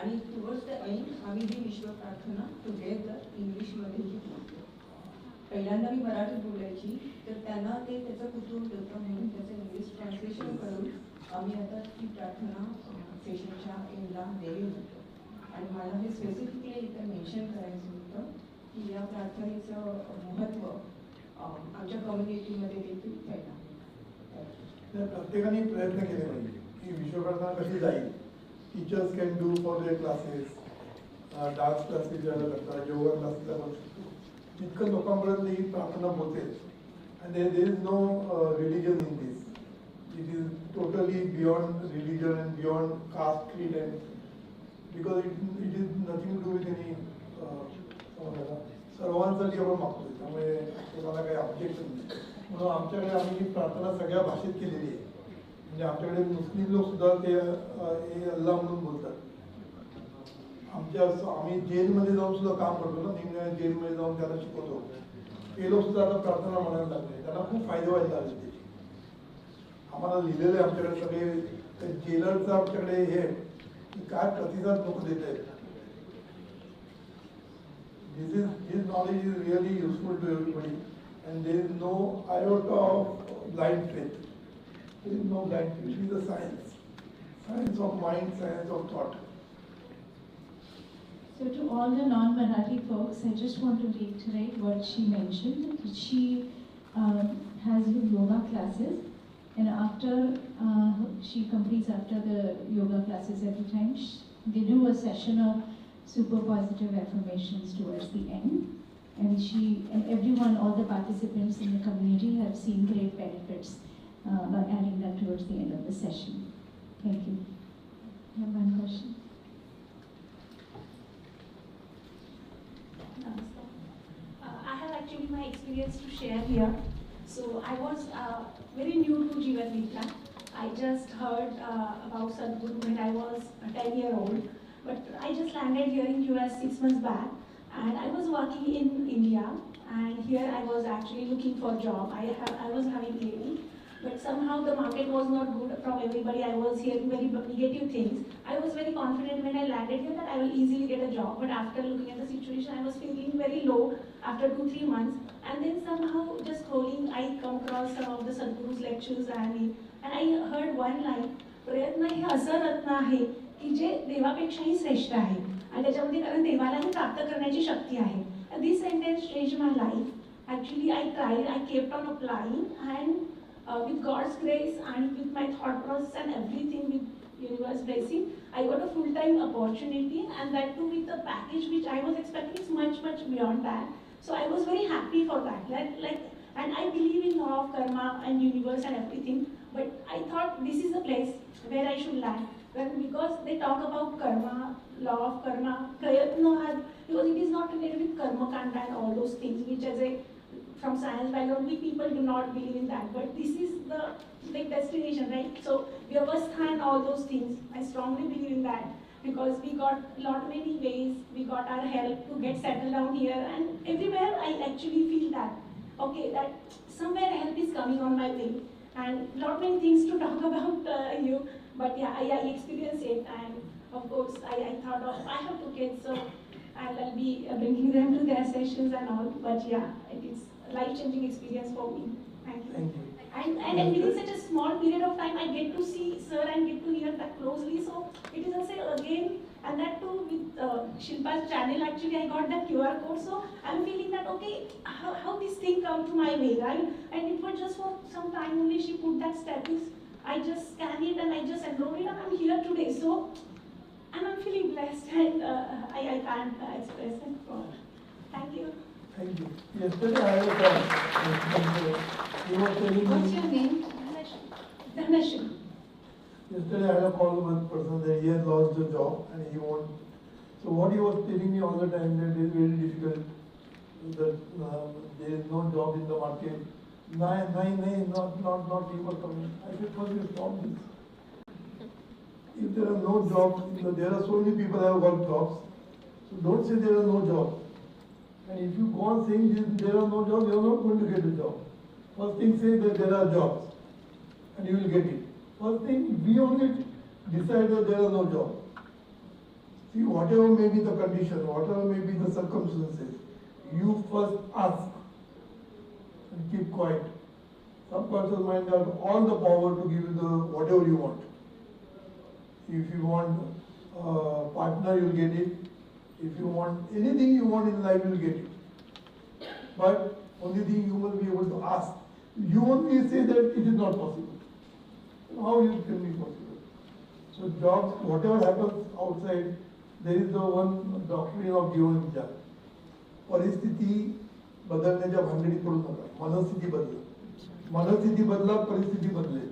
आणि टुवर्ड्स द एंड आम्ही ही विश्व प्रार्थना टुगेदर इंग्लिशमध्येही बोलतो. पहिल्यांदा मी मराठीत बोलायची, तर त्यांना ते त्याचं कुतूहल होतं, म्हणून त्याचं इंग्लिश ट्रान्सलेशन करून आम्ही आता ती प्रार्थना सेशनच्या एंडला देवी होतो. आणि मला हे स्पेसिफिकली इथं मेन्शन करायचं होतं की या प्रार्थनेचं महत्त्व आमच्या कम्युनिटीमध्ये देखील फैलावं. प्रत्येकाने प्रयत्न केले पाहिजे की विश्वप्रार्थना कशी जाईल. Teachers can do for their classes, dance classes ज्याला करतात, योगा क्लासेसला करू शकतो. जितकं लोकांपर्यंत ही प्रार्थना पोहोचेल. And there is no religion in this. It is totally beyond religion and beyond caste, creed, and because it is nothing to do with any. सर्वांसाठी आपण मागतोय, त्यामुळे कोणाला काही ऑब्जेक्शन नाही. म्हणून आमच्याकडे आम्ही ही प्रार्थना सगळ्या भाषेत केलेली आहे. म्हणजे आमच्याकडे मुस्लिम लोक सुद्धा ते अल्लाह म्हणून बोलतात. आम्ही जेलमध्ये जाऊन सुद्धा काम करतो ना, निम्न जेलमध्ये जाऊन त्यांना शिकवतो. ते लोक सुद्धा आता प्रार्थना म्हणायला लागले. त्यांना खूप फायदे व्हायला लागले त्याचे. आम्हाला लिहिलेलं आहे आमच्याकडे सगळे जेलरचं आमच्याकडे हे की काय प्रतिसाद लोक देत आहेत. This knowledge is really useful to everybody, and there is no iota of blind faith. There is no blind faith. It is a science. Science of mind, science of thought. So to all the non-Marathi folks, I just want to reiterate what she mentioned. She has yoga classes, and after she completes after the yoga classes every time, they do a session of super positive affirmations towards the end. And she and everyone, all the participants in the community have seen great benefits by adding that towards the end of the session. Thank you. I have one question. I have actually my experience to share here. So I was very new to Jeevanvidya. I just heard about Satguru when I was 10-year-old. But I just landed here in US 6 months back. And I was working in India. And here I was actually looking for a job. I was having EAD. But somehow the market was not good from everybody. I was hearing very negative things. I was very confident when I landed here that I will easily get a job. But after looking at the situation, I was feeling very low after 2-3 months. And then somehow just scrolling, I come across some of the Sadhguru's lectures and I heard one line, प्रयत्न हे असं रत्न आहे की जे देवापेक्षाही श्रेष्ठ आहे आणि त्याच्यामध्ये कारण देवालाही प्राप्त करण्याची शक्ती आहे. And this sentence changed my life. Actually, I tried, I kept on applying, and with God's grace and with my thought process and everything, with universe blessing, I got a full-time opportunity, and that too with a package which I was expecting is much beyond that. So I was very happy for that. And I believe in law of karma and universe and everything. But I thought this is the place where I should land. Because they talk about karma, law of karma, prayatna, because it is not related with karma kanda and all those things, which as a from science background, we people do not believe in that. But this is the destination, right? So vyavastha and all those things, I strongly believe in that. Because we got many ways, we got our help to get settled down here, and everywhere I actually feel that, okay, that somewhere help is coming on my way. And many things to talk about you, but yeah, I experienced it, and of course I thought of, I have 2 kids, so I'll be bringing them to their sessions and all, but yeah, it is a life-changing experience for me. Thank you. Thank you. And within such a small period of time, I get to see sir and get to hear that closely, so it is also again, and that too with Shilpa's channel, actually I got that QR code, so I'm feeling that, okay, how this thing come to my way, right? And it was just for some time only she put that status, I just scanned it and I just enrolled it, and I'm here today, so, and I'm feeling blessed, and I can't express it for, thank you. Thank you. Yesterday I had a call. He was telling me. What's your name? Dhanesh. Yesterday I had a call with one person that he has lost a job and he wants. So what he was telling me all the time that it is very difficult, that there is no job in the market. Not people coming. I said, first you stop this. If there are no jobs, there are so many people who have got jobs. So don't say there are no jobs. And if you go on saying there are no jobs, you are not going to get a job. First thing, say that there are jobs, and you will get it. First thing, we only decide that there are no jobs. See, whatever may be the condition, whatever may be the circumstances, you first ask and keep quiet. Subconscious mind has all the power to give you whatever you want. If you want a partner, you will get it. If you want anything you want in life, you will get it. But only thing you must be able to ask. You only say that it is not possible. How it can be possible? So jobs, whatever happens outside, there is the one doctrine of Jeevanvidya. परिस्थिती बदलण्याच्या भानगडीत पडू नका. मनस्थिती बदला. मनस्थिती बदला, परिस्थिती बदलेल.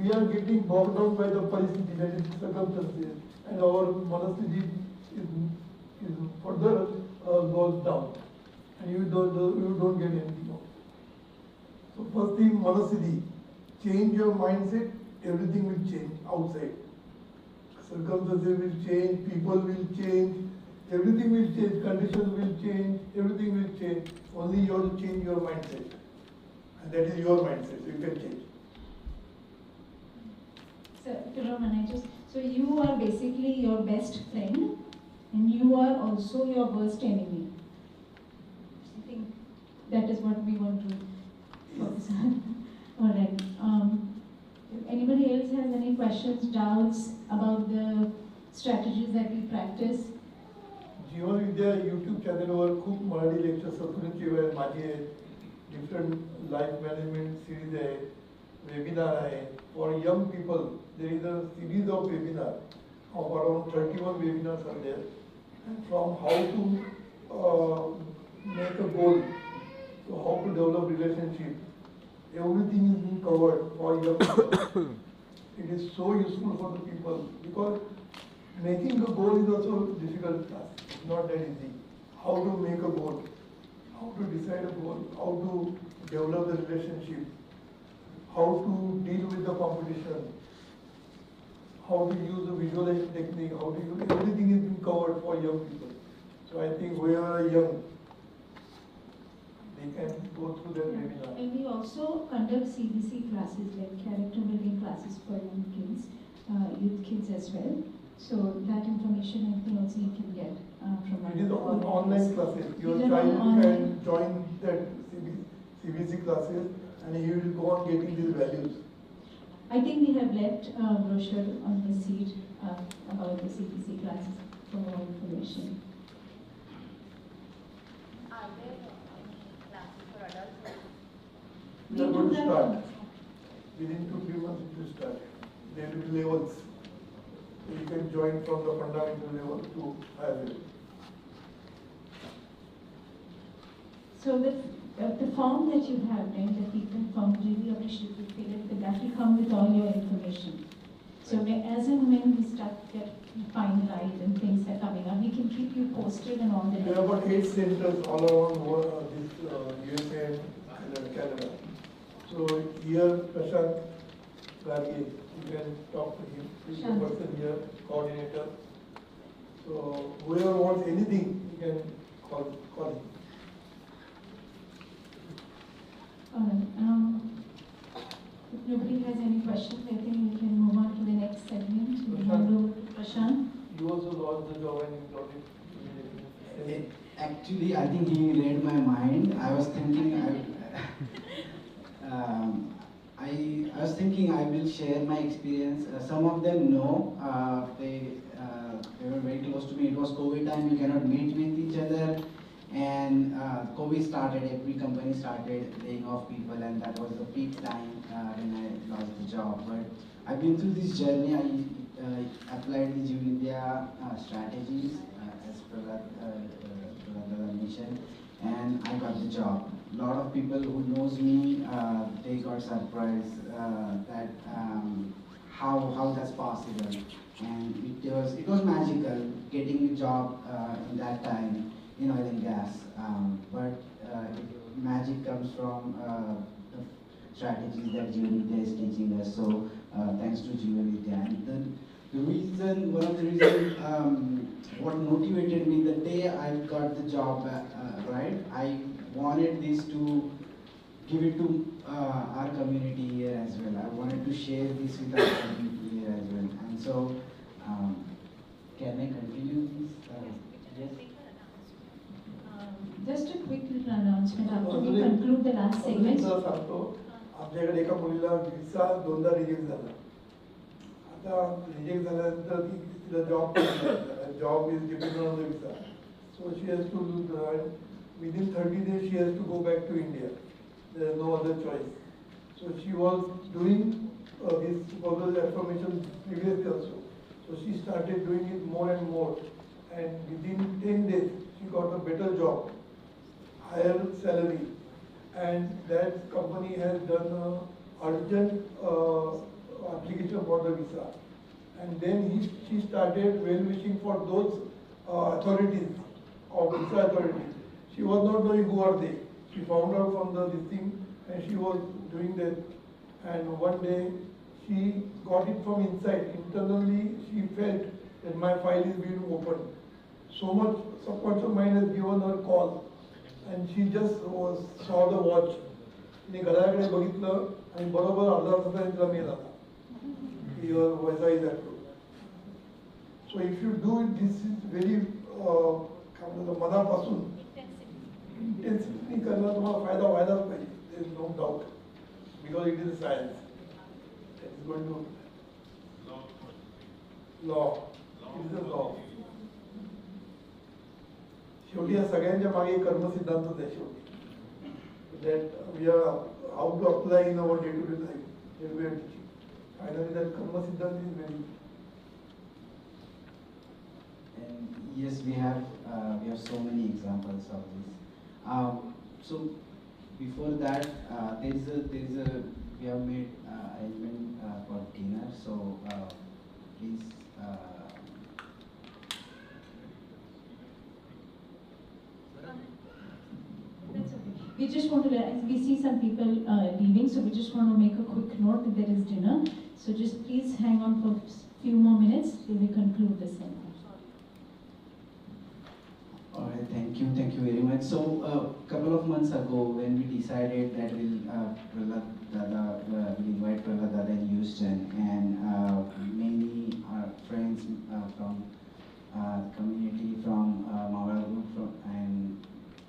We are getting bogged down by the परिस्थिती, that is circumstances, and our manasthiti is further goes down, and you don't get anything out. So first thing, manasthiti, change your mindset, everything will change outside. Circumstances will change, people will change, everything will change, conditions will change, everything will change. Only you have to change your mindset, and that is your mindset, so you can change. So you are basically your best friend, and you are also your worst enemy. I think that is what we want to focus on. All right. anybody else has any questions, doubts about the strategies that we practice? Jeevanvidya YouTube चॅनलवर खूप Marathi lecture सद्गुरूंची वेळ माझी आहे, different life management series आहे, webinar आहे. For young people there is a series of webinar of around 31 webinars are there, and from how to make a goal to how to develop relationship, everything is being covered for young people. It is so useful for the people because making a goal is also a difficult task. It's not that easy. How to make a goal, how to decide a goal, how to develop the relationship, how to deal with the competition, how to use the visualization technique, how to use everything is being covered for young people. So I think whoever are young, they can go through that webinar. And we also conduct CBC classes, like character building classes for young kids, youth kids as well. So that information I think also you can get from our It is online classes. Your child can join that CBC classes and he will go on getting these values. I think we have left a brochure on the seat about the CBC classes for more information. Are there any classes for adults? We are going to start. Within 2-3 months it will start. There will be levels. So you can join from the fundamental level to higher level. So the form that you have, right, the people form, really appreciate you fill it, but that will come with all your information. So as and when we start get finalized and things are coming up, we can keep you posted and all the. There are about 8 centers all around this USA and Canada. So here, Prashant Gargi, you can talk to him. He's the person here, coordinator. So whoever wants anything, you can call him. If nobody has any questions, I think we can move on to the next segment. We'll hand over to Prashant. You also lost the job and you got it. Actually, I think he read my mind. I was thinking I was thinking I will share my experience. Some of them know. They were very close to me. It was COVID time. We cannot meet with each other. And COVID started, every company started laying off people, and that was the peak time when I lost the job. But I've been through this journey. I applied the Jeevanvidya strategies as Pralhad mentioned, and I got the job. A lot of people who knows me, they got surprised that how that's possible, and it was magical getting a job in that time in oil and gas, but magic comes from the strategies that Jeevanvidya is teaching us. So thanks to Jeevanvidya. And one of the reasons, what motivated me the day I got the job, right? I wanted this to give it to our community here as well. I wanted to share this with our community here as well. And so, can I continue this? Yes. Just a quick little announcement after we conclude the last segment. आमच्याकडे एका मुलीला visa 2दा reject झाला. आता reject झाल्यानंतर तिला job is dependent on the visa. So she has to within 30 days she has to go back to India. There is no other choice. So she was doing this verbal affirmation previously also. So she started doing it more and more, and within 10 days she got a better job, higher salary, and that company has done an urgent application for the visa. And then she started well-wishing for those authorities, or visa authorities. She was not knowing who are they. She found out from this thing, and she was doing that. And one day she got it from inside. Internally she felt that my file is being opened. So much subconscious mind has given her call, and she just saw the watch. तिने घड्याळाकडे बघितलं आणि बरोबर अर्धा तासाने तिला mail आला. Your visa is approved. So if you do it, this is very मनापासून इंटेन्सिव्हली करणं तुम्हाला फायदा व्हायलाच पाहिजे. There is no doubt, because it is a science. That is going to law. It is a law. शेवटी या सगळ्यांच्या मागे कर्म सिद्धांतच आहे शेवटी. That we are how to apply in our day-to-day life. That we are teaching. Finally, that karma siddhanta is very. And yes, we have so many examples of this. So before that, we have made arrangement for dinner. So please. That's okay. We just want to, we see some people leaving, so we just want to make a quick note that there is dinner. So just please hang on for a few more minutes till we conclude this seminar. All right, thank you very much. So a couple of months ago, when we decided that we'll invite Pralhad Dada in Houston, and many friends from the community, from Mawala group, and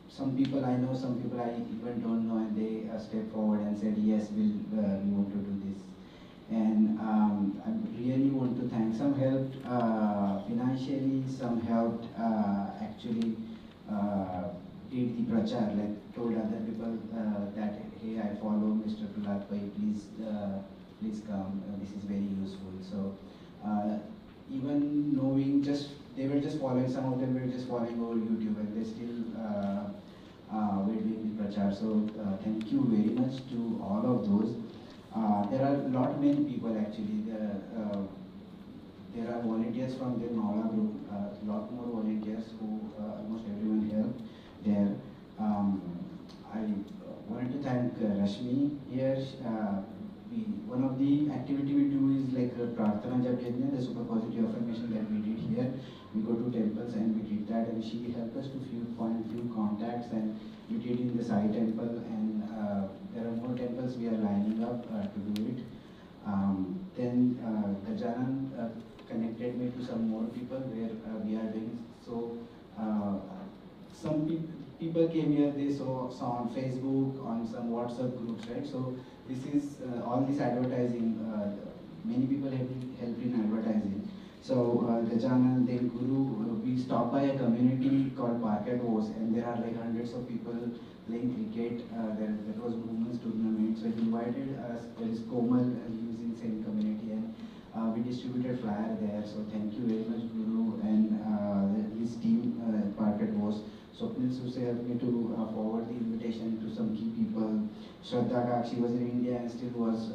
some people I know, some people I even don't know, and they stepped forward and said, yes, we want to do this. And I really want to thank. Some helped financially, some helped actually did the prachar, like told other people that, hey, I follow Mr. Pralhad Pai, please come, this is very useful. So even knowing, they were just following, some of them were just following over YouTube, and they still were doing the prachar. So thank you very much to all of those. There are many people actually. There are volunteers from the Mawala group, lot more volunteers who almost everyone helped there. I wanted to thank Rashmi here. One of the activity we do is like Prarthana Jap Yajna, the super positive affirmation that we did here. We go to temples and we did that, and she helped us to find few contacts, and we did in the Sai temple, and there are more temples we are lining up to do it. Then Gajanan connected me to some more people where we are doing. So some people came here, they saw on Facebook, on some WhatsApp groups, right? So this is all this advertising, many people have helped in advertising. So Gajanan, then Guru, we stopped by a community called Parket Wars, and there are like hundreds of people playing cricket. There was women's tournament, so he invited us. There is Komal, he was in same community, and we distributed flyer there. So thank you very much, Guru, and his team, Parket Wars. Swapnil Suse helped me to forward the invitation to some key people. Shraddha Kak, she was in India and still was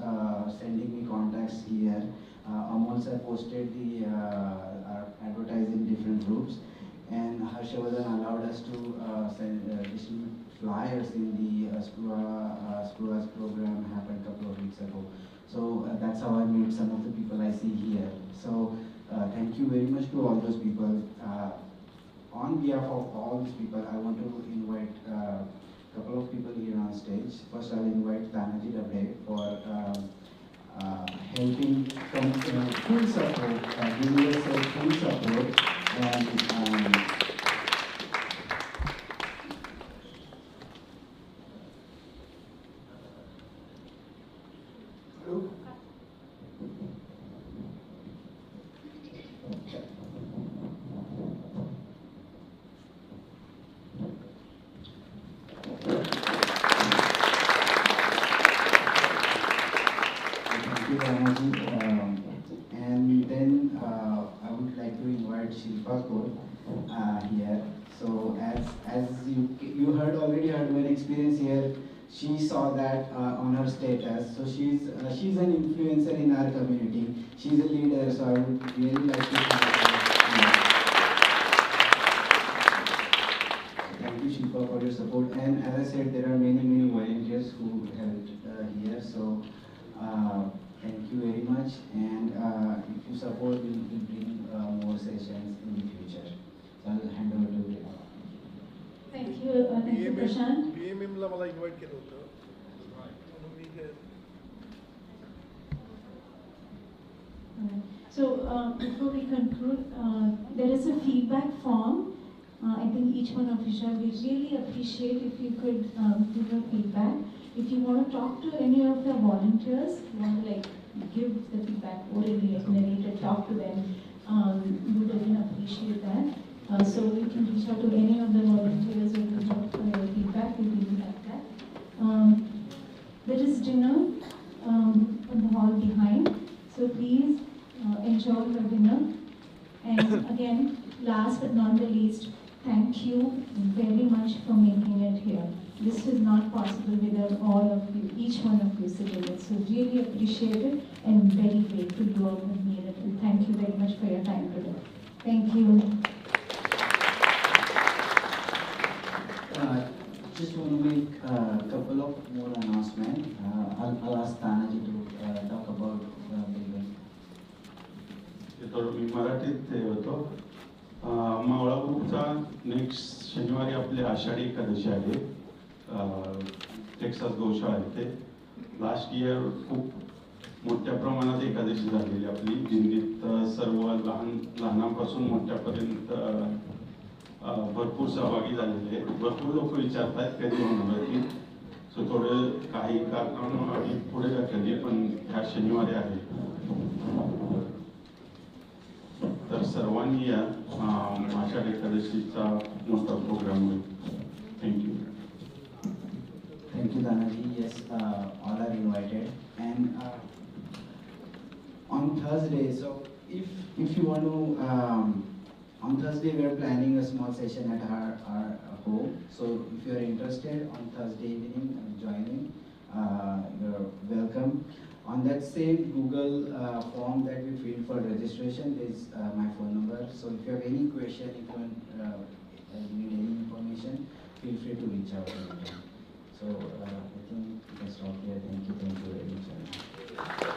sending me contacts here. Amol sir posted the advertising different groups, and Harshavardhan allowed us to distribute flyers in the Sprua's program happened a couple of weeks ago. So that's how I met some of the people I see here. So thank you very much to all those people. On behalf of all these people, I want to invite a couple of people here on stage. First, I'll invite Tanaji Rabde for helping full support, giving us full support, and and then I would like to invite Shilpa Kaur here. So as you already heard one experience here, she saw that on her status. So she's an influencer in our community. She's a leader. So I would really like to thank you, Shilpa, for your support. And as I said, there are many volunteers who helped here. So thank you very much. And if you support, we'll bring more sessions in the future. So I'll hand over to you. Thank you, Prashant. BMM ला मला invite केलं होतं. म्हणून मी काय. So before we conclude, there is a feedback form. I think each one of you shall really appreciate if you could give your feedback. If you want to talk to any of the volunteers, you want to like give the feedback orally, like narrate it, talk to them, would again appreciate that. So you can reach out to any of the volunteers who will help for your feedback. We really like that. There is dinner in the hall behind, so please enjoy your dinner. And again, last but not the least, thank you very much for making it here. This is not possible without all of you, each one of you sitting here. So really appreciate it and very grateful you all have made it. And thank you very much for your time today. Thank you. Just want to make a couple of more announcements. I'll ask Tanaji to talk about building. तर मी मराठीत ते होतो. मावळा ग्रुपचा next शनिवारी आपली आषाढी एकादशी आहे. Texas गोशाळा आहे ते. लास्ट इयर खूप मोठ्या प्रमाणात एकादशी झालेली आपली. दिंडीत सर्व लहानांपासून मोठ्यापर्यंत भरपूर सहभागी झालेले आहेत. भरपूर लोक विचारतात कधी होणार की, सो थोडे काही कारणानं आम्ही पुढे ढकलली, पण ह्या शनिवारी आहे. तर सर्वांनी या आषाढ एकादशीचा मोठा प्रोग्राम होईल. Thank you. Thank you, Danaji. Yes, all are invited. And on Thursday, so if you want to, on Thursday we are planning a small session at our home. So if you are interested on Thursday evening joining, you're welcome. On that same Google form that we filled for registration, there is my phone number. So if you have any question, if you need any information, feel free to reach out to me. So I think we can stop here. Thank you very much.